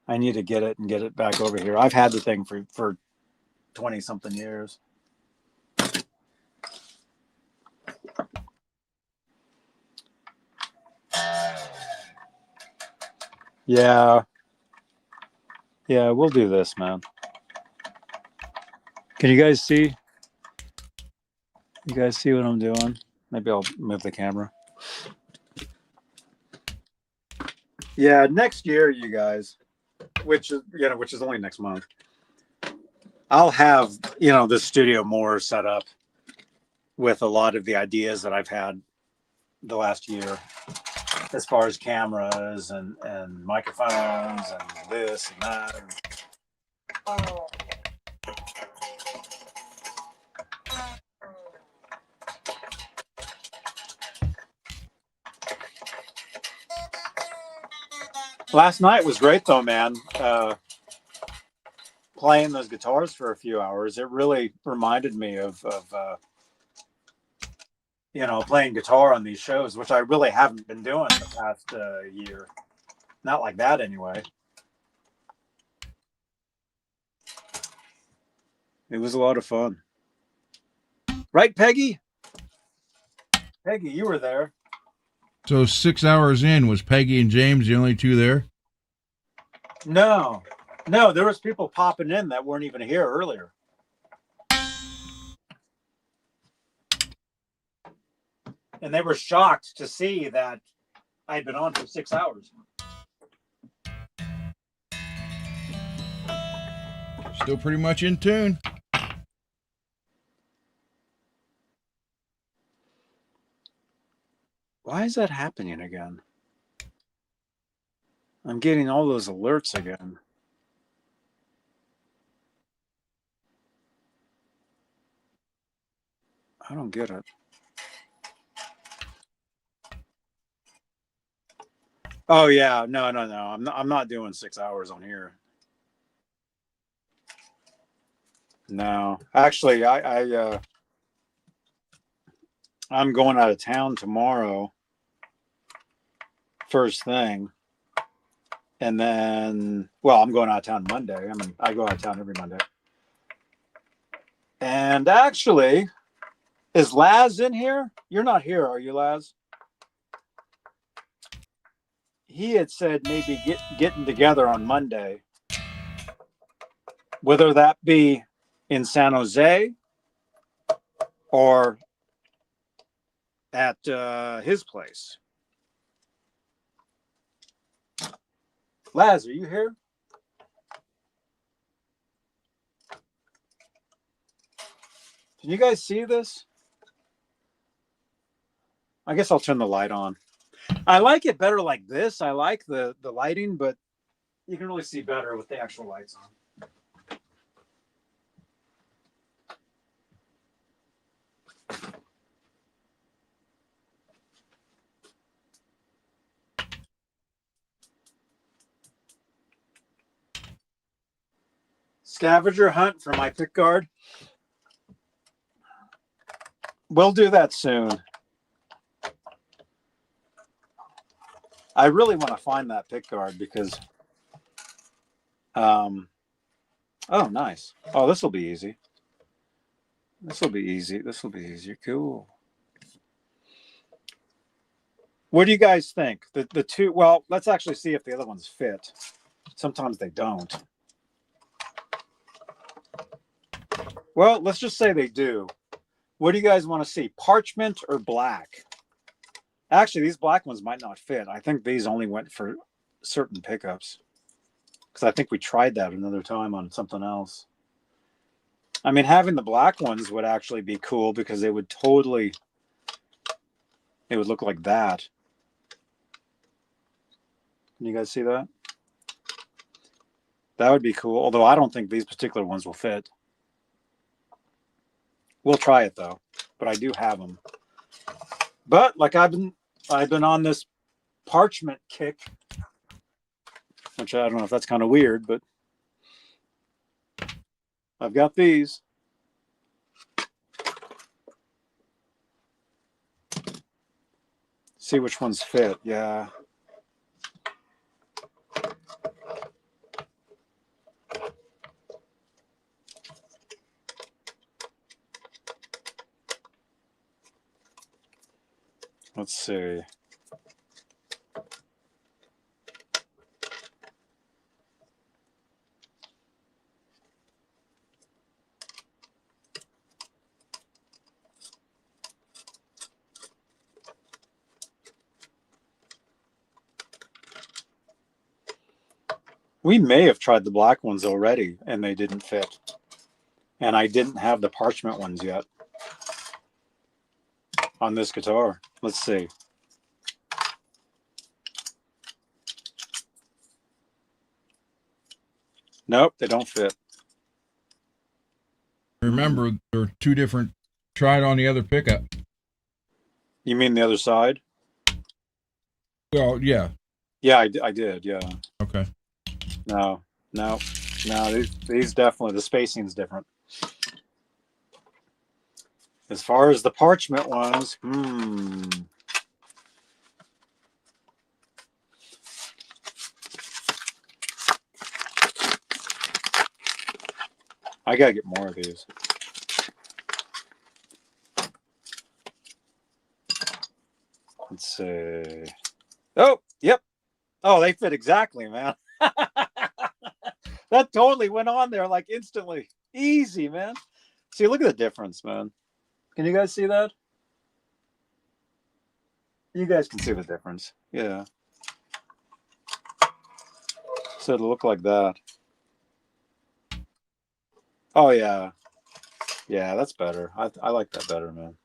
I need to get it and get it back over here. I've had the thing for 20 something years. Yeah. Yeah, we'll do this, man. Can you guys see? You guys see what I'm doing? Maybe I'll move the camera. Yeah, next year, you guys, which is only next month. I'll have, the studio more set up with a lot of the ideas that I've had the last year, as far as cameras and microphones and this and that. Last night was great though, man. Playing those guitars for a few hours, it really reminded me of playing guitar on these shows, which I really haven't been doing the past year. Not like that anyway. It was a lot of fun. Right, Peggy? Peggy, you were there. So 6 hours in, was Peggy and James the only two there? No, there was people popping in that weren't even here earlier. And they were shocked to see that I'd been on for 6 hours. Still pretty much in tune. Why is that happening again? I'm getting all those alerts again. I don't get it. Oh yeah, no. I'm not doing 6 hours on here. No, actually, I'm going out of town tomorrow. First thing. And then, I'm going out of town Monday. I go out of town every Monday. And actually, is Laz in here? You're not here, are you, Laz? He had said maybe getting together on Monday. Whether that be in San Jose or at his place. Laz, are you here? Can you guys see this? I guess I'll turn the light on. I like it better like this. I like the lighting, but you can really see better with the actual lights on. Scavenger hunt for my pick guard. We'll do that soon. I really want to find that pick guard because oh, nice. Oh, this will be easy. This will be easier. Cool. What do you guys think? The two, let's actually see if the other ones fit. Sometimes they don't. Well, let's just say they do. What do you guys want to see? Parchment or black? Actually, these black ones might not fit. I think these only went for certain pickups. Because I think we tried that another time on something else. I mean, having the black ones would actually be cool because they would totally it would look like that. Can you guys see that? That would be cool, although I don't think these particular ones will fit. We'll try it though, but I do have them. But like I've been on this parchment kick, which I don't know if that's kind of weird, but I've got these. See which ones fit. Yeah. Let's see. We may have tried the black ones already and they didn't fit. And I didn't have the parchment ones yet on this guitar. Let's see. Nope, they don't fit. Remember, there are two different. Try it on the other pickup. You mean the other side? Well, yeah. Yeah, I did. Yeah. Okay. No. These definitely, the spacing's different. As far as the parchment ones, I gotta get more of these. Let's see. Oh, yep. Oh, they fit exactly, man. That totally went on there like instantly. Easy, man. See, look at the difference, man. Can you guys see that? You guys can see the difference. Yeah. So it'll look like that. Oh, yeah. Yeah, that's better. I like that better, man.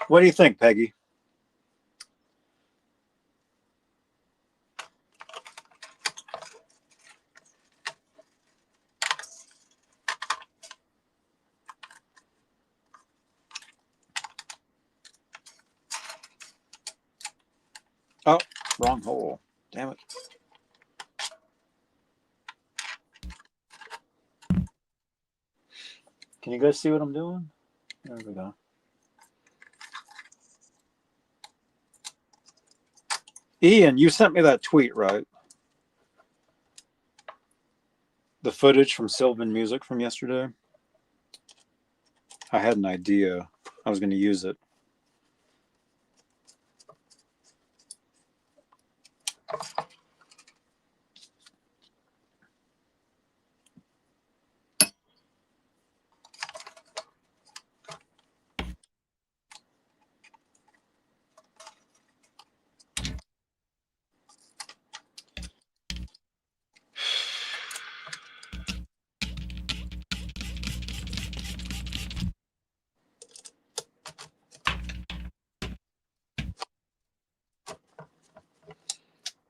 What do you think, Peggy? Oh, wrong hole. Damn it. Can you guys see what I'm doing? There we go. Ian, you sent me that tweet, right? The footage from Sylvan Music from yesterday. I had an idea. I was going to use it.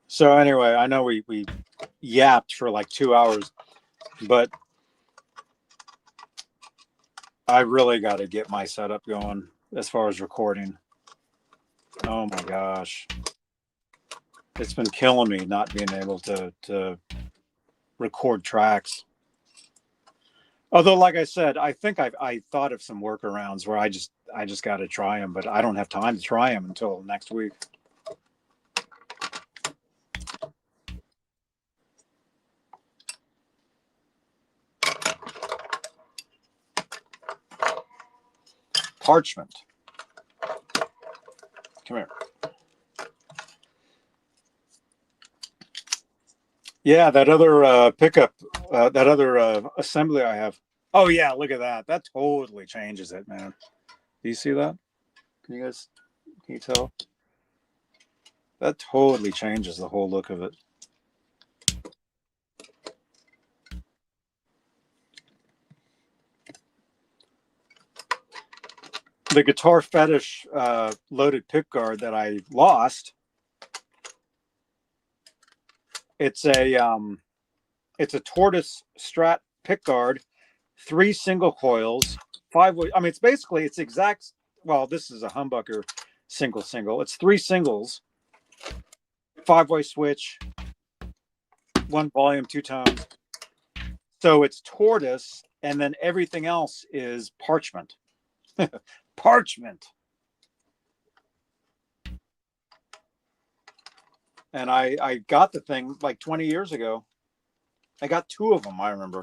So anyway, I know we yapped for like 2 hours, but I really got to get my setup going as far as recording. Oh my gosh. It's been killing me not being able to record tracks. Although, like I said, I think I thought of some workarounds where I just got to try them, but I don't have time to try them until next week. Parchment. Come here. Yeah, that other pickup, that other assembly I have. Oh yeah, look at that. That totally changes it, man. Do you see that? Can you tell? That totally changes the whole look of it. the Guitar Fetish loaded pick guard that I lost. It's a tortoise Strat pick guard, 3 single coils, 5-way. I mean, it's exact. Well, this is a humbucker single. It's 3 singles, 5-way switch, 1 volume, 2 tones. So it's tortoise, and then everything else is parchment. Parchment. And I got the thing like 20 years ago. I got 2 of them, I remember.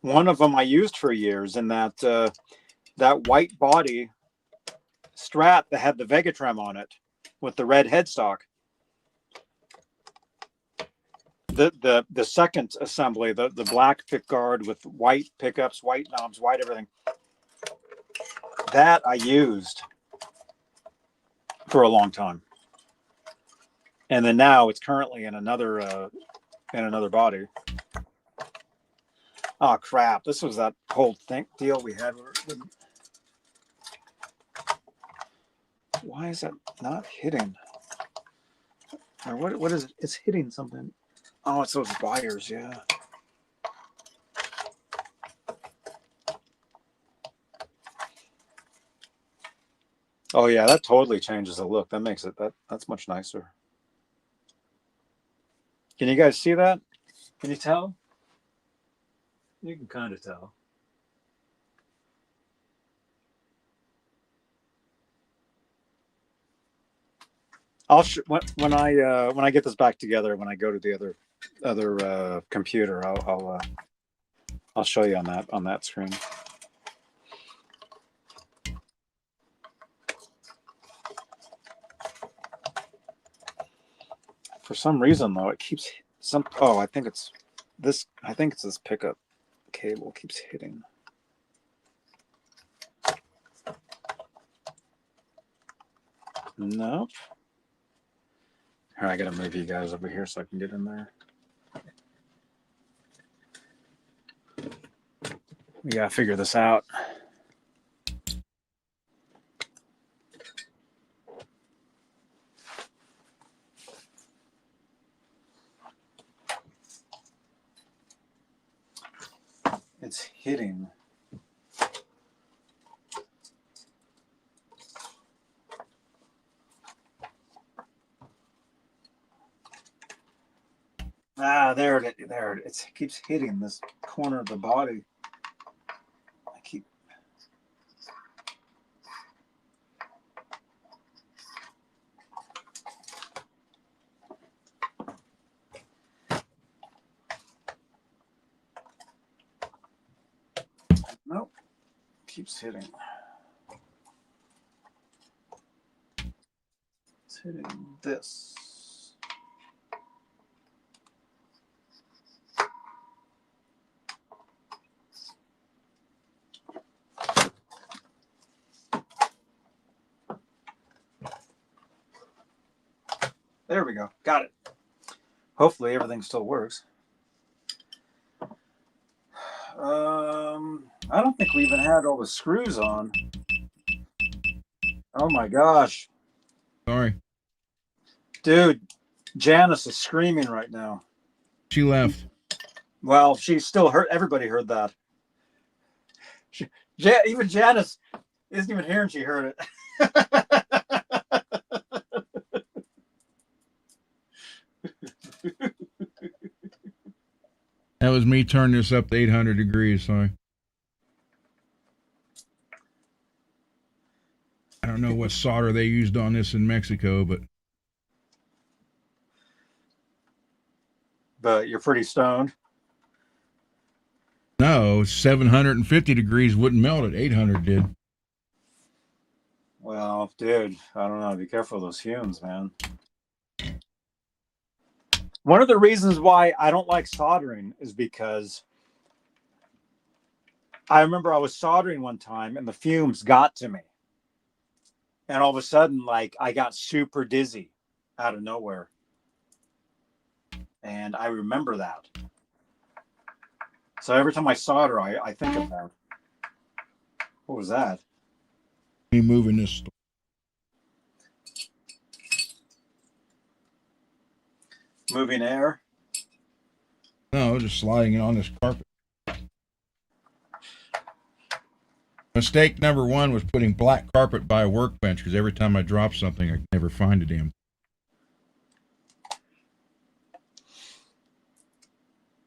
One of them I used for years in that white body Strat that had the Vegatrem on it with the red headstock. The second assembly, the black pick guard with white pickups, white knobs, white everything. That I used for a long time. And then now it's currently in another body. Oh crap! This was that whole deal we had. Why is that not hitting? Or what is it? It's hitting something. Oh, it's those wires. Yeah. Oh yeah, that totally changes the look. That makes it that's much nicer. Can you guys see that? Can you tell? You can kind of tell. I'll when I get this back together, when I go to the other computer, I'll show you on that screen. For some reason though, it keeps I think it's this pickup cable keeps hitting. Nope. Here, I gotta move you guys over here so I can get in there. We gotta figure this out. It's hitting. There it keeps hitting this corner of the body. Nope. Keeps hitting. It's hitting this. There we go. Got it. Hopefully everything still works. I don't think we even had all the screws on. Oh my gosh. Sorry. Dude, Janice is screaming right now. She left. Well, she still heard. Everybody heard that. Even Janice isn't even here and she heard it. That was me turning this up to 800 degrees, sorry. I don't know what solder they used on this in Mexico, But you're pretty stoned. No, 750 degrees wouldn't melt it. 800 did. Well, dude, I don't know. Be careful of those fumes, man. One of the reasons why I don't like soldering is because I remember I was soldering one time and the fumes got to me. And all of a sudden, like, I got super dizzy out of nowhere. And I remember that. So every time I solder, I think of that. What was that? Me moving this. Moving air? No, just sliding it on this carpet. Mistake number one was putting black carpet by a workbench, because every time I drop something, I can never find a damn.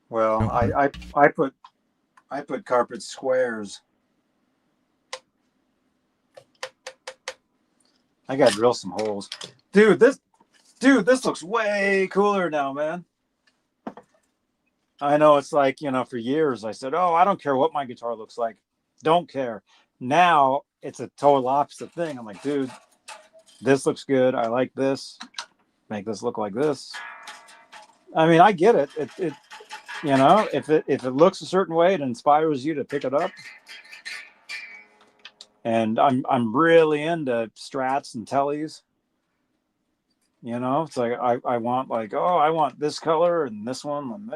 Well, I put carpet squares. I got to drill some holes. Dude, this looks way cooler now, man. I know, it's like, you know, for years I said, oh, I don't care what my guitar looks like. Don't care. Now it's a total opposite thing. I'm like, dude, this looks good. I like this. Make this look like this. I mean, I get it. It you know, if it looks a certain way, it inspires you to pick it up. And I'm really into Strats and Tellies. You know, it's like I want, like, oh, I want this color and this one on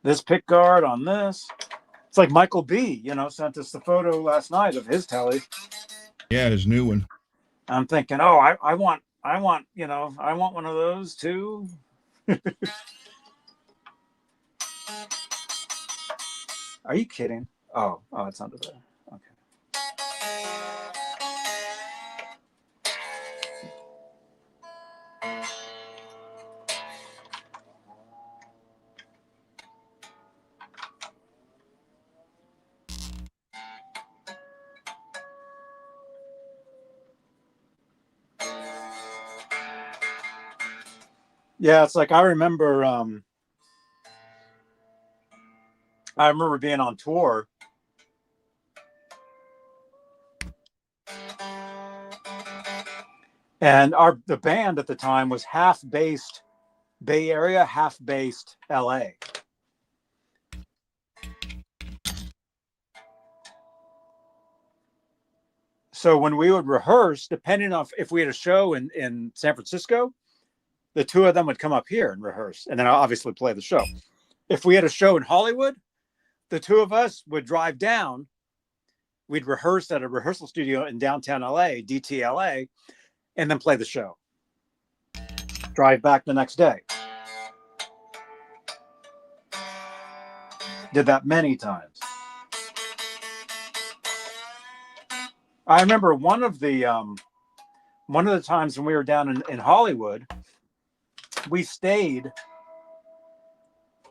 this pick guard on this. It's like Michael B, you know, sent us the photo last night of his Telly. Yeah, his new one. I'm thinking, oh, I want, you know, I want one of those too. Are you kidding? Oh, it's under there. Okay. Yeah, it's like I remember being on tour. And the band at the time was half based Bay Area, half based LA. So when we would rehearse, depending on if we had a show in San Francisco, the two of them would come up here and rehearse, and then obviously play the show. If we had a show in Hollywood, the two of us would drive down. We'd rehearse at a rehearsal studio in downtown LA, DTLA, and then play the show. Drive back the next day. Did that many times. I remember one of the times when we were down in Hollywood, we stayed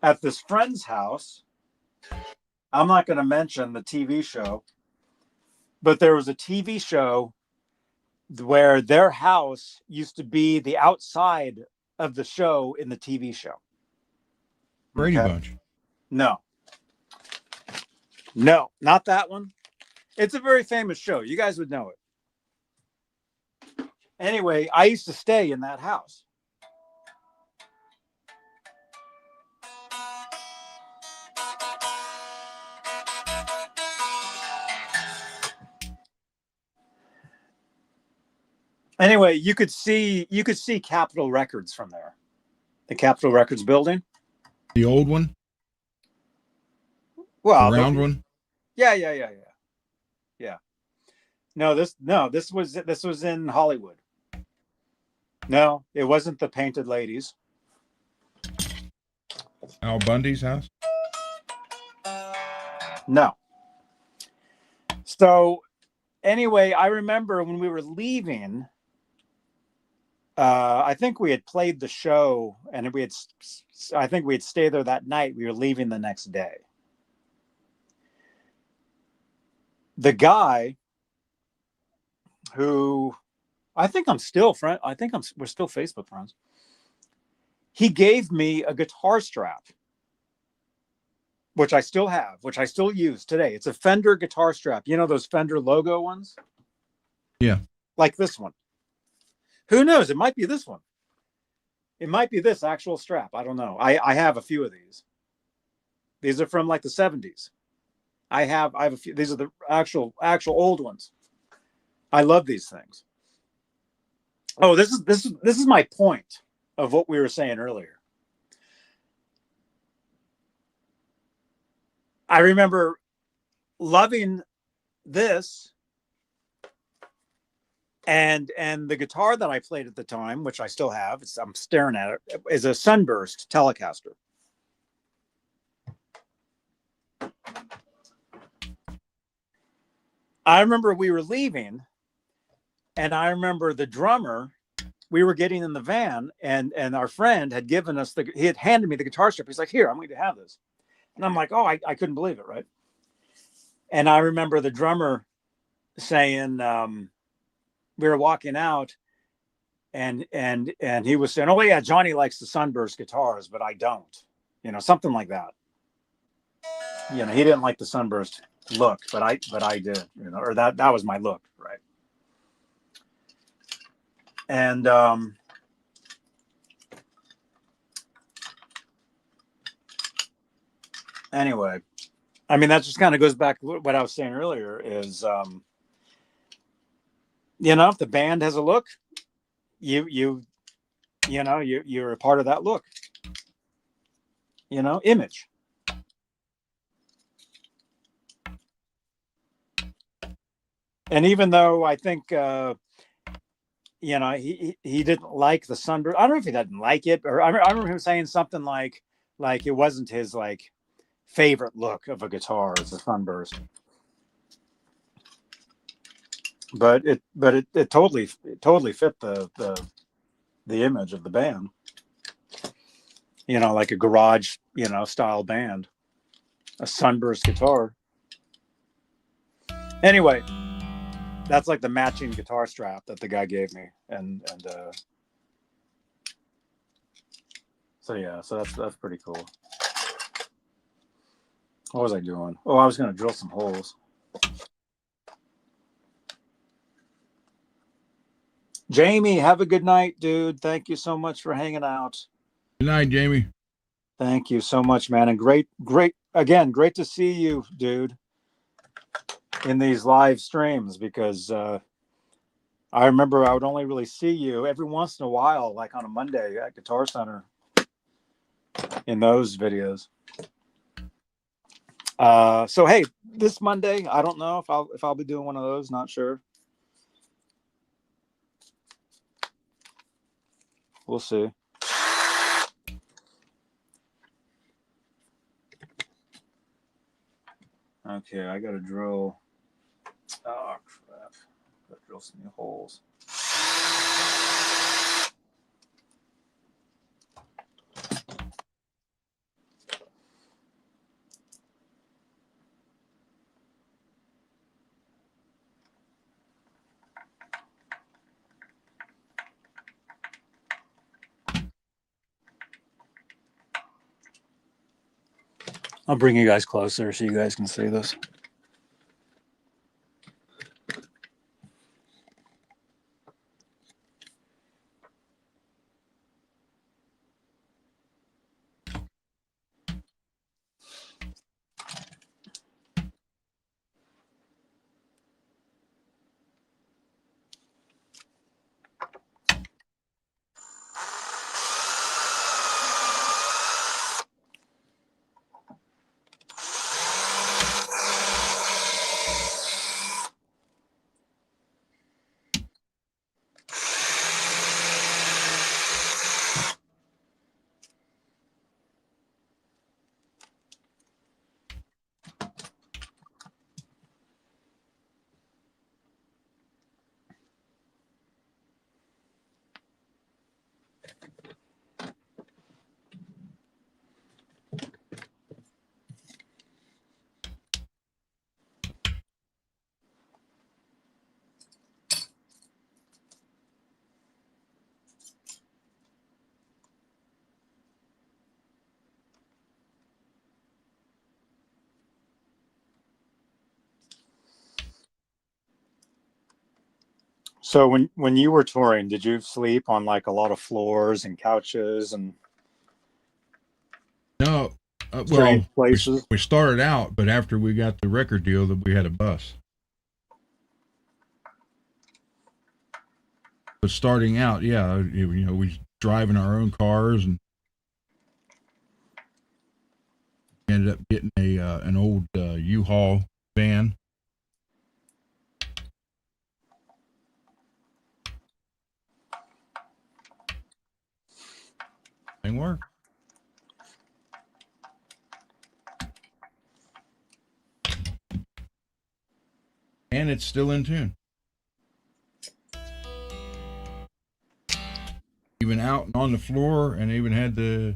at this friend's house. I'm not going to mention the TV show, but there was a TV show where their house used to be the outside of the show in the TV show. Brady Bunch. No, not that one. It's a very famous show. You guys would know it. Anyway, I used to stay in that house. Anyway, you could see Capitol Records from there. The Capitol Records building. The old one? Well, the round one? Yeah. No, this was in Hollywood. No, it wasn't the Painted Ladies. Al Bundy's house? No. So anyway, I remember when we were leaving, I think we had played the show, and I think we had stayed there that night. We were leaving the next day. The guy who I think I'm still friend. We're still Facebook friends. He gave me a guitar strap, which I still have, which I still use today. It's a Fender guitar strap. You know those Fender logo ones? Yeah. Like this one. Who knows? It might be this one. It might be this actual strap. I don't know. I have a few of these. These are from like the 70s. I have a few. These are the actual old ones. I love these things. Oh, this is my point of what we were saying earlier. I remember loving this, and the guitar that I played at the time, which I still have, I'm staring at it, is a Sunburst Telecaster. I remember we were leaving, and I remember the drummer, we were getting in the van, and our friend had given us he had handed me the guitar strap. He's like, here, I'm going to have this. And I'm like, oh, I couldn't believe it, right? And I remember the drummer saying, we were walking out, and he was saying, oh yeah, Johnny likes the Sunburst guitars, but I don't, something like that. He didn't like the Sunburst look, but I did, or that was my look, right? And anyway, I mean, that just kind of goes back to what I was saying earlier is, if the band has a look, you're a part of that look, image. And even though I think, he didn't like the Sunburst. I don't know if he didn't like it, or I remember him saying something like it wasn't his favorite look of a guitar as a Sunburst. But it totally fit the image of the band. Like a garage, style band, a Sunburst guitar. Anyway, that's like the matching guitar strap that the guy gave me, and so yeah, so that's pretty cool. What was I doing? Oh, I was going to drill some holes. Jamie, have a good night, dude. Thank you so much for hanging out. Good night, Jamie. Thank you so much, man. And great to see you, dude, in these live streams, because I remember I would only really see you every once in a while, like on a Monday at Guitar Center in those videos. So hey, this Monday, I don't know if I'll be doing one of those, not sure. We'll see. Okay, I gotta drill. Oh crap! Gotta drill some new holes. I'll bring you guys closer so you guys can see this. So when you were touring, did you sleep on like a lot of floors and couches and No, strange places? we started out, but after we got the record deal, that we had a bus. But starting out, yeah, we driving our own cars, and ended up getting an old U-Haul van. Thing worked. And it's still in tune. Even out and on the floor, and even had the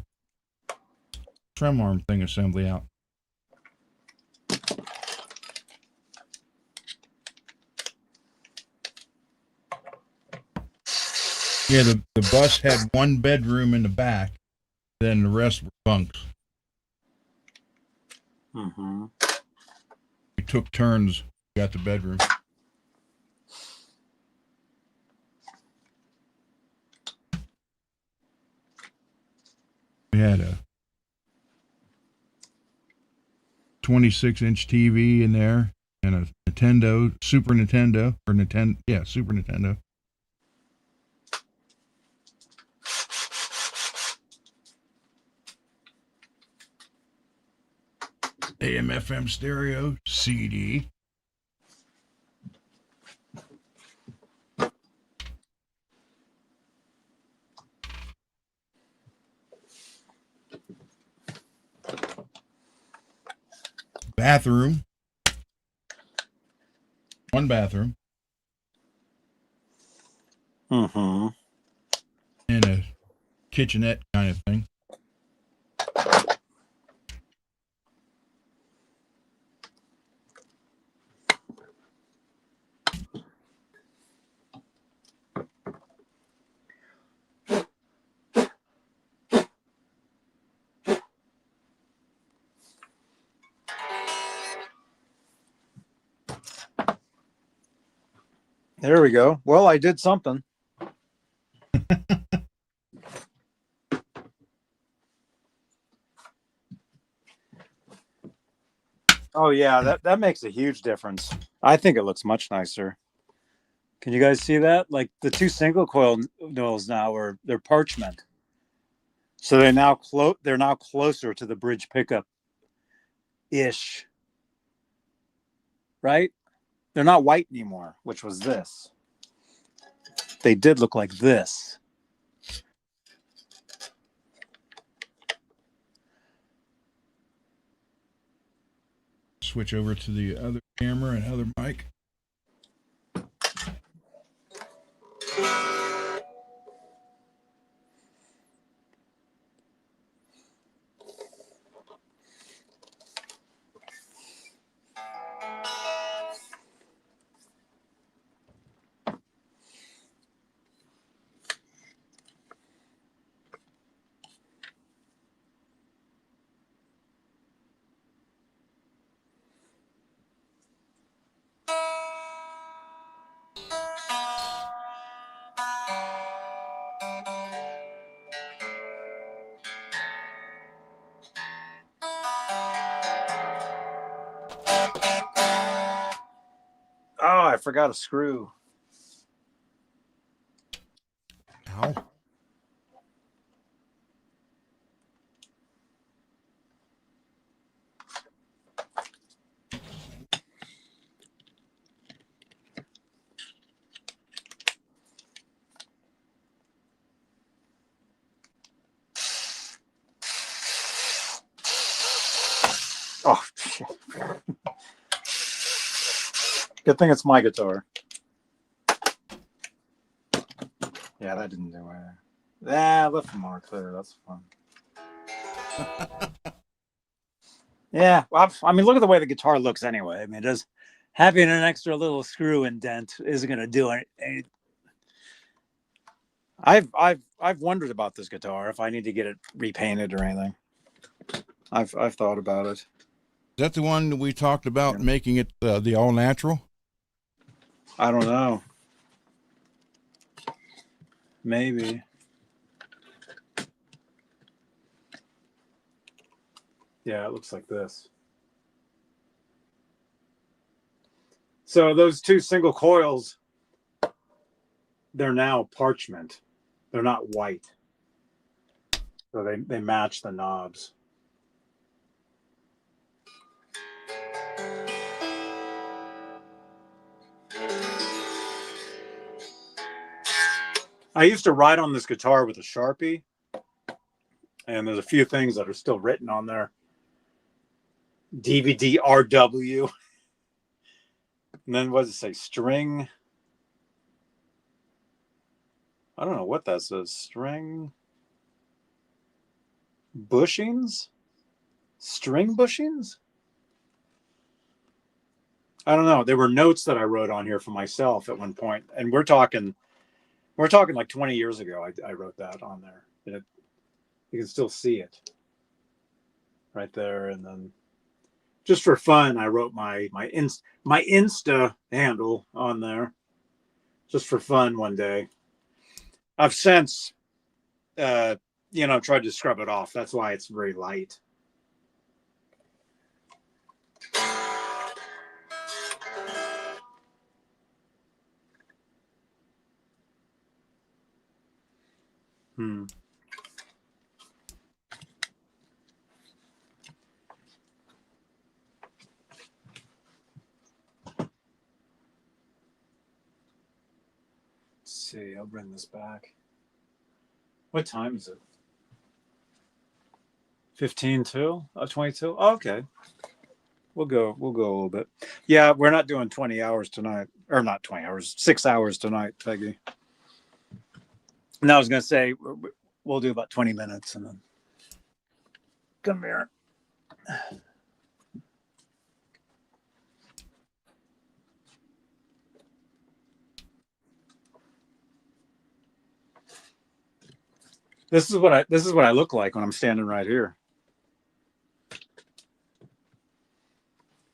trim arm thing assembly out. Yeah, the bus had one bedroom in the back, then the rest were bunks. Mm-hmm. We took turns, got the bedroom. We had a 26-inch TV in there and a Super Nintendo. AM FM stereo, CD. Bathroom. One bathroom. Mm-hmm. And a kitchenette kind of thing. There we go. Well, I did something. Oh yeah, that makes a huge difference. I think it looks much nicer. Can you guys see that? Like the two single coil noodles now they're parchment. So they're now closer to the bridge pickup ish. Right? They're not white anymore, which was this. They did look like this. Switch over to the other camera and other mic. Oh, I forgot a screw. Ow. Oh, shit. Good thing it's my guitar. Yeah, that didn't do it. Yeah, left them more clear. That's fun. Yeah, well, I mean, look at the way the guitar looks anyway. I mean, having an extra little screw indent isn't going to do it. I've wondered about this guitar if I need to get it repainted or anything. I've thought about it. Is that the one that we talked about making it the all natural? I don't know. Maybe. Yeah, it looks like this. So those two single coils, they're now parchment. They're not white. So they match the knobs. I used to write on this guitar with a Sharpie, and there's a few things that are still written on there. DVD RW. And then what does it say? String. I don't know what that says. String bushings? String bushings? I don't know. There were notes that I wrote on here for myself at one point, and we're talking like 20 years ago. I wrote that on there. And you can still see it right there. And then just for fun, I wrote my Insta handle on there just for fun one day. I've since, tried to scrub it off. That's why it's very light. See, I'll bring this back. What time is it? 15 to 22. Oh, okay. We'll go a little bit. Yeah, we're not doing 20 hours tonight, or not 20 hours, 6 hours tonight, Peggy. And I was going to say we'll do about 20 minutes and then come here. This is what I look like when I'm standing right here.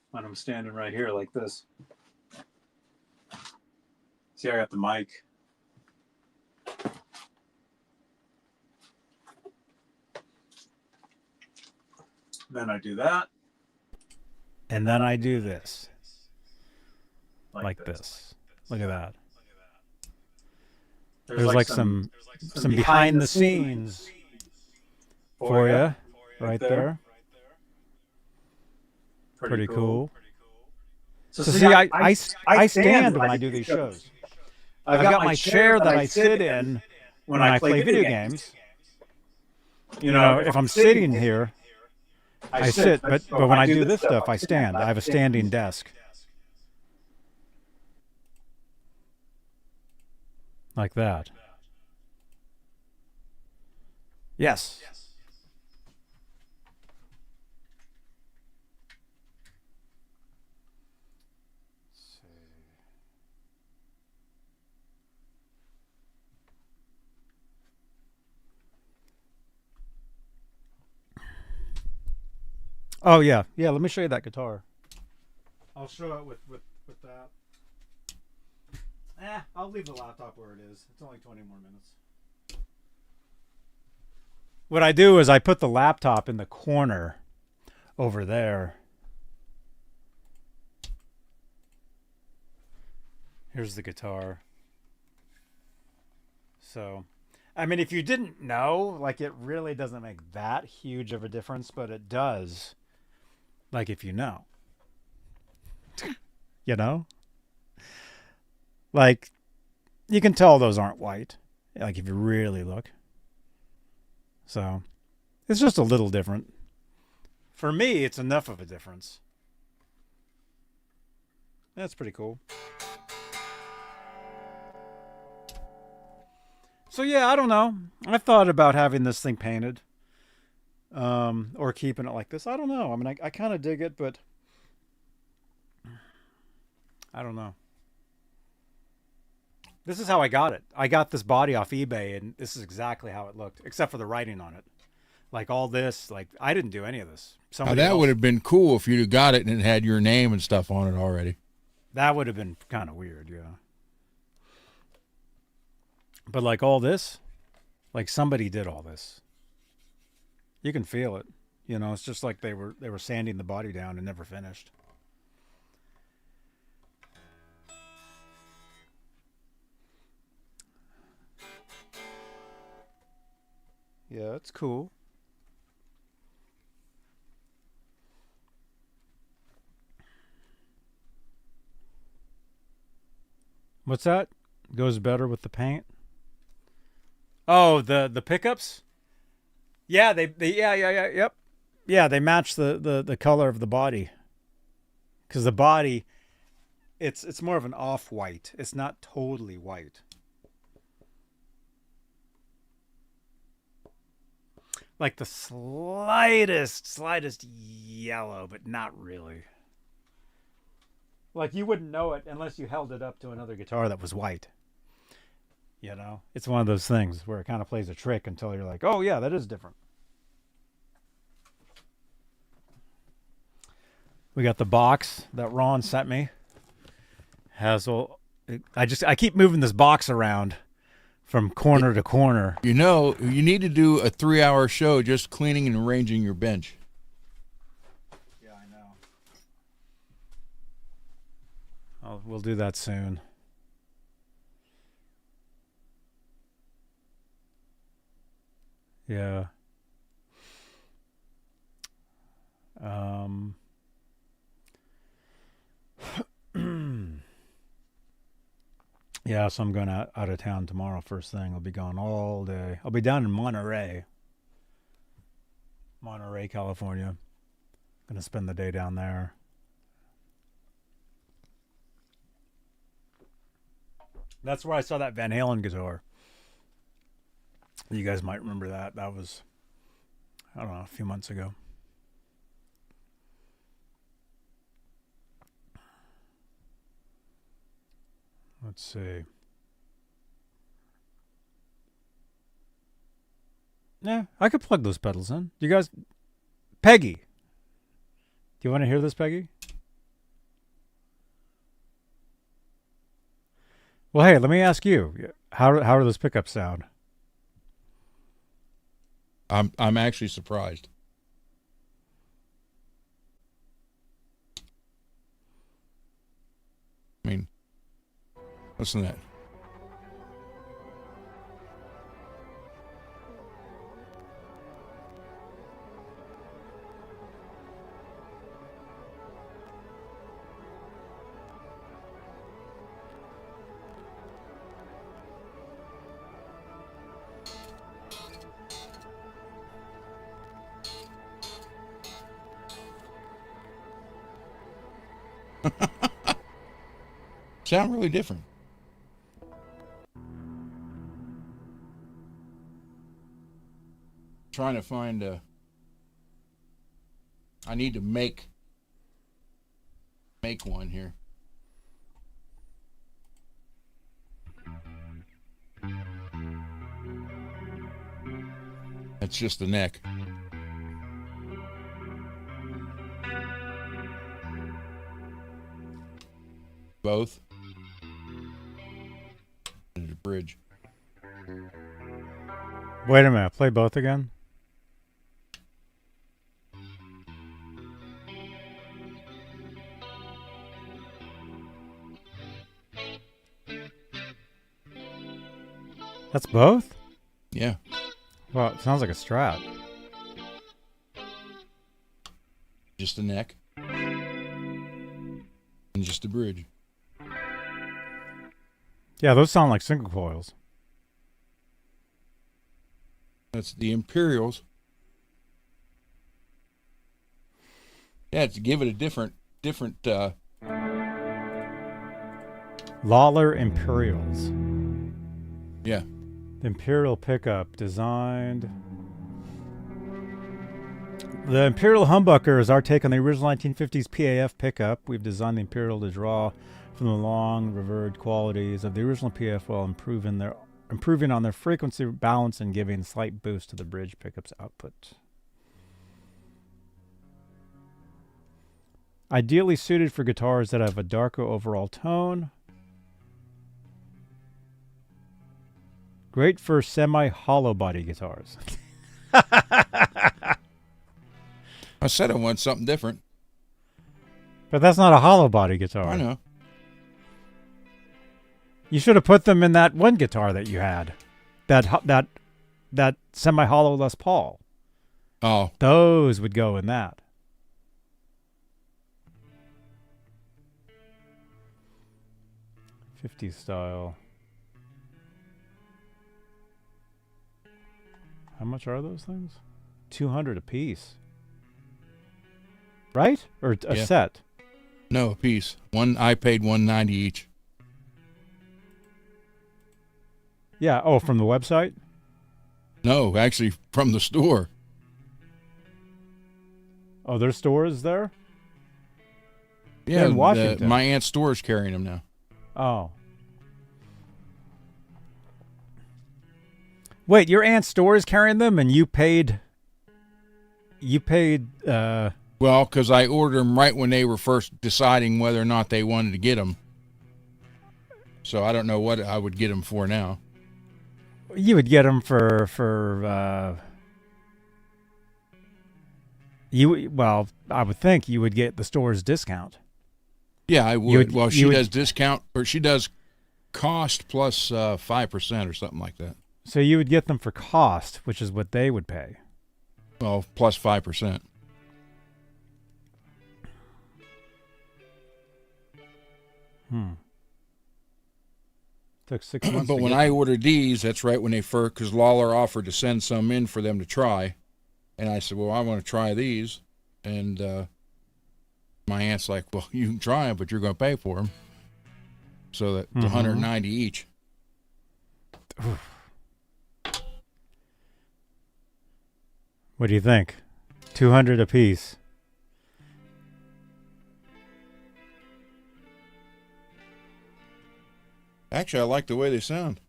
When I'm standing right here like this. See, I got the mic. Then I do that. And then I do this. Like this. Look at that. There's like some behind the scenes for you right there. Pretty cool. So see, I stand when I do these shows. I've got my chair that I sit in when I play video games. You know, if I'm sitting here, I sit, but when I do this stuff, I stand. I have a standing desk. Like that. Yes. Oh yeah, let me show you that guitar. I'll show it with that. I'll leave the laptop where it is. It's only 20 more minutes. What I do is I put the laptop in the corner over there. Here's the guitar. So, I mean, if you didn't know, like, it really doesn't make that huge of a difference, but it does. Like, if you know. You know? Like, you can tell those aren't white. Like, if you really look. So, it's just a little different. For me, it's enough of a difference. That's pretty cool. So, yeah, I don't know. I thought about having this thing painted. Or keeping it like this. I don't know. I mean, I kind of dig it, but I don't know. This is how I got it. I got this body off eBay, and this is exactly how it looked, except for the writing on it. Like all this, like I didn't do any of this. Somebody that else. would have been cool if you'd have got it and it had your name and stuff on it already. That would have been kind of weird, yeah. But like all this, like somebody did all this. You can feel it. You know, it's just like they were sanding the body down and never finished. Yeah, it's cool. What's that? Goes better with the paint? Oh, the pickups? Yeah, yep. Yeah, they match the color of the body. Because the body, it's more of an off-white. It's not totally white. Like the slightest yellow, but not really. Like you wouldn't know it unless you held it up to another guitar that was white. You know? It's one of those things where it kind of plays a trick until you're like, oh yeah, that is different. We got the box that Ron sent me. I keep moving this box around from corner to corner. You know, you need to do a 3-hour show just cleaning and arranging your bench. Yeah, I know. We'll do that soon. Yeah. Yeah, so I'm going out of town tomorrow first thing. I'll be gone all day. I'll be down in Monterey, California. Going to spend the day down there. That's where I saw that Van Halen guitar. You guys might remember that. That was, I don't know, a few months ago. Let's see. Yeah, I could plug those pedals in. You guys, Peggy. Do you want to hear this, Peggy? Well, hey, let me ask you. How do those pickups sound? I'm actually surprised. I mean, listen to that. Sound really different. Trying to find I need to make one here. That's just the neck. Both. And a bridge. Wait a minute. Play both again? That's both? Yeah. Well, it sounds like a Strat. Just the neck. And just the bridge. Yeah, those sound like single coils. That's the Imperials. Yeah, to give it a different Lollar Imperials. yeah. The Imperial pickup designed. The Imperial humbucker is our take on the original 1950s PAF pickup. We've designed the Imperial to draw from the long revered qualities of the original PAF while improving on their frequency balance and giving a slight boost to the bridge pickup's output. Ideally suited for guitars that have a darker overall tone. Great for semi-hollow body guitars. I said I want something different. But that's not a hollow body guitar. I know. You should have put them in that one guitar that you had. That semi-hollow Les Paul. Oh. Those would go in that. '50s style. How much are those things? 200 a piece. Right? Or a Yeah. set? No, a piece. I paid $190 each. Yeah. Oh, from the website? No, actually from the store. Oh, there's stores there? Yeah, in Washington. my aunt's store is carrying them now. Oh. Wait, your aunt's store is carrying them, and you paid. Well, because I ordered them right when they were first deciding whether or not they wanted to get them. So I don't know what I would get them for now. You would get them for well, I would think you would get the store's discount. Yeah, I would. Well, she would- does discount, or she does cost plus 5% or something like that. So you would get them for cost, which is what they would pay. Well, plus 5%. Took 6 months. But when I ordered these, that's right when they first, because Lollar offered to send some in for them to try. And I said, well, I want to try these. And my aunt's like, well, you can try them, but you're going to pay for them. So that's $190 each. What do you think? 200 a piece. Actually, I like the way they sound.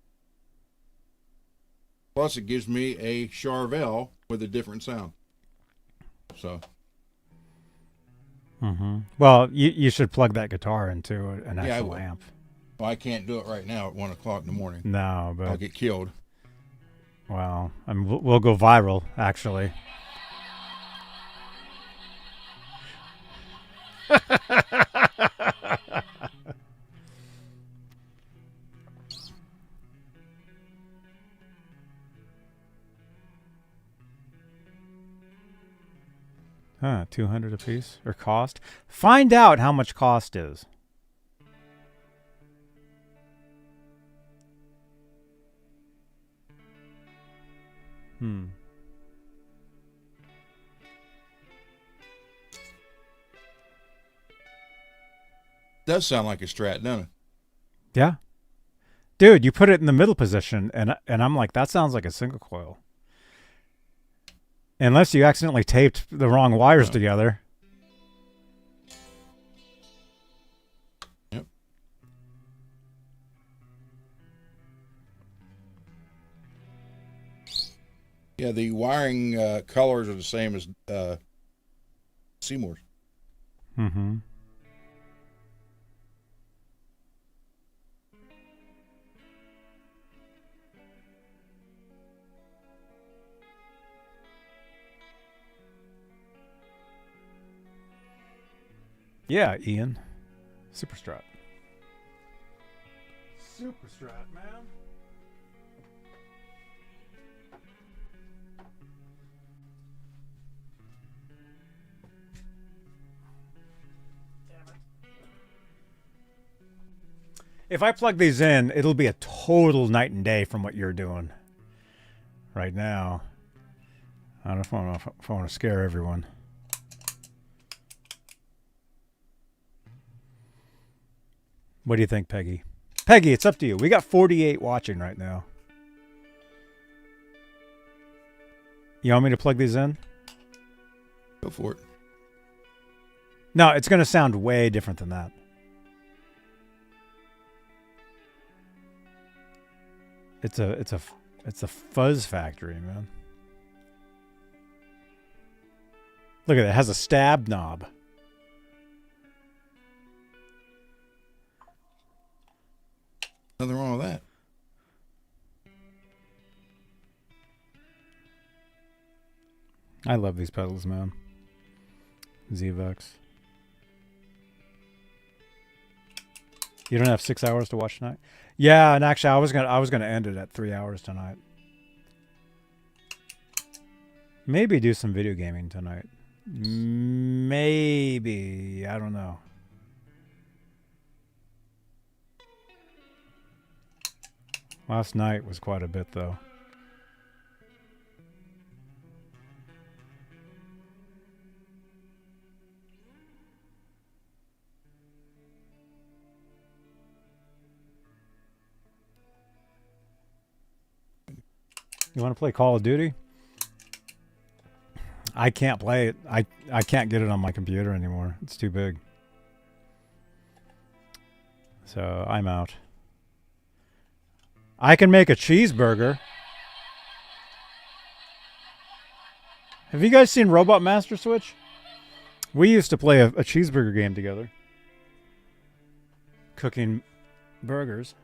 Plus, it gives me a Charvel with a different sound. So, Well, you should plug that guitar into an I actual will. amp. well, I can't do it right now at 1 o'clock in the morning. No, I'll but get killed. well, I mean, we'll go viral actually. Huh, 200 a piece or cost? Find out how much cost is. Does sound like a Strat, doesn't it? Yeah. Dude, you put it in the middle position and I'm like, that sounds like a single coil. Unless you accidentally taped the wrong wires together. Yep. Yeah, the wiring colors are the same as Seymour's. Mm-hmm. Yeah, Ian. Super Strat. Super Strat, man. If I plug these in, it'll be a total night and day from what you're doing right now. I don't know if I want to scare everyone. What do you think, Peggy? Peggy, it's up to you. We got 48 watching right now. You want me to plug these in? Go for it. No, it's going to sound way different than that. It's a Fuzz Factory, man. Look at that. It has a stab knob. Nothing wrong with that. I love these pedals, man. ZVEX. You don't have 6 hours to watch tonight? Yeah, and actually I was gonna end it at 3 hours tonight. Maybe do some video gaming tonight. Maybe. I don't know. Last night was quite a bit, though. You want to play Call of Duty? I can't play it. I can't get it on my computer anymore. It's too big. So I'm out. I can make a cheeseburger. Have you guys seen Robot Master Switch? We used to play a cheeseburger game together. Cooking burgers.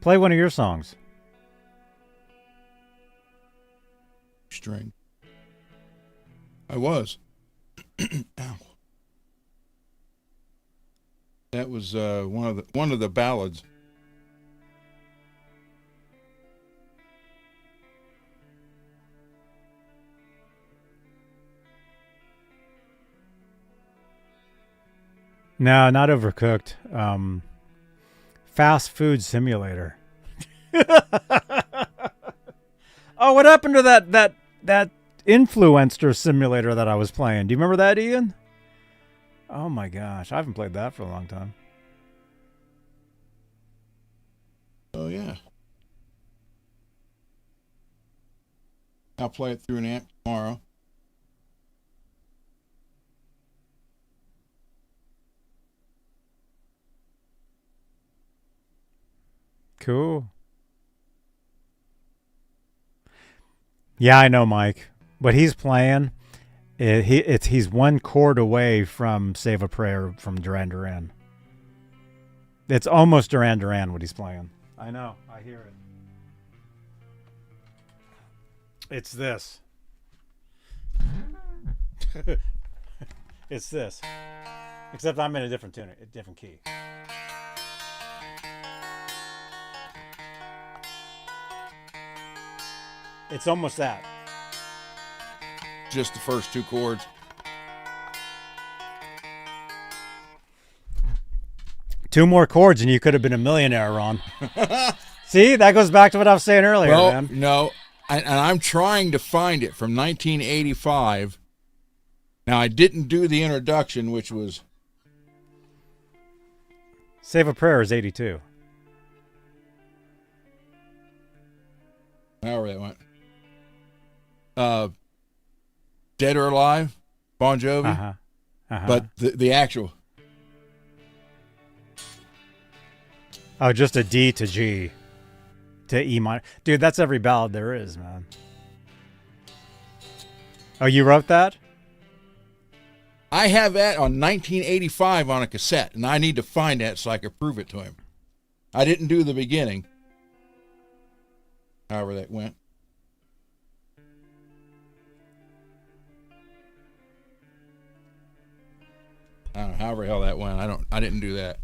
Play one of your songs. String. I was. Ow. That was one of the ballads. No, not Overcooked. Fast Food Simulator. Oh, what happened to that influencer simulator that I was playing? Do you remember that, Ian? Oh my gosh, I haven't played that for a long time. Oh yeah. I'll play it through an amp tomorrow. Cool. Yeah, I know, Mike. What he's playing, he's one chord away from Save a Prayer from Duran Duran. It's almost Duran Duran what he's playing. I know. I hear it. It's this. It's this. Except I'm in a different tune, a different key. It's almost that. Just the first two chords. Two more chords and you could have been a millionaire, Ron. See, that goes back to what I was saying earlier, Well, man. no, and I'm trying to find it from 1985. Now, I didn't do the introduction, which was... Save a Prayer is 82. However that went. Dead or Alive, Bon Jovi. Uh-huh. Uh-huh. But the actual... Oh, just a D to G to E minor. Dude, that's every ballad there is, man. Oh, you wrote that? I have that on 1985 on a cassette, and I need to find that so I can prove it to him. I didn't do the beginning. However that went. I don't know, however the hell that went. I didn't do that.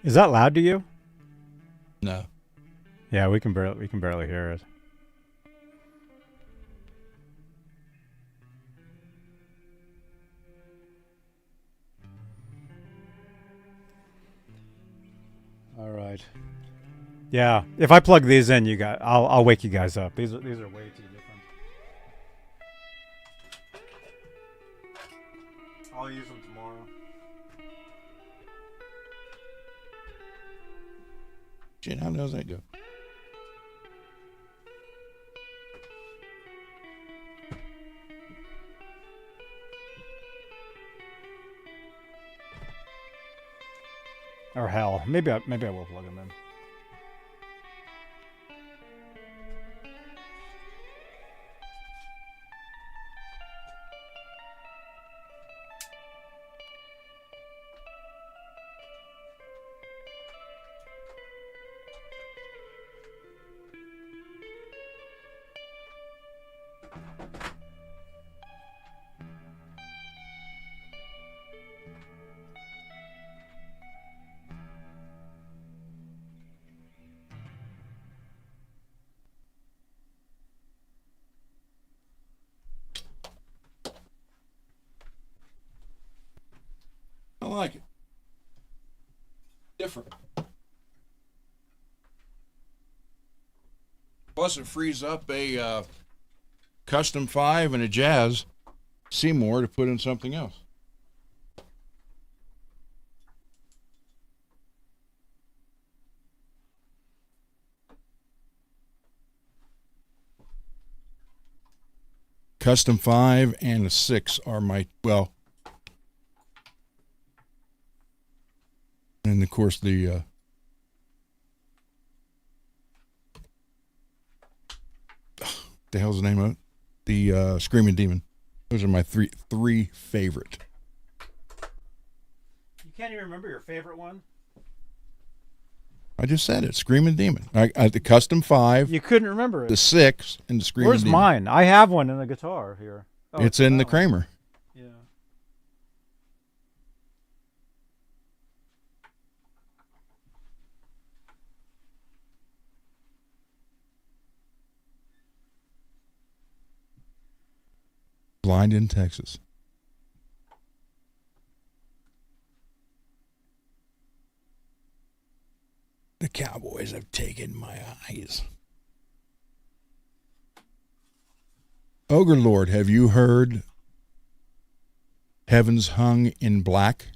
Is that loud to you? No. Yeah, we can barely hear it. All right. Yeah, if I plug these in, I'll wake you guys up. These are way too different. I'll use them tomorrow. Shit, how does that go? Or hell, maybe I will plug them in. like it. Different. Plus, it frees up a custom 5 and a jazz Seymour to put in something else. Custom 5 and a 6 are my, well, and of course the the hell's the name of it? The Screaming Demon. Those are my three favorite. You can't even remember your favorite one? I just said it. Screaming Demon. I the custom 5. You couldn't remember it. The 6 and the Screaming Where's Demon. mine? I have one in the guitar here. Oh, it's in the that one. Kramer. Yeah. Blind in Texas. The Cowboys have taken my eyes. Ogre Lord, have you heard Heavens Hung in Black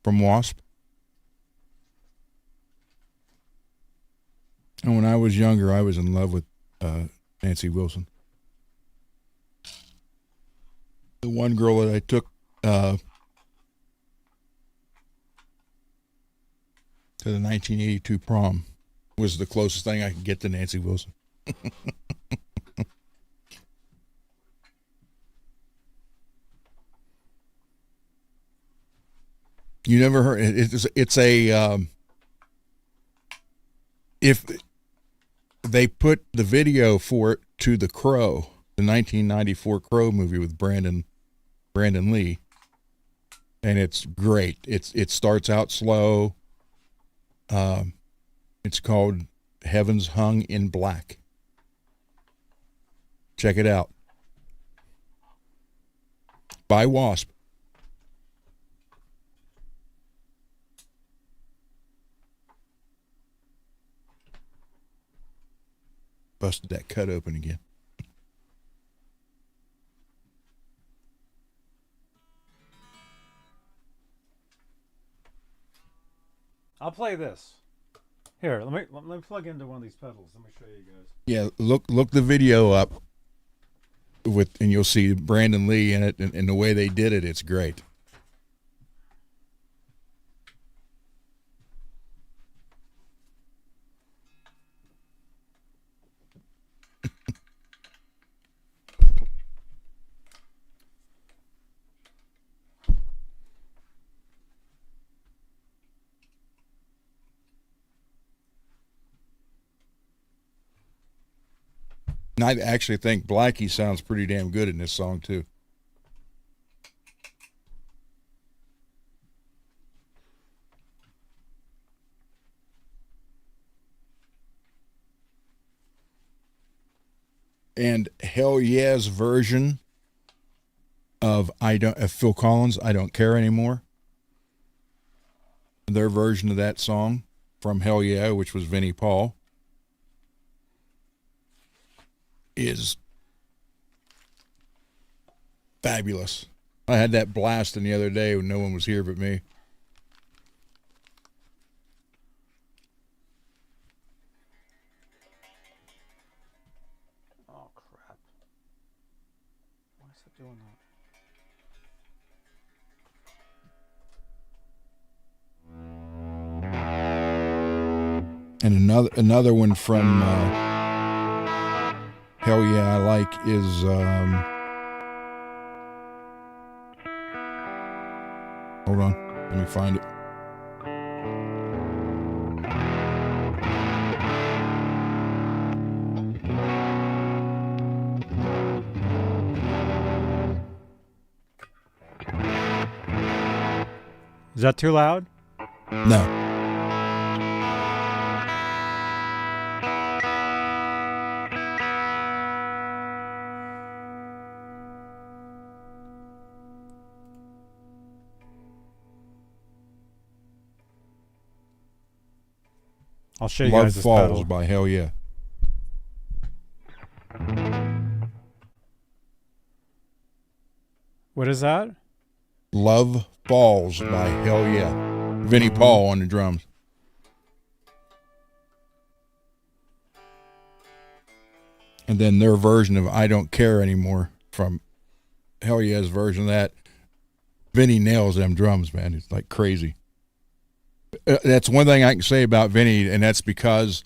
from Wasp? And when I was younger, I was in love with Nancy Wilson. The one girl that I took to the 1982 prom was the closest thing I could get to Nancy Wilson. You never heard it's a if they put the video for it to The Crow, the 1994 Crow movie with Brandon Lee, and it's great. It starts out slow. It's called Heavens Hung in Black. Check it out. By Wasp. Busted that cut open again. I'll play this. Here, let me plug into one of these pedals. Let me show you guys. Yeah, look the video up and you'll see Brandon Lee in it, and the way they did it, it's great. And I actually think Blackie sounds pretty damn good in this song, too. And Hell Yeah's version of Phil Collins' I Don't Care Anymore, their version of that song from Hell Yeah, which was Vinnie Paul, is fabulous. I had that blasting the other day when no one was here but me. Oh, crap. Why is it doing that? And another one from Hell Yeah I like is hold on, let me find it. Is that too loud? No. I'll show you Love guys this Falls pedal. by Hell Yeah. What is that? Love Falls by Hell Yeah. Vinnie Paul on the drums. And then their version of I Don't Care Anymore from Hell Yeah's version of that. Vinnie nails them drums, man. It's like crazy. That's one thing I can say about Vinnie, and that's because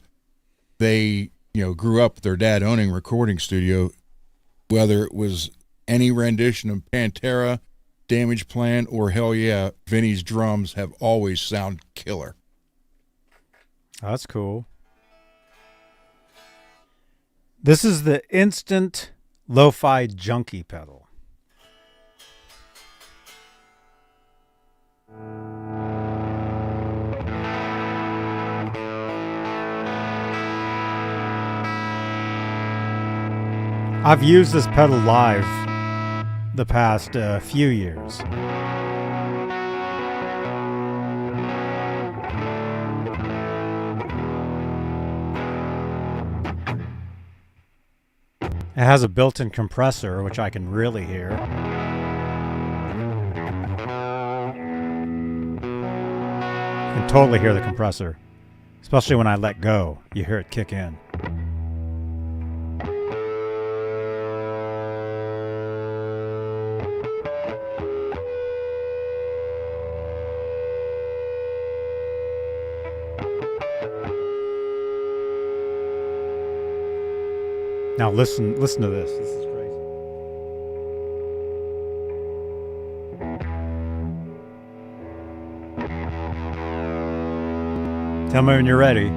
they, grew up with their dad owning a recording studio. Whether it was any rendition of Pantera, Damage Plan, or Hell Yeah, Vinnie's drums have always sounded killer. Oh, that's cool. This is the Instant Lo-Fi Junky pedal. I've used this pedal live the past few years. It has a built-in compressor, which I can really hear. You can totally hear the compressor, especially when I let go. You hear it kick in. Now listen to this. This is crazy. Tell me when you're ready.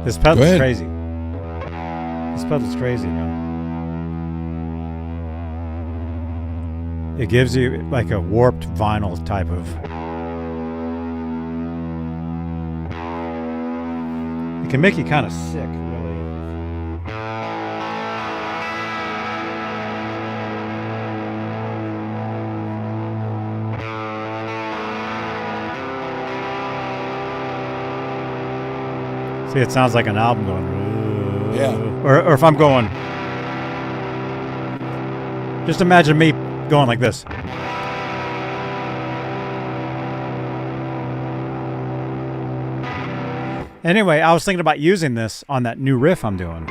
This pedal's crazy. This pedal's crazy, man. It gives you like a warped vinyl type of. It can make you kind of sick, really. See, it sounds like an album going. Yeah. Or if I'm going. Just imagine me going like this. Anyway, I was thinking about using this on that new riff I'm doing.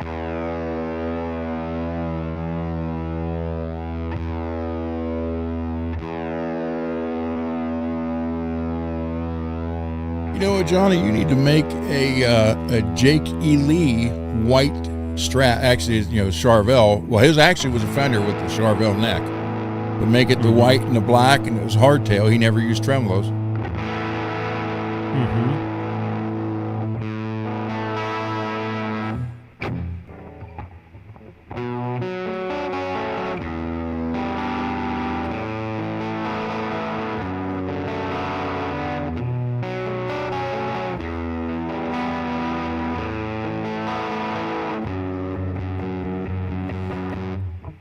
You know what, Johnny? You need to make a Jake E. Lee white Strat. Actually, Charvel. Well, his actually was a Fender with the Charvel neck. But make it the white and the black, and it was hardtail. He never used tremolos. Mm-hmm.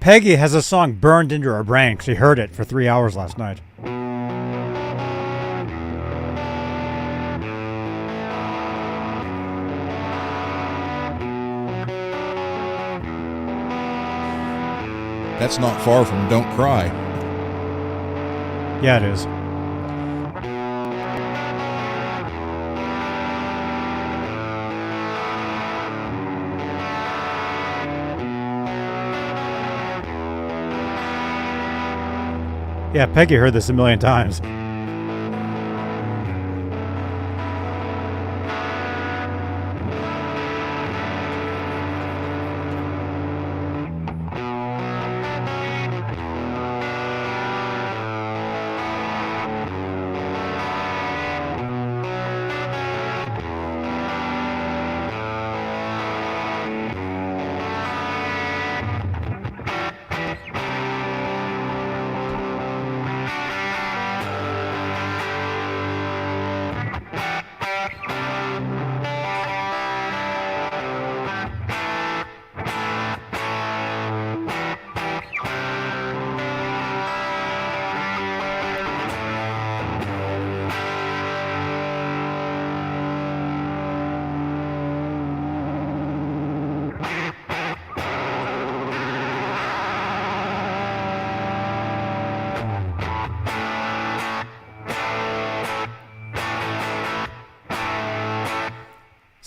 Peggy has a song burned into her brain. She heard it for 3 hours last night. That's not far from Don't Cry. Yeah, it is. Yeah, Peggy heard this a million times.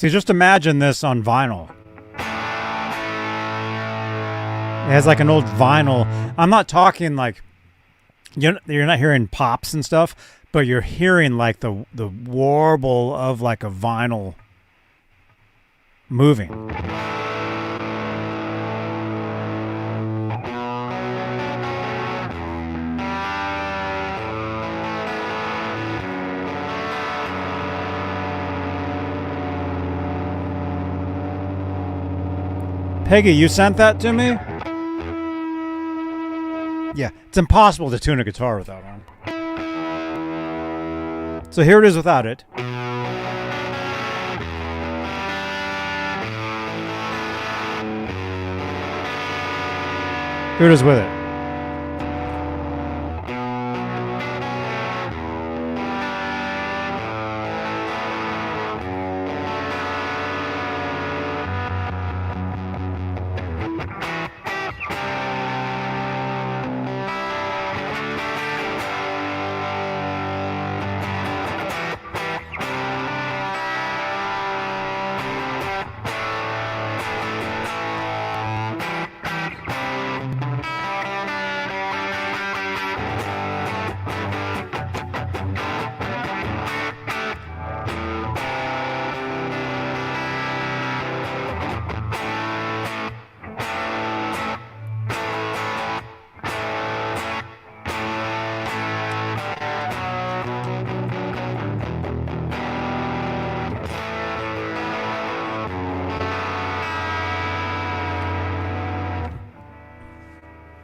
See, just imagine this on vinyl. It has like an old vinyl. I'm not talking like you're not hearing pops and stuff, but you're hearing like the warble of like a vinyl moving. Peggy, you sent that to me? Yeah, it's impossible to tune a guitar without one. So here it is without it. Here it is with it.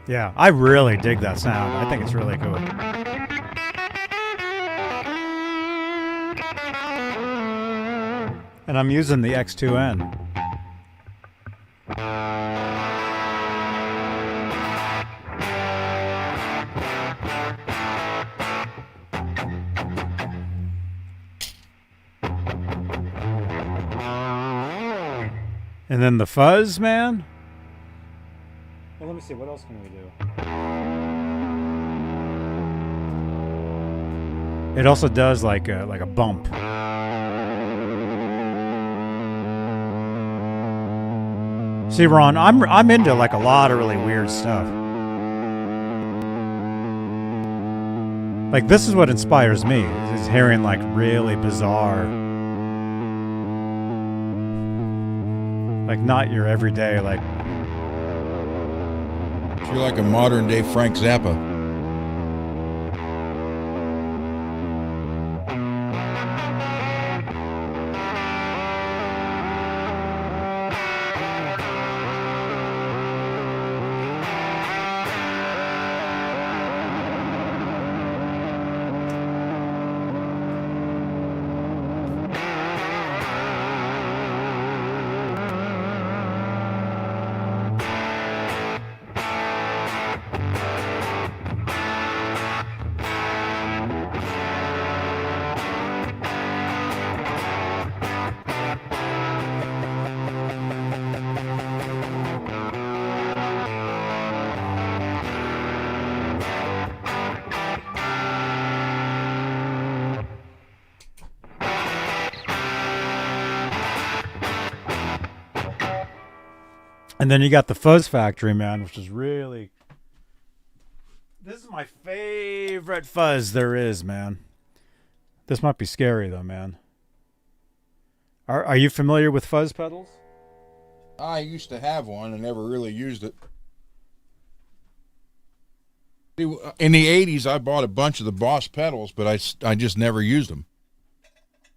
Yeah, I really dig that sound. I think it's really cool. And I'm using the X2N. And then the fuzz, man. Well, let me see. What else can we do? It also does like a bump. See, Ron, I'm into like a lot of really weird stuff. Like this is what inspires me. Is hearing like really bizarre, like not your everyday like. You're like a modern day Frank Zappa. And then you got the Fuzz Factory, man, which is really... This is my favorite fuzz there is, man. This might be scary, though, man. Are you familiar with fuzz pedals? I used to have one and never really used it. In the 80s, I bought a bunch of the Boss pedals, but I just never used them.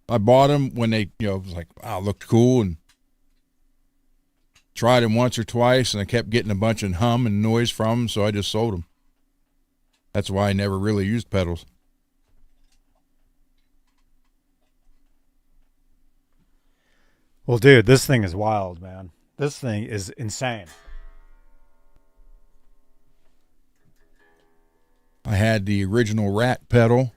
I bought them when they, it was like, wow, looked cool, and tried them once or twice, and I kept getting a bunch of hum and noise from them, so I just sold them. That's why I never really used pedals. Well, dude, this thing is wild, man. This thing is insane. I had the original Rat pedal.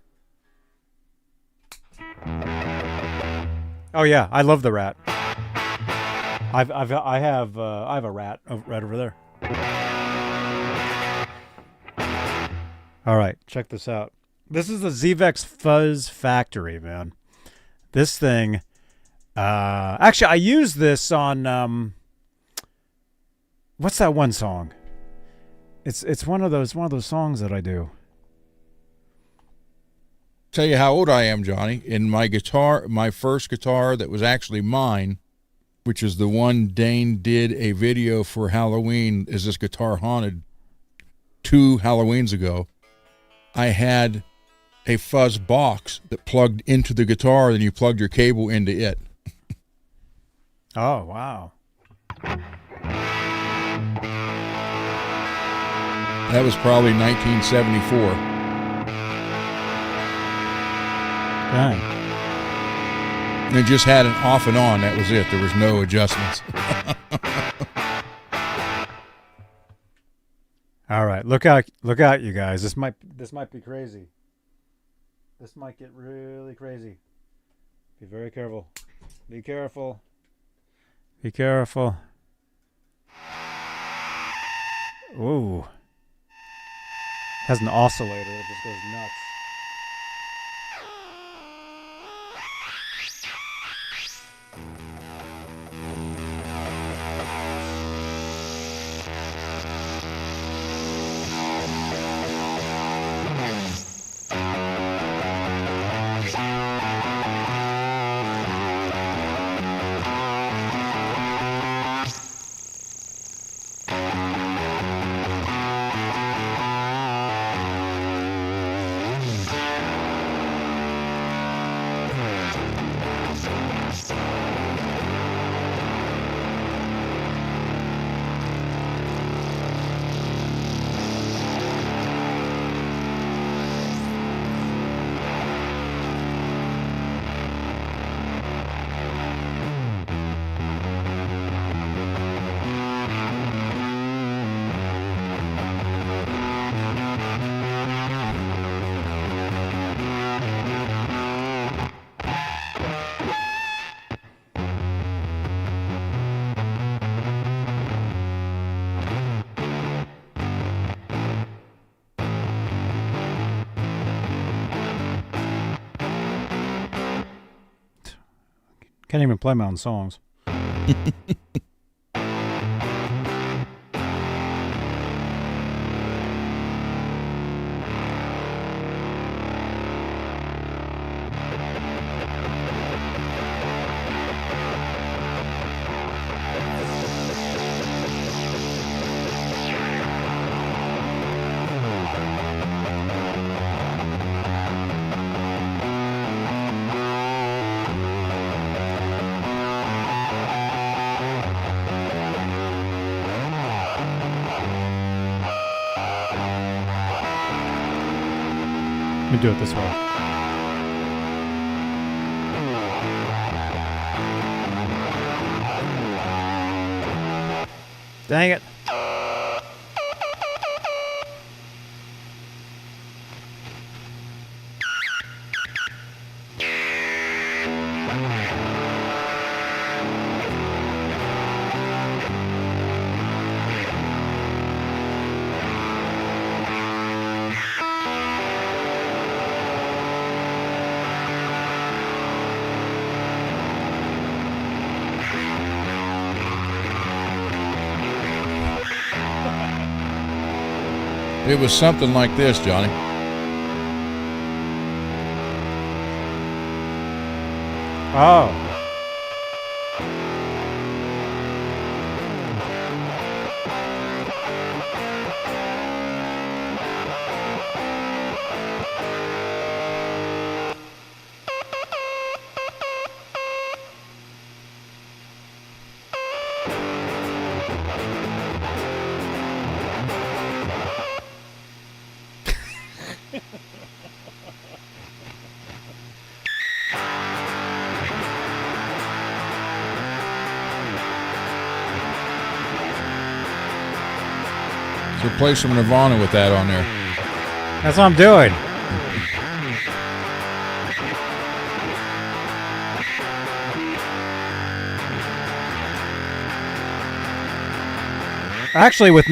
Oh yeah, I love the Rat. I have a Rat right over there. All right, check this out. This is the ZVEX Fuzz Factory, man. This thing Actually, I use this on what's that one song? It's one of those songs that I do. Tell you how old I am, Johnny. In my guitar, my first guitar that was actually mine, which is the one Dane did a video for Halloween, Is This Guitar Haunted, 2 Halloweens ago. I had a fuzz box that plugged into the guitar, then you plugged your cable into it. Oh, wow. That was probably 1974. Dang. And it just had an off and on. That was it. There was no adjustments. All right, look out, you guys. This might be crazy. This might get really crazy. Be very careful. Be careful. Be careful. Ooh. Has an oscillator that just goes nuts. Can't even play my own songs. Let me do it this way. Dang it. It was something like this, Johnny. Oh. So play some Nirvana with that on there. That's what I'm doing. Actually, with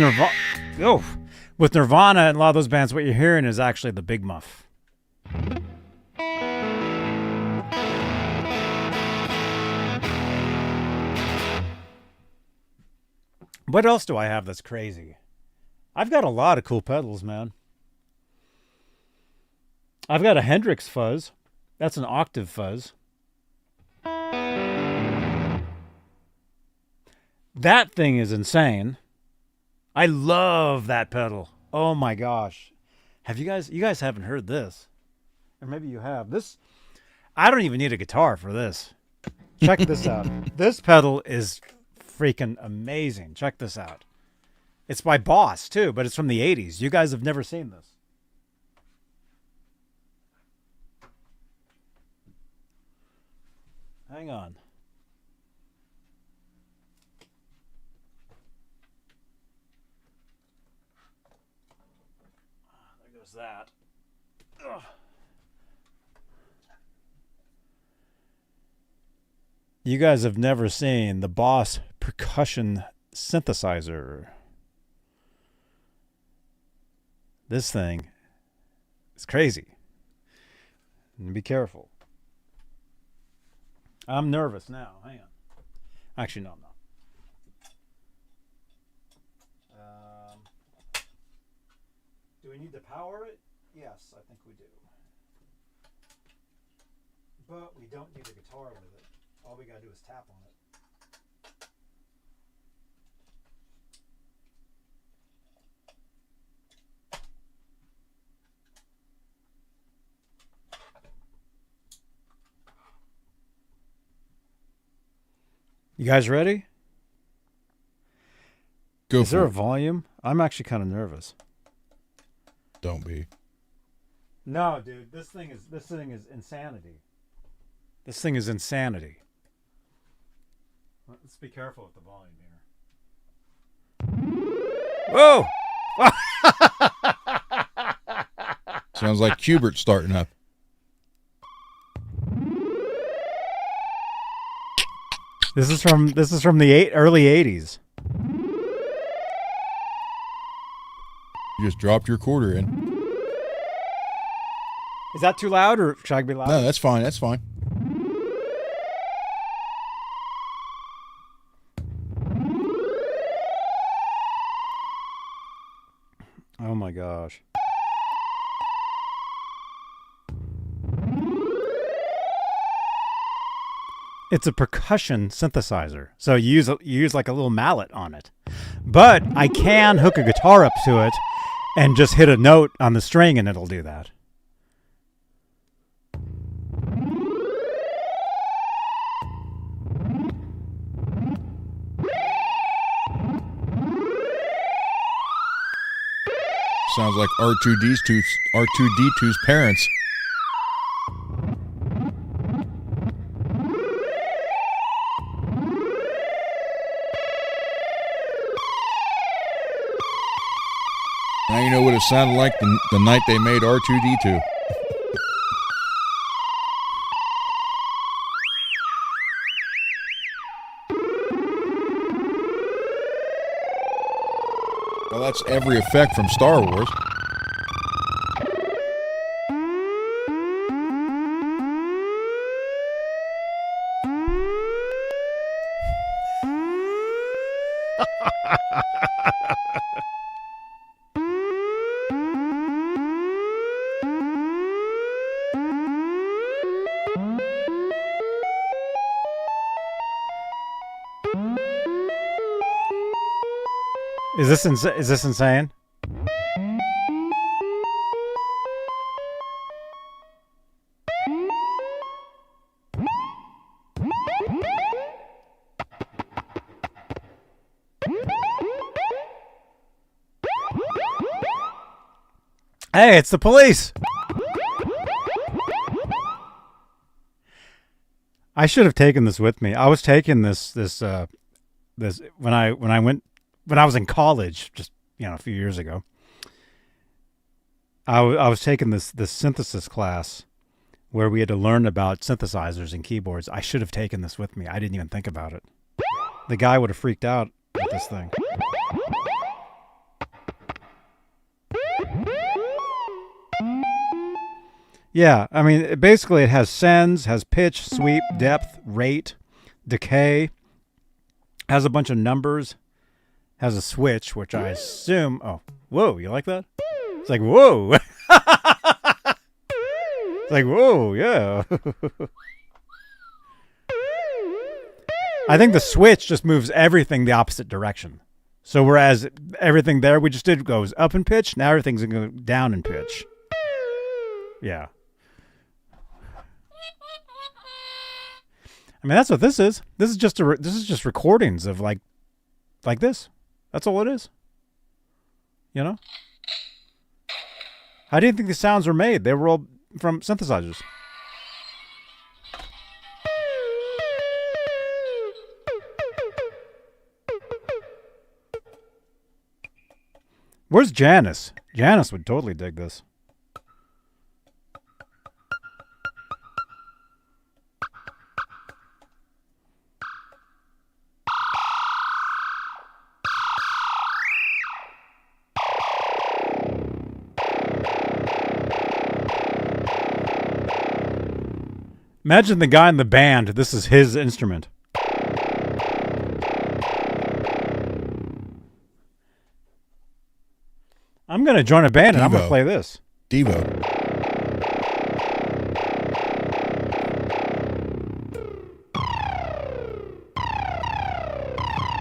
Nirvana and a lot of those bands, what you're hearing is actually the big muff. What else do I have that's crazy? I've got a lot of cool pedals, man. I've got a Hendrix fuzz. That's an octave fuzz. That thing is insane. I love that pedal. Oh my gosh. Have you guys haven't heard this? Or maybe you have. This, I don't even need a guitar for this. Check this out. This pedal is freaking amazing. Check this out. It's by Boss too, but it's from the 80s. You guys have never seen this. Hang on. There goes that. Ugh. You guys have never seen the Boss percussion synthesizer. This thing is crazy. And be careful. I'm nervous now. Hang on. Actually, no, I'm not. Do we need to power it? Yes, I think we do. But we don't need a guitar with it. All we gotta do is tap on it. You guys ready? Go Is for there a it. volume? I'm actually kind of nervous. Don't be. No, dude, this thing is insanity. This thing is insanity. Let's be careful with the volume here. Whoa! Sounds like Qbert starting up. This is from the early 80s. You just dropped your quarter in. Is that too loud, or should I be loud? No, that's fine. That's fine. Oh my gosh. It's a percussion synthesizer. So you use like a little mallet on it. But I can hook a guitar up to it and just hit a note on the string and it'll do that. Sounds like R2D2's parents. Now you know what it sounded like the night they made R2D2. Well, that's every effect from Star Wars. Is this insane? Hey, it's the police. I should have taken this with me. I was taking this when I was in college, just a few years ago. I was taking this synthesis class where we had to learn about synthesizers and keyboards. I should have taken this with me. I didn't even think about it. The guy would have freaked out with this thing. Yeah, I mean, basically it has sends, has pitch, sweep, depth, rate, decay, has a bunch of numbers, has a switch, which I assume. Oh, whoa! You like that? It's like whoa. It's like whoa, yeah. I think the switch just moves everything the opposite direction. So whereas everything there we just did goes up in pitch, now everything's going to go down in pitch. Yeah. I mean, that's what this is. This is just recordings of like this. That's all it is. You know? How do you think the sounds were made? They were all from synthesizers. Where's Janice? Janice would totally dig this. Imagine the guy in the band. This is his instrument. I'm going to join a band and I'm going to play this. Devo.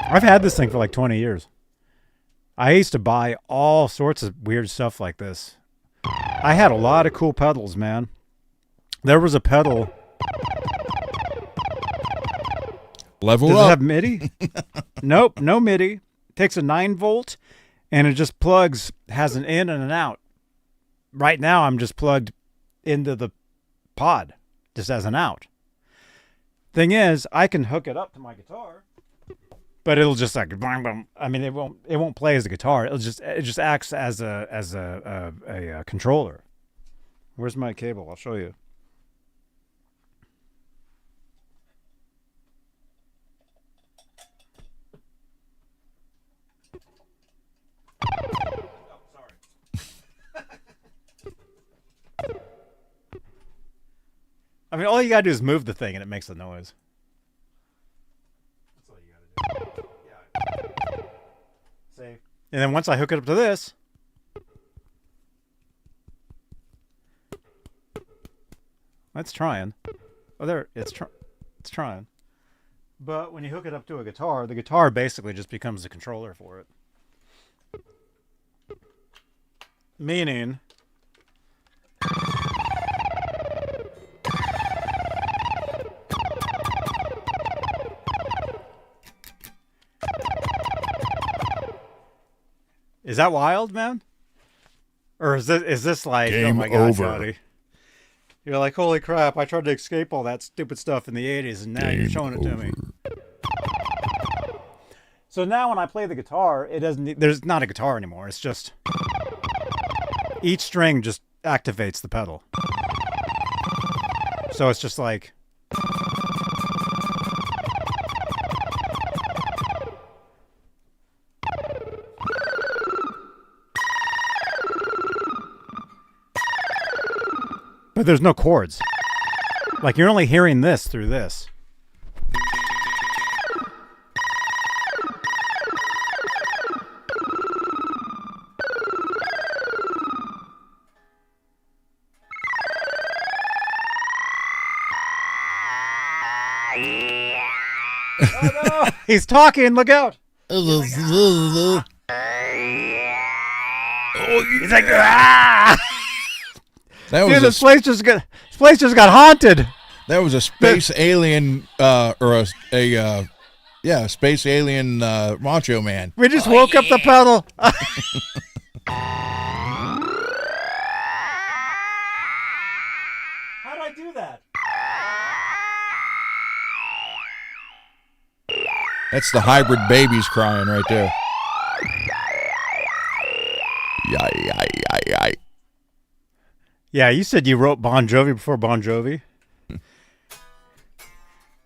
I've had this thing for like 20 years. I used to buy all sorts of weird stuff like this. I had a lot of cool pedals, man. There was a pedal. Level Does up. it have MIDI? Nope, no MIDI. Takes a 9-volt and it just plugs, has an in and an out. Right now I'm just plugged into the pod, just as an out. Thing is, I can hook it up to my guitar, but it'll just like bang, bang. I mean, it won't play as a guitar. It just acts as a controller. Where's my cable? I'll show you. I mean, all you gotta do is move the thing and it makes the noise. That's all you gotta do. Yeah. See? And then once I hook it up to this, that's trying. Oh, there, it's trying. But when you hook it up to a guitar, the guitar basically just becomes the controller for it. Meaning, is that wild, man? Or is this like, Game oh my God, over. Johnny. You're like, holy crap, I tried to escape all that stupid stuff in the 80s and now you're showing it to me. So now when I play the guitar, there's not a guitar anymore. It's just each string just activates the pedal. So it's just like but there's no chords. Like you're only hearing this through this. Oh no! He's talking. Look out! He's like, ah! That Dude, was this place just got haunted. that was a space alien or a space alien Macho Man. We just woke up the pedal. How did I do that? That's the hybrid babies crying right there. Yay. Yeah, you said you wrote Bon Jovi before Bon Jovi.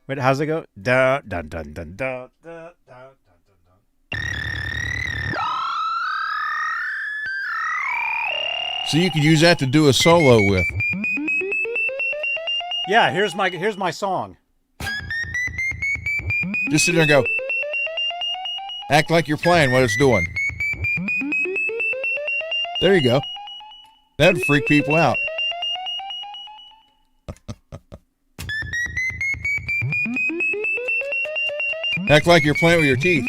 Wait, how's it go? Dun dun dun dun dun dun dun dun. So you could use that to do a solo with. Yeah, here's my song. Just sit there and go. Act like you're playing what it's doing. There you go. That'd freak people out. Act like you're playing with your teeth.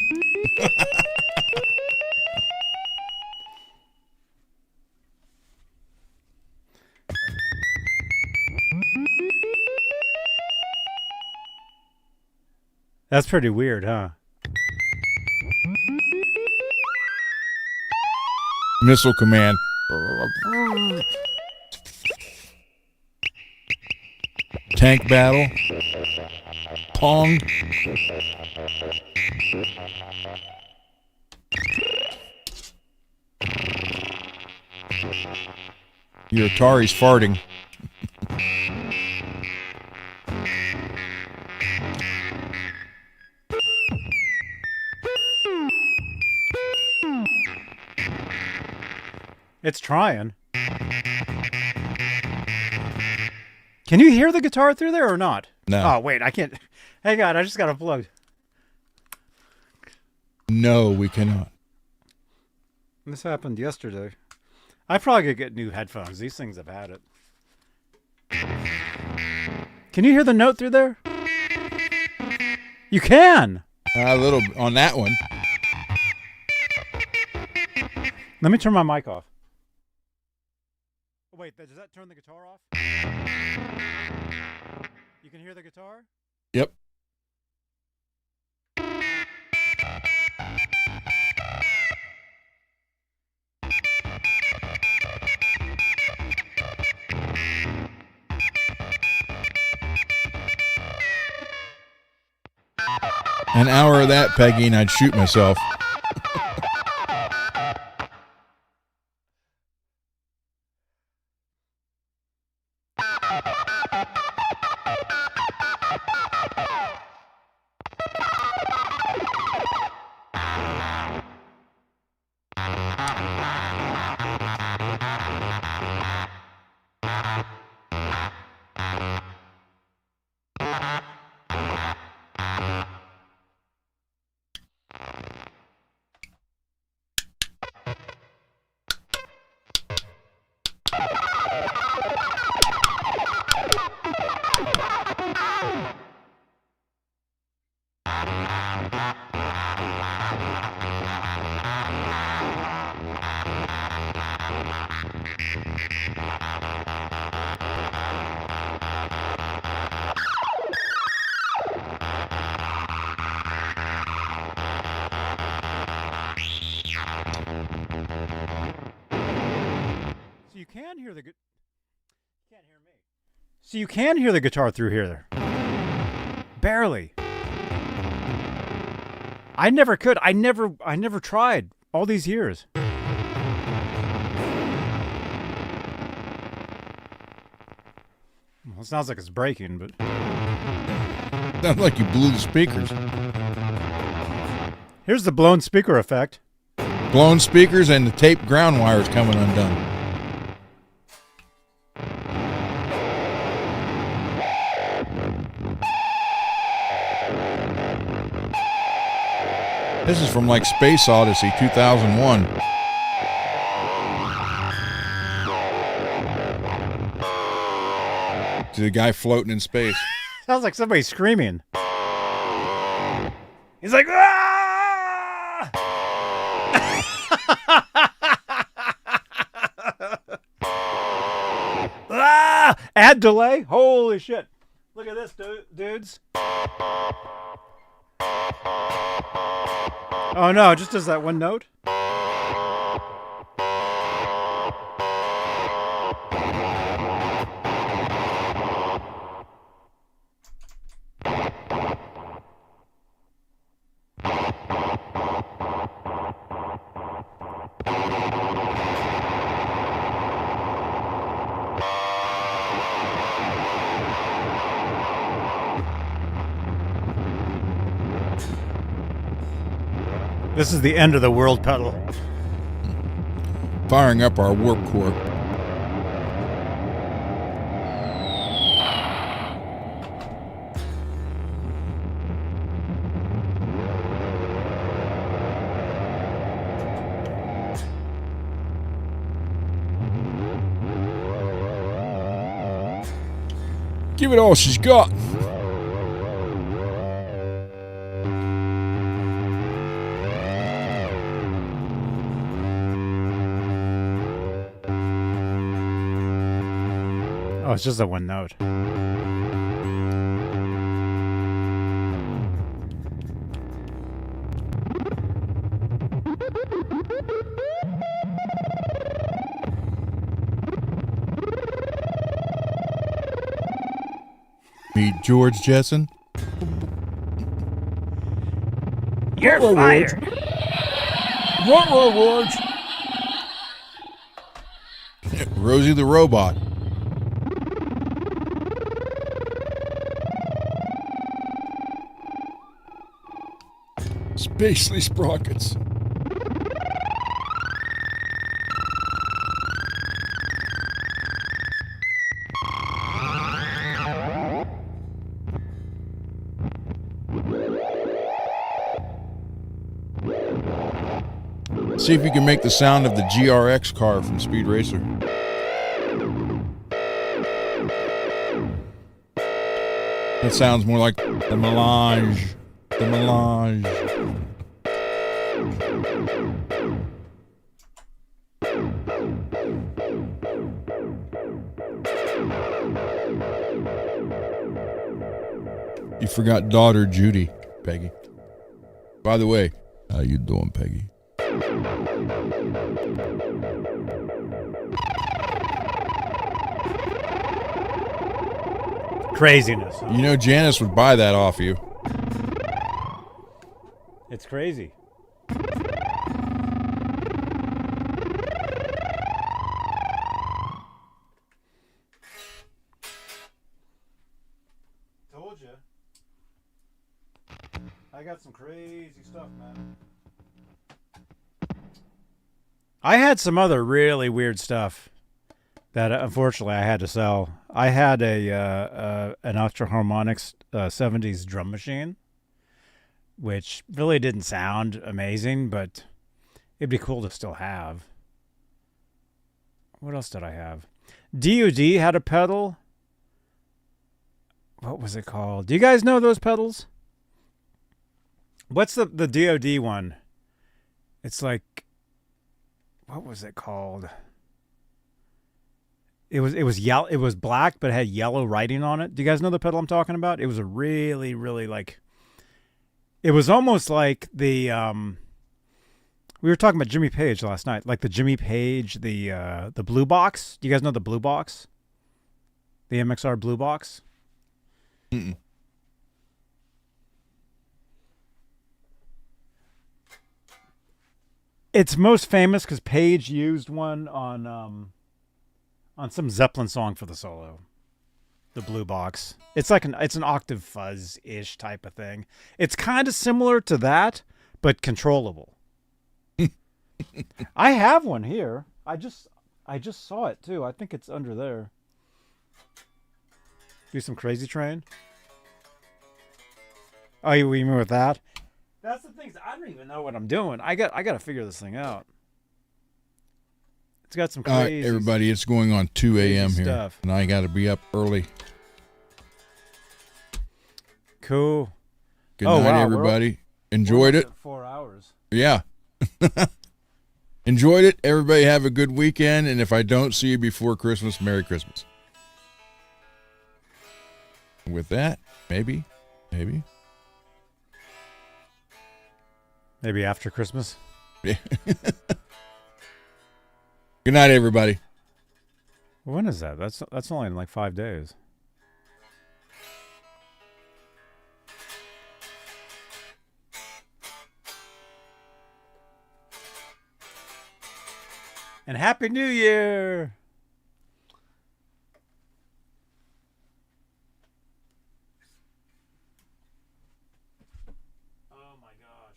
That's pretty weird, huh? Missile command. Tank battle. Pong. Your Atari's farting. It's trying. Can you hear the guitar through there or not? No. Oh, wait, I can't. Hang on, I just got unplugged. No, we cannot. This happened yesterday. I probably could get new headphones. These things have had it. Can you hear the note through there? You can. A little on that one. Let me turn my mic off. Wait, does that turn the guitar off? You can hear the guitar? Yep. An hour of that, Peggy, and I'd shoot myself. So you can hear the can't hear me. So you can hear the guitar through here. Barely. I never could. I never tried all these years. Well, it sounds like it's breaking, but Sounds like you blew the speakers. here's the blown speaker effect. Blown speakers and the taped ground wires coming undone. This is from like Space Odyssey 2001. To the guy floating in space. Sounds like somebody screaming. He's like, ah! Ah! Add delay? Holy shit. Look at this, dudes. Oh no, it just does that one note? This is the end of the world pedal. Firing up our warp core. Give it all she's got. Oh, it's just a one note. Meet George Jetson. You're fired. Rosie the robot. Spacely sprockets. See if you can make the sound of the GRX car from Speed Racer. That sounds more like the Melange. The Melange. You forgot daughter Judy, Peggy. By the way, how you doing, Peggy? Craziness. Huh? You know Janice would buy that off you. It's crazy. Told you. I got some crazy stuff, man. I had some other really weird stuff that unfortunately I had to sell. I had an Electro Harmonix 70s drum machine, which really didn't sound amazing, but it'd be cool to still have. What else did I have? DOD had a pedal. What was it called? Do you guys know those pedals? What's the DOD one? It's like, what was it called? It was yellow. It was black, but it had yellow writing on it. Do you guys know the pedal I'm talking about? It was a really, really like. It was almost like the. We were talking about Jimmy Page last night, like the Jimmy Page, the blue box. Do you guys know the blue box? The MXR blue box. Mm-mm. It's most famous because Page used one on some Zeppelin song for the solo. The blue box. It's like it's an octave fuzz-ish type of thing. It's kind of similar to that, but controllable. I have one here. I just saw it too. I think it's under there. Do some Crazy Train. Oh, you mean with that? That's the thing. I don't even know what I'm doing. I got to figure this thing out. It's got some crazy. Everybody, it's going on 2 a.m. here, stuff. and I got to be up early. Cool. Good night, everybody. Enjoyed it. 4 hours. Yeah. Enjoyed it. Everybody have a good weekend, and if I don't see you before Christmas, Merry Christmas. With that, maybe. Maybe after Christmas. Yeah. Good night, everybody. When is that? That's only in like 5 days. And Happy New Year! Oh my gosh.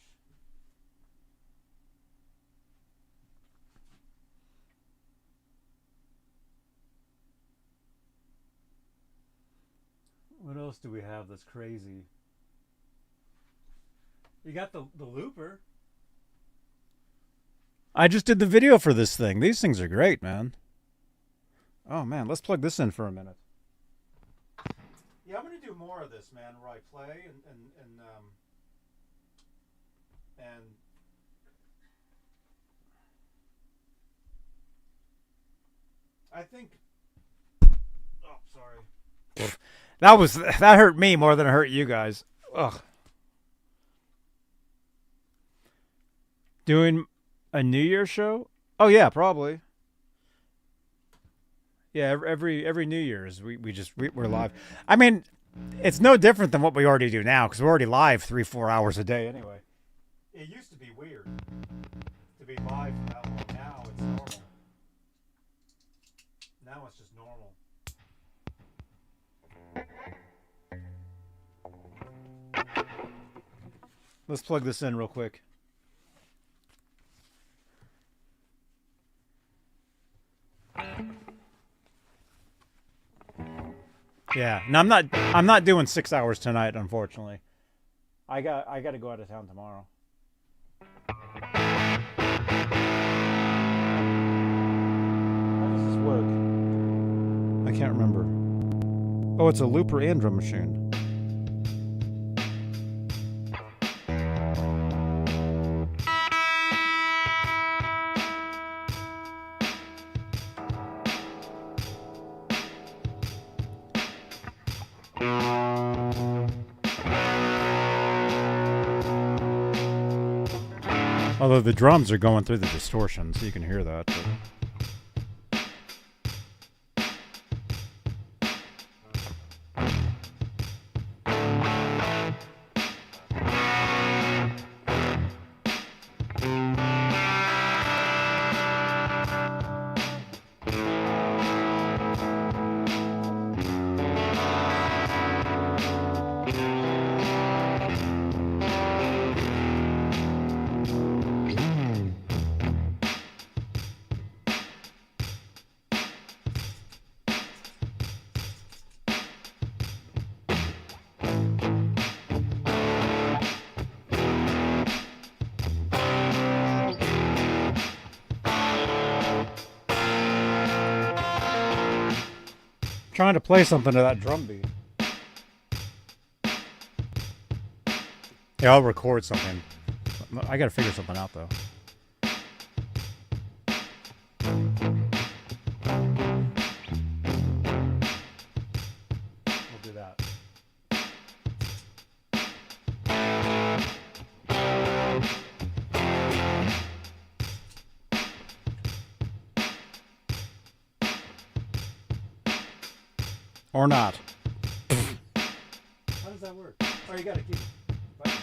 What else do we have that's crazy? You got the looper. I just did the video for this thing. These things are great, man. Oh man, let's plug this in for a minute. more of this, man, where I play and I think. Oh, sorry. That hurt me more than it hurt you guys. Ugh. Doing a New Year's show? Oh yeah, probably. Yeah, every New Year's we're live. I mean, it's no different than what we already do now because we're already live 3-4 hours a day anyway. It used to be weird to be live for that long. Now it's normal. Now it's just normal. Let's plug this in real quick. Yeah, no, I'm not doing 6 hours tonight, unfortunately. I got to go out of town tomorrow. How does this work? I can't remember. Oh, it's a looper and drum machine. Although the drums are going through the distortion, so you can hear that. But... trying to play something to that drum beat. Yeah, I'll record something. I gotta figure something out though. We'll do that. Or not. How does that work? Oh, you gotta keep fighting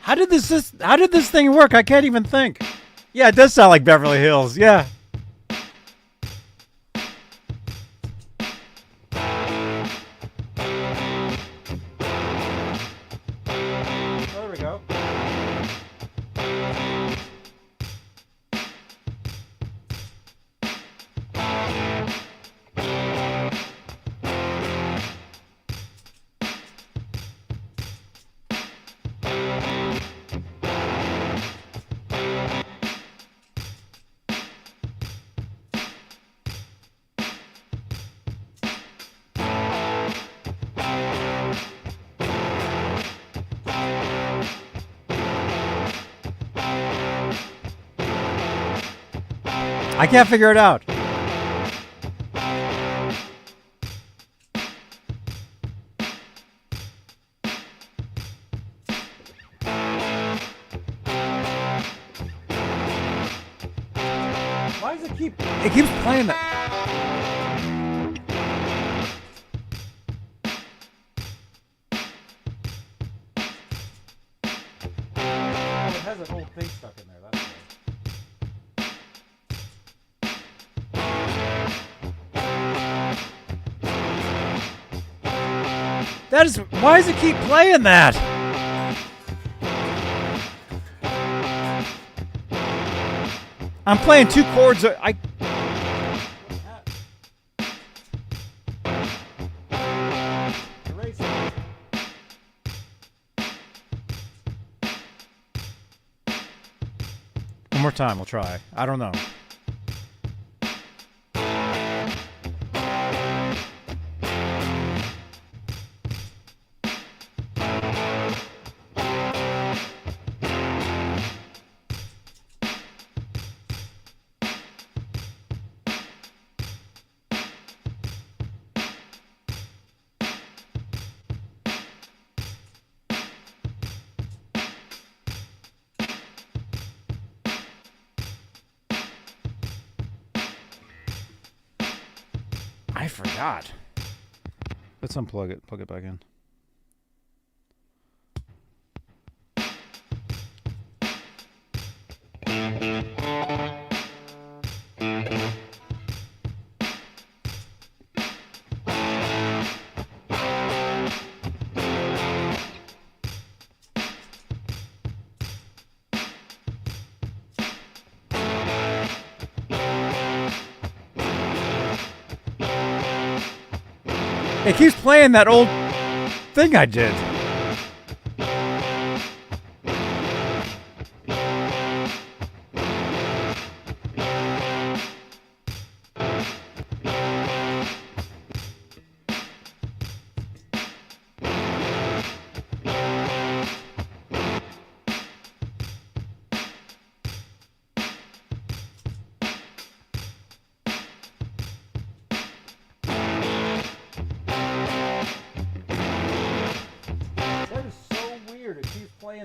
How did this thing work? I can't even think. Yeah, it does sound like Beverly Hills. Yeah. I can't figure it out. Why does it keeps playing that? It has a whole thing stuck in there, that's why. That is, why does it keep playing that? I'm playing two chords. One more time, we'll try. I don't know. I forgot. Let's unplug it, plug it back in. It keeps playing that old thing I did.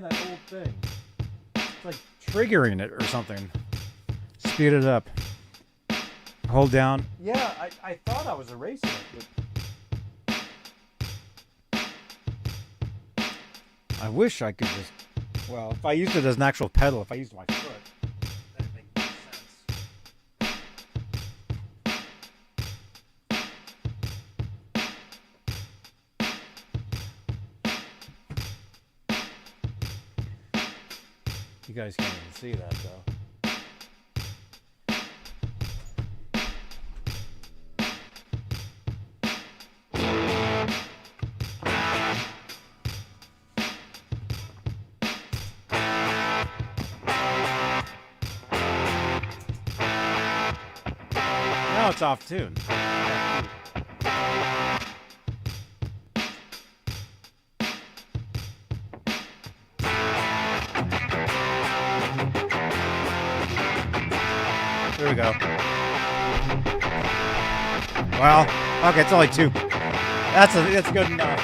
That old thing. It's like triggering it or something. Speed it up. Hold down. Yeah, I thought I was erasing it, but I wish I could just. Well, if I used it as an actual pedal, if I used my foot, that'd make more sense. You guys can't even see that though. Now it's off tune. There we go. Well, okay, it's only two. That's good enough.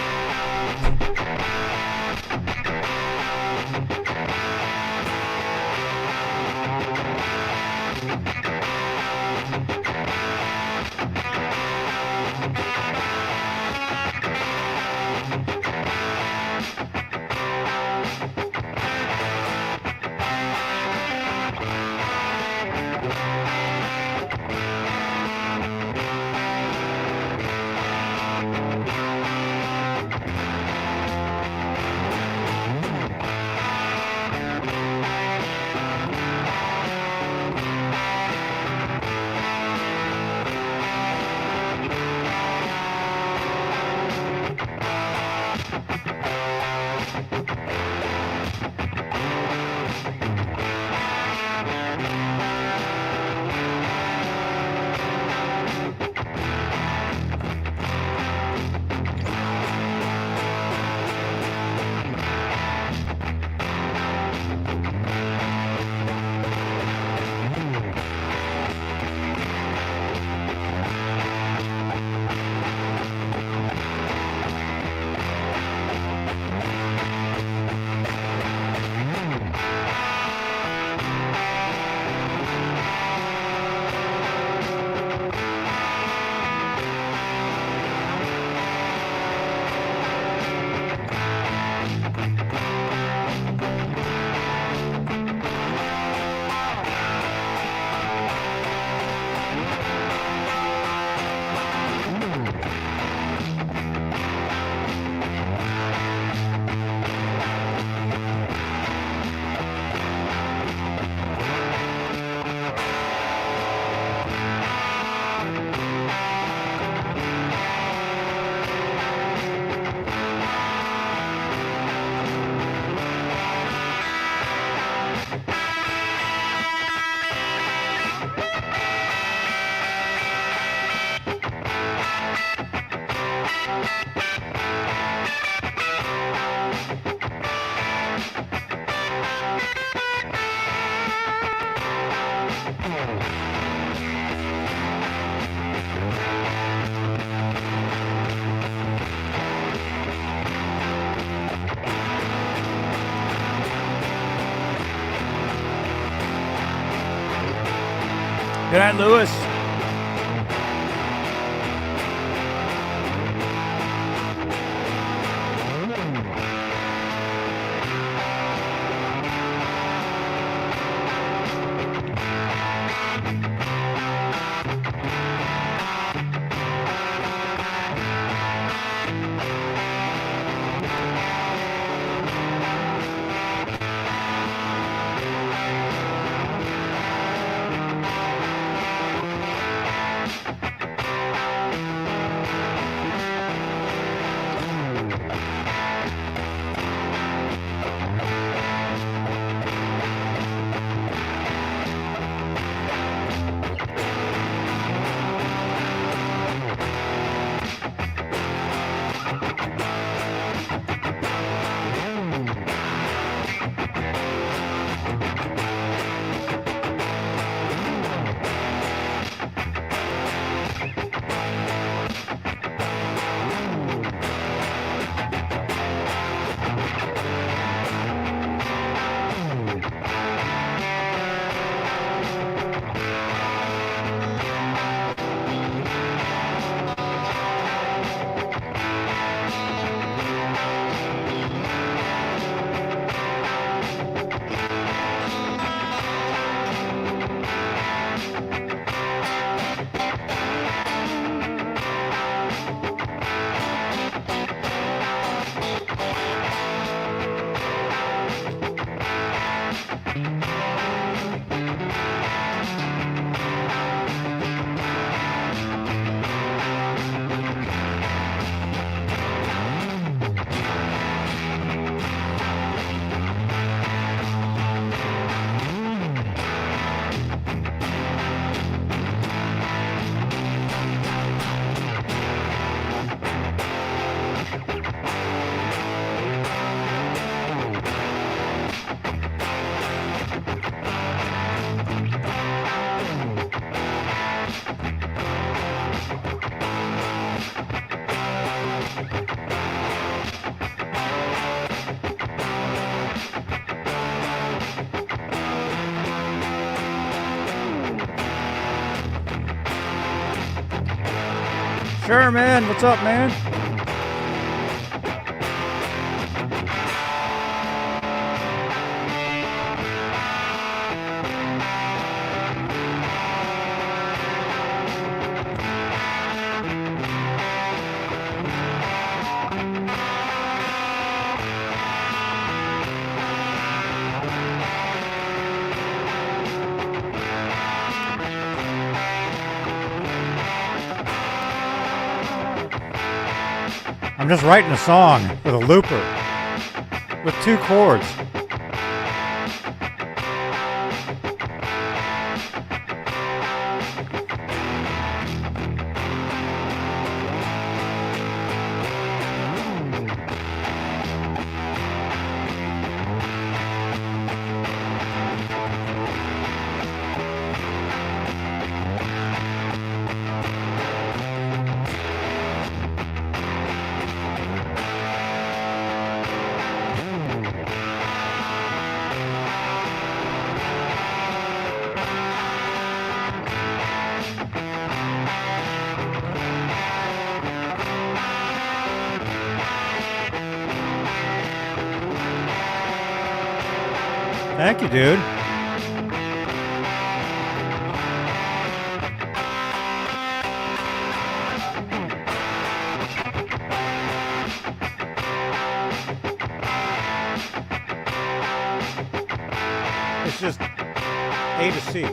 Good night, Lewis. Sure, man. What's up, man? I'm just writing a song with a looper with 2 chords. Thank you, dude. It's just A to C.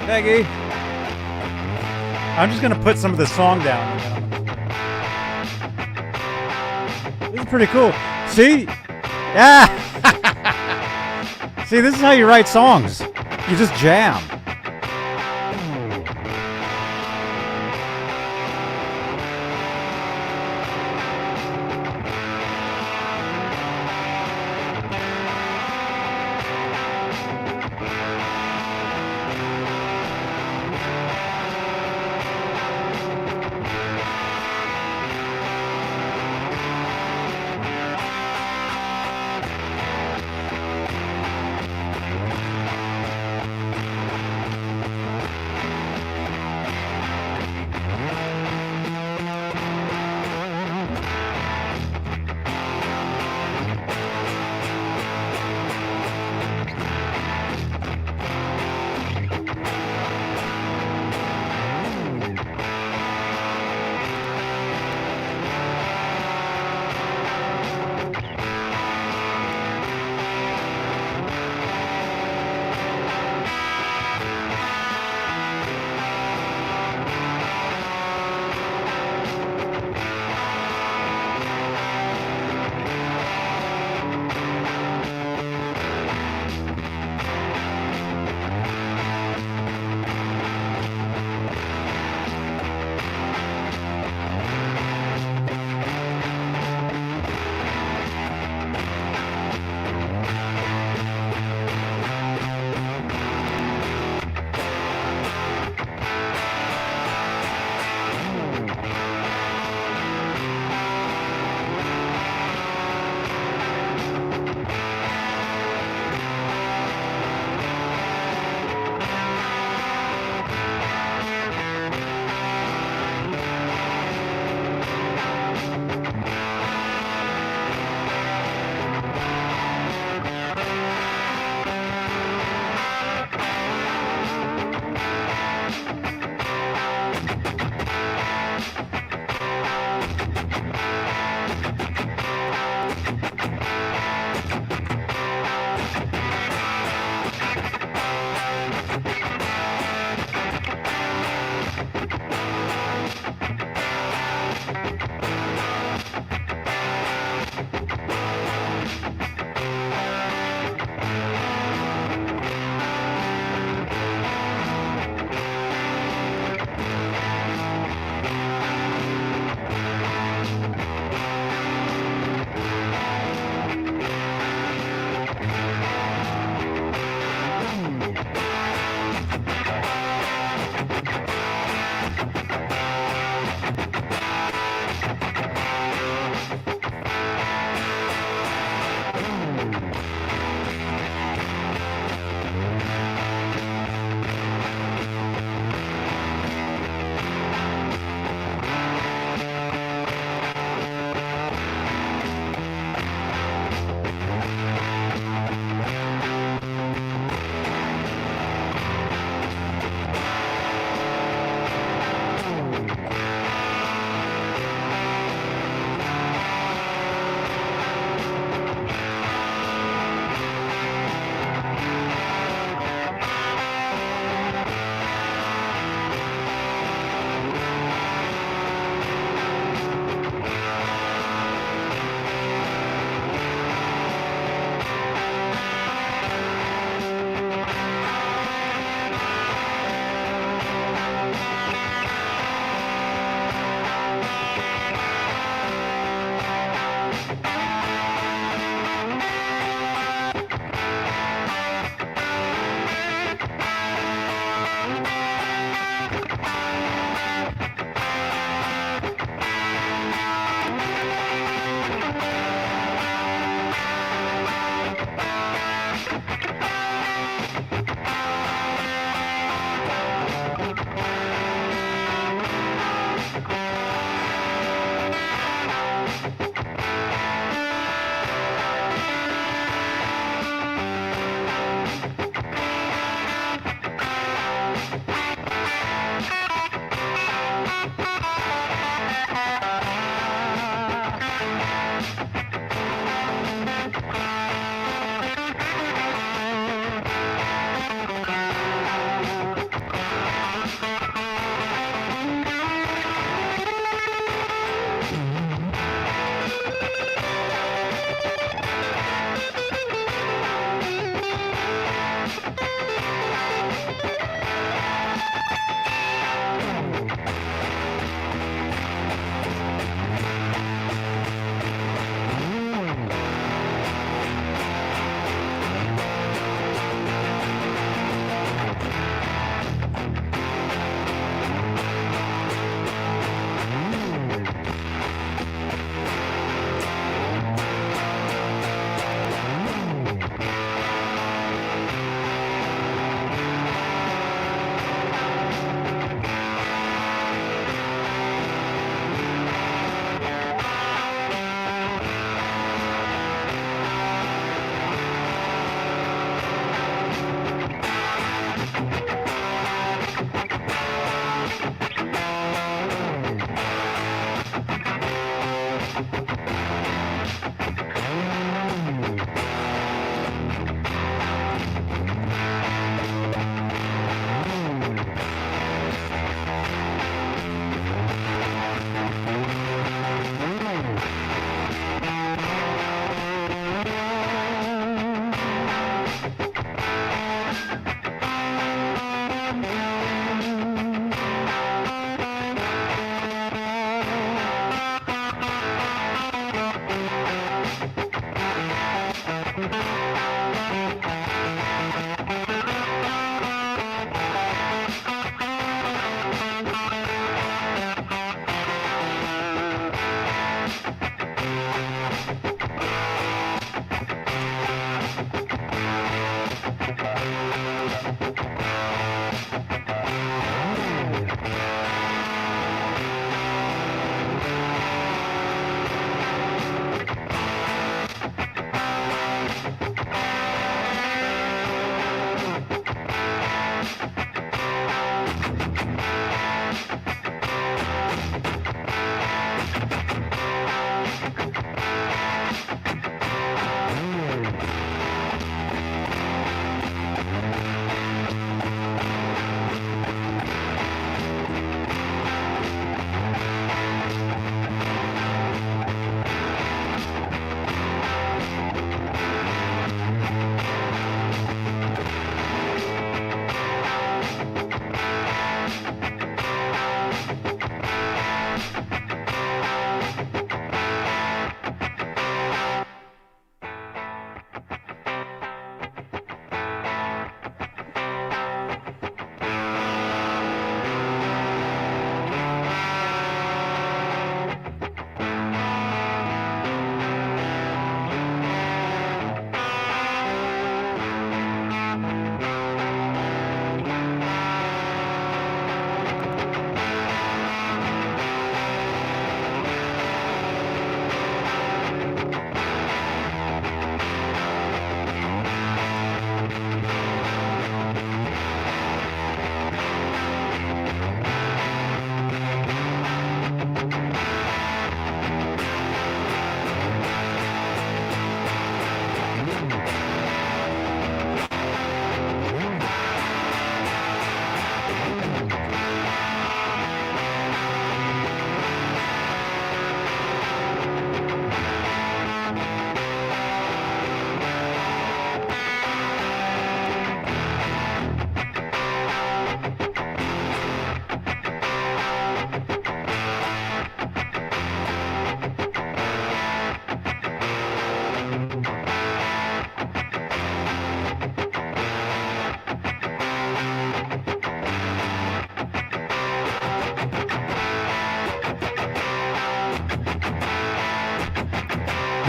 Peggy. I'm just gonna put some of the song down. This is pretty cool. See? Yeah. See, this is how you write songs. You just jam.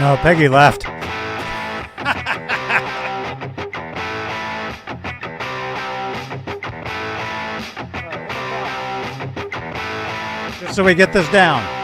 No, Peggy left. Just so we get this down.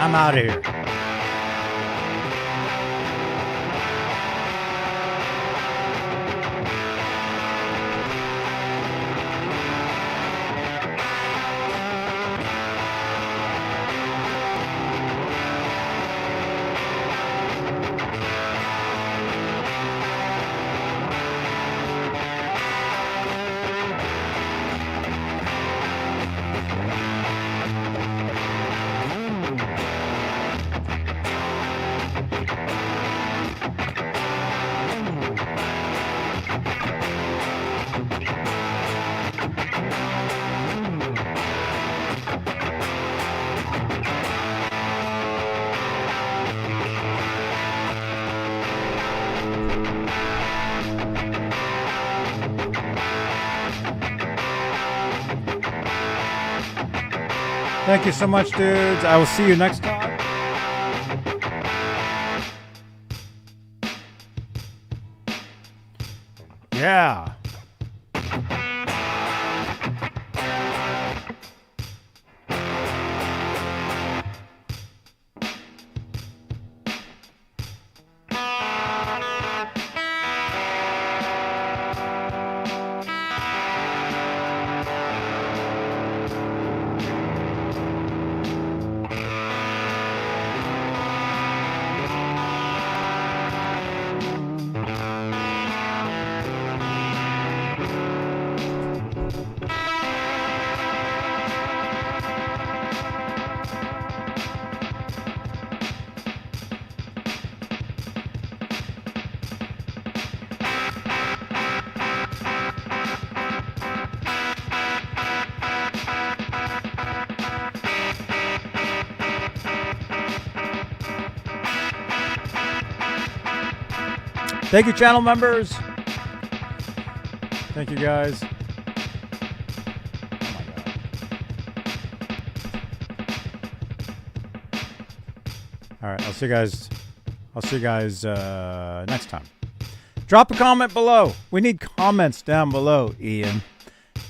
I'm out of here. Thank you so much, dudes. I will see you next time. Yeah. Thank you, channel members. Thank you, guys. Oh my God. All right, I'll see you guys. Next time. Drop a comment below. We need comments down below, Ian.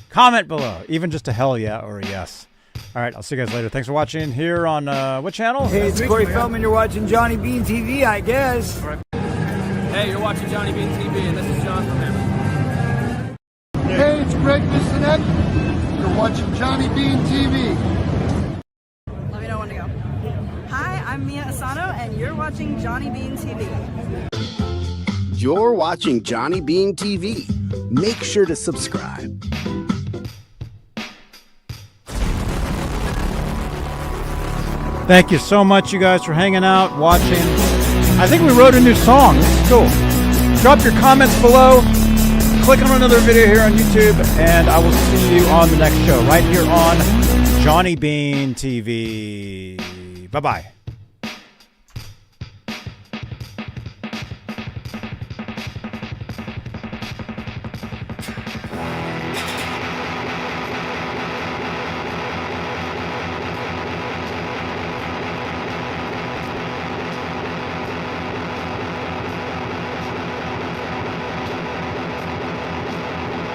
Comment below, even just a hell yeah or a yes. All right, I'll see you guys later. Thanks for watching here on what channel? Hey, it's Corey Feldman. You're watching Johnny Beane TV, I guess. Hey, you're watching Johnny Beane TV, and this is John from Hammer. Hey, it's Greg Bissonette. You're watching Johnny Beane TV. Let me know when to go. Hi, I'm Mia Asano, and you're watching Johnny Beane TV. You're watching Johnny Beane TV. Make sure to subscribe. Thank you so much, you guys, for hanging out, watching. I think we wrote a new song. This is cool. Drop your comments below. Click on another video here on YouTube, and I will see you on the next show right here on Johnny Beane TV. Bye-bye.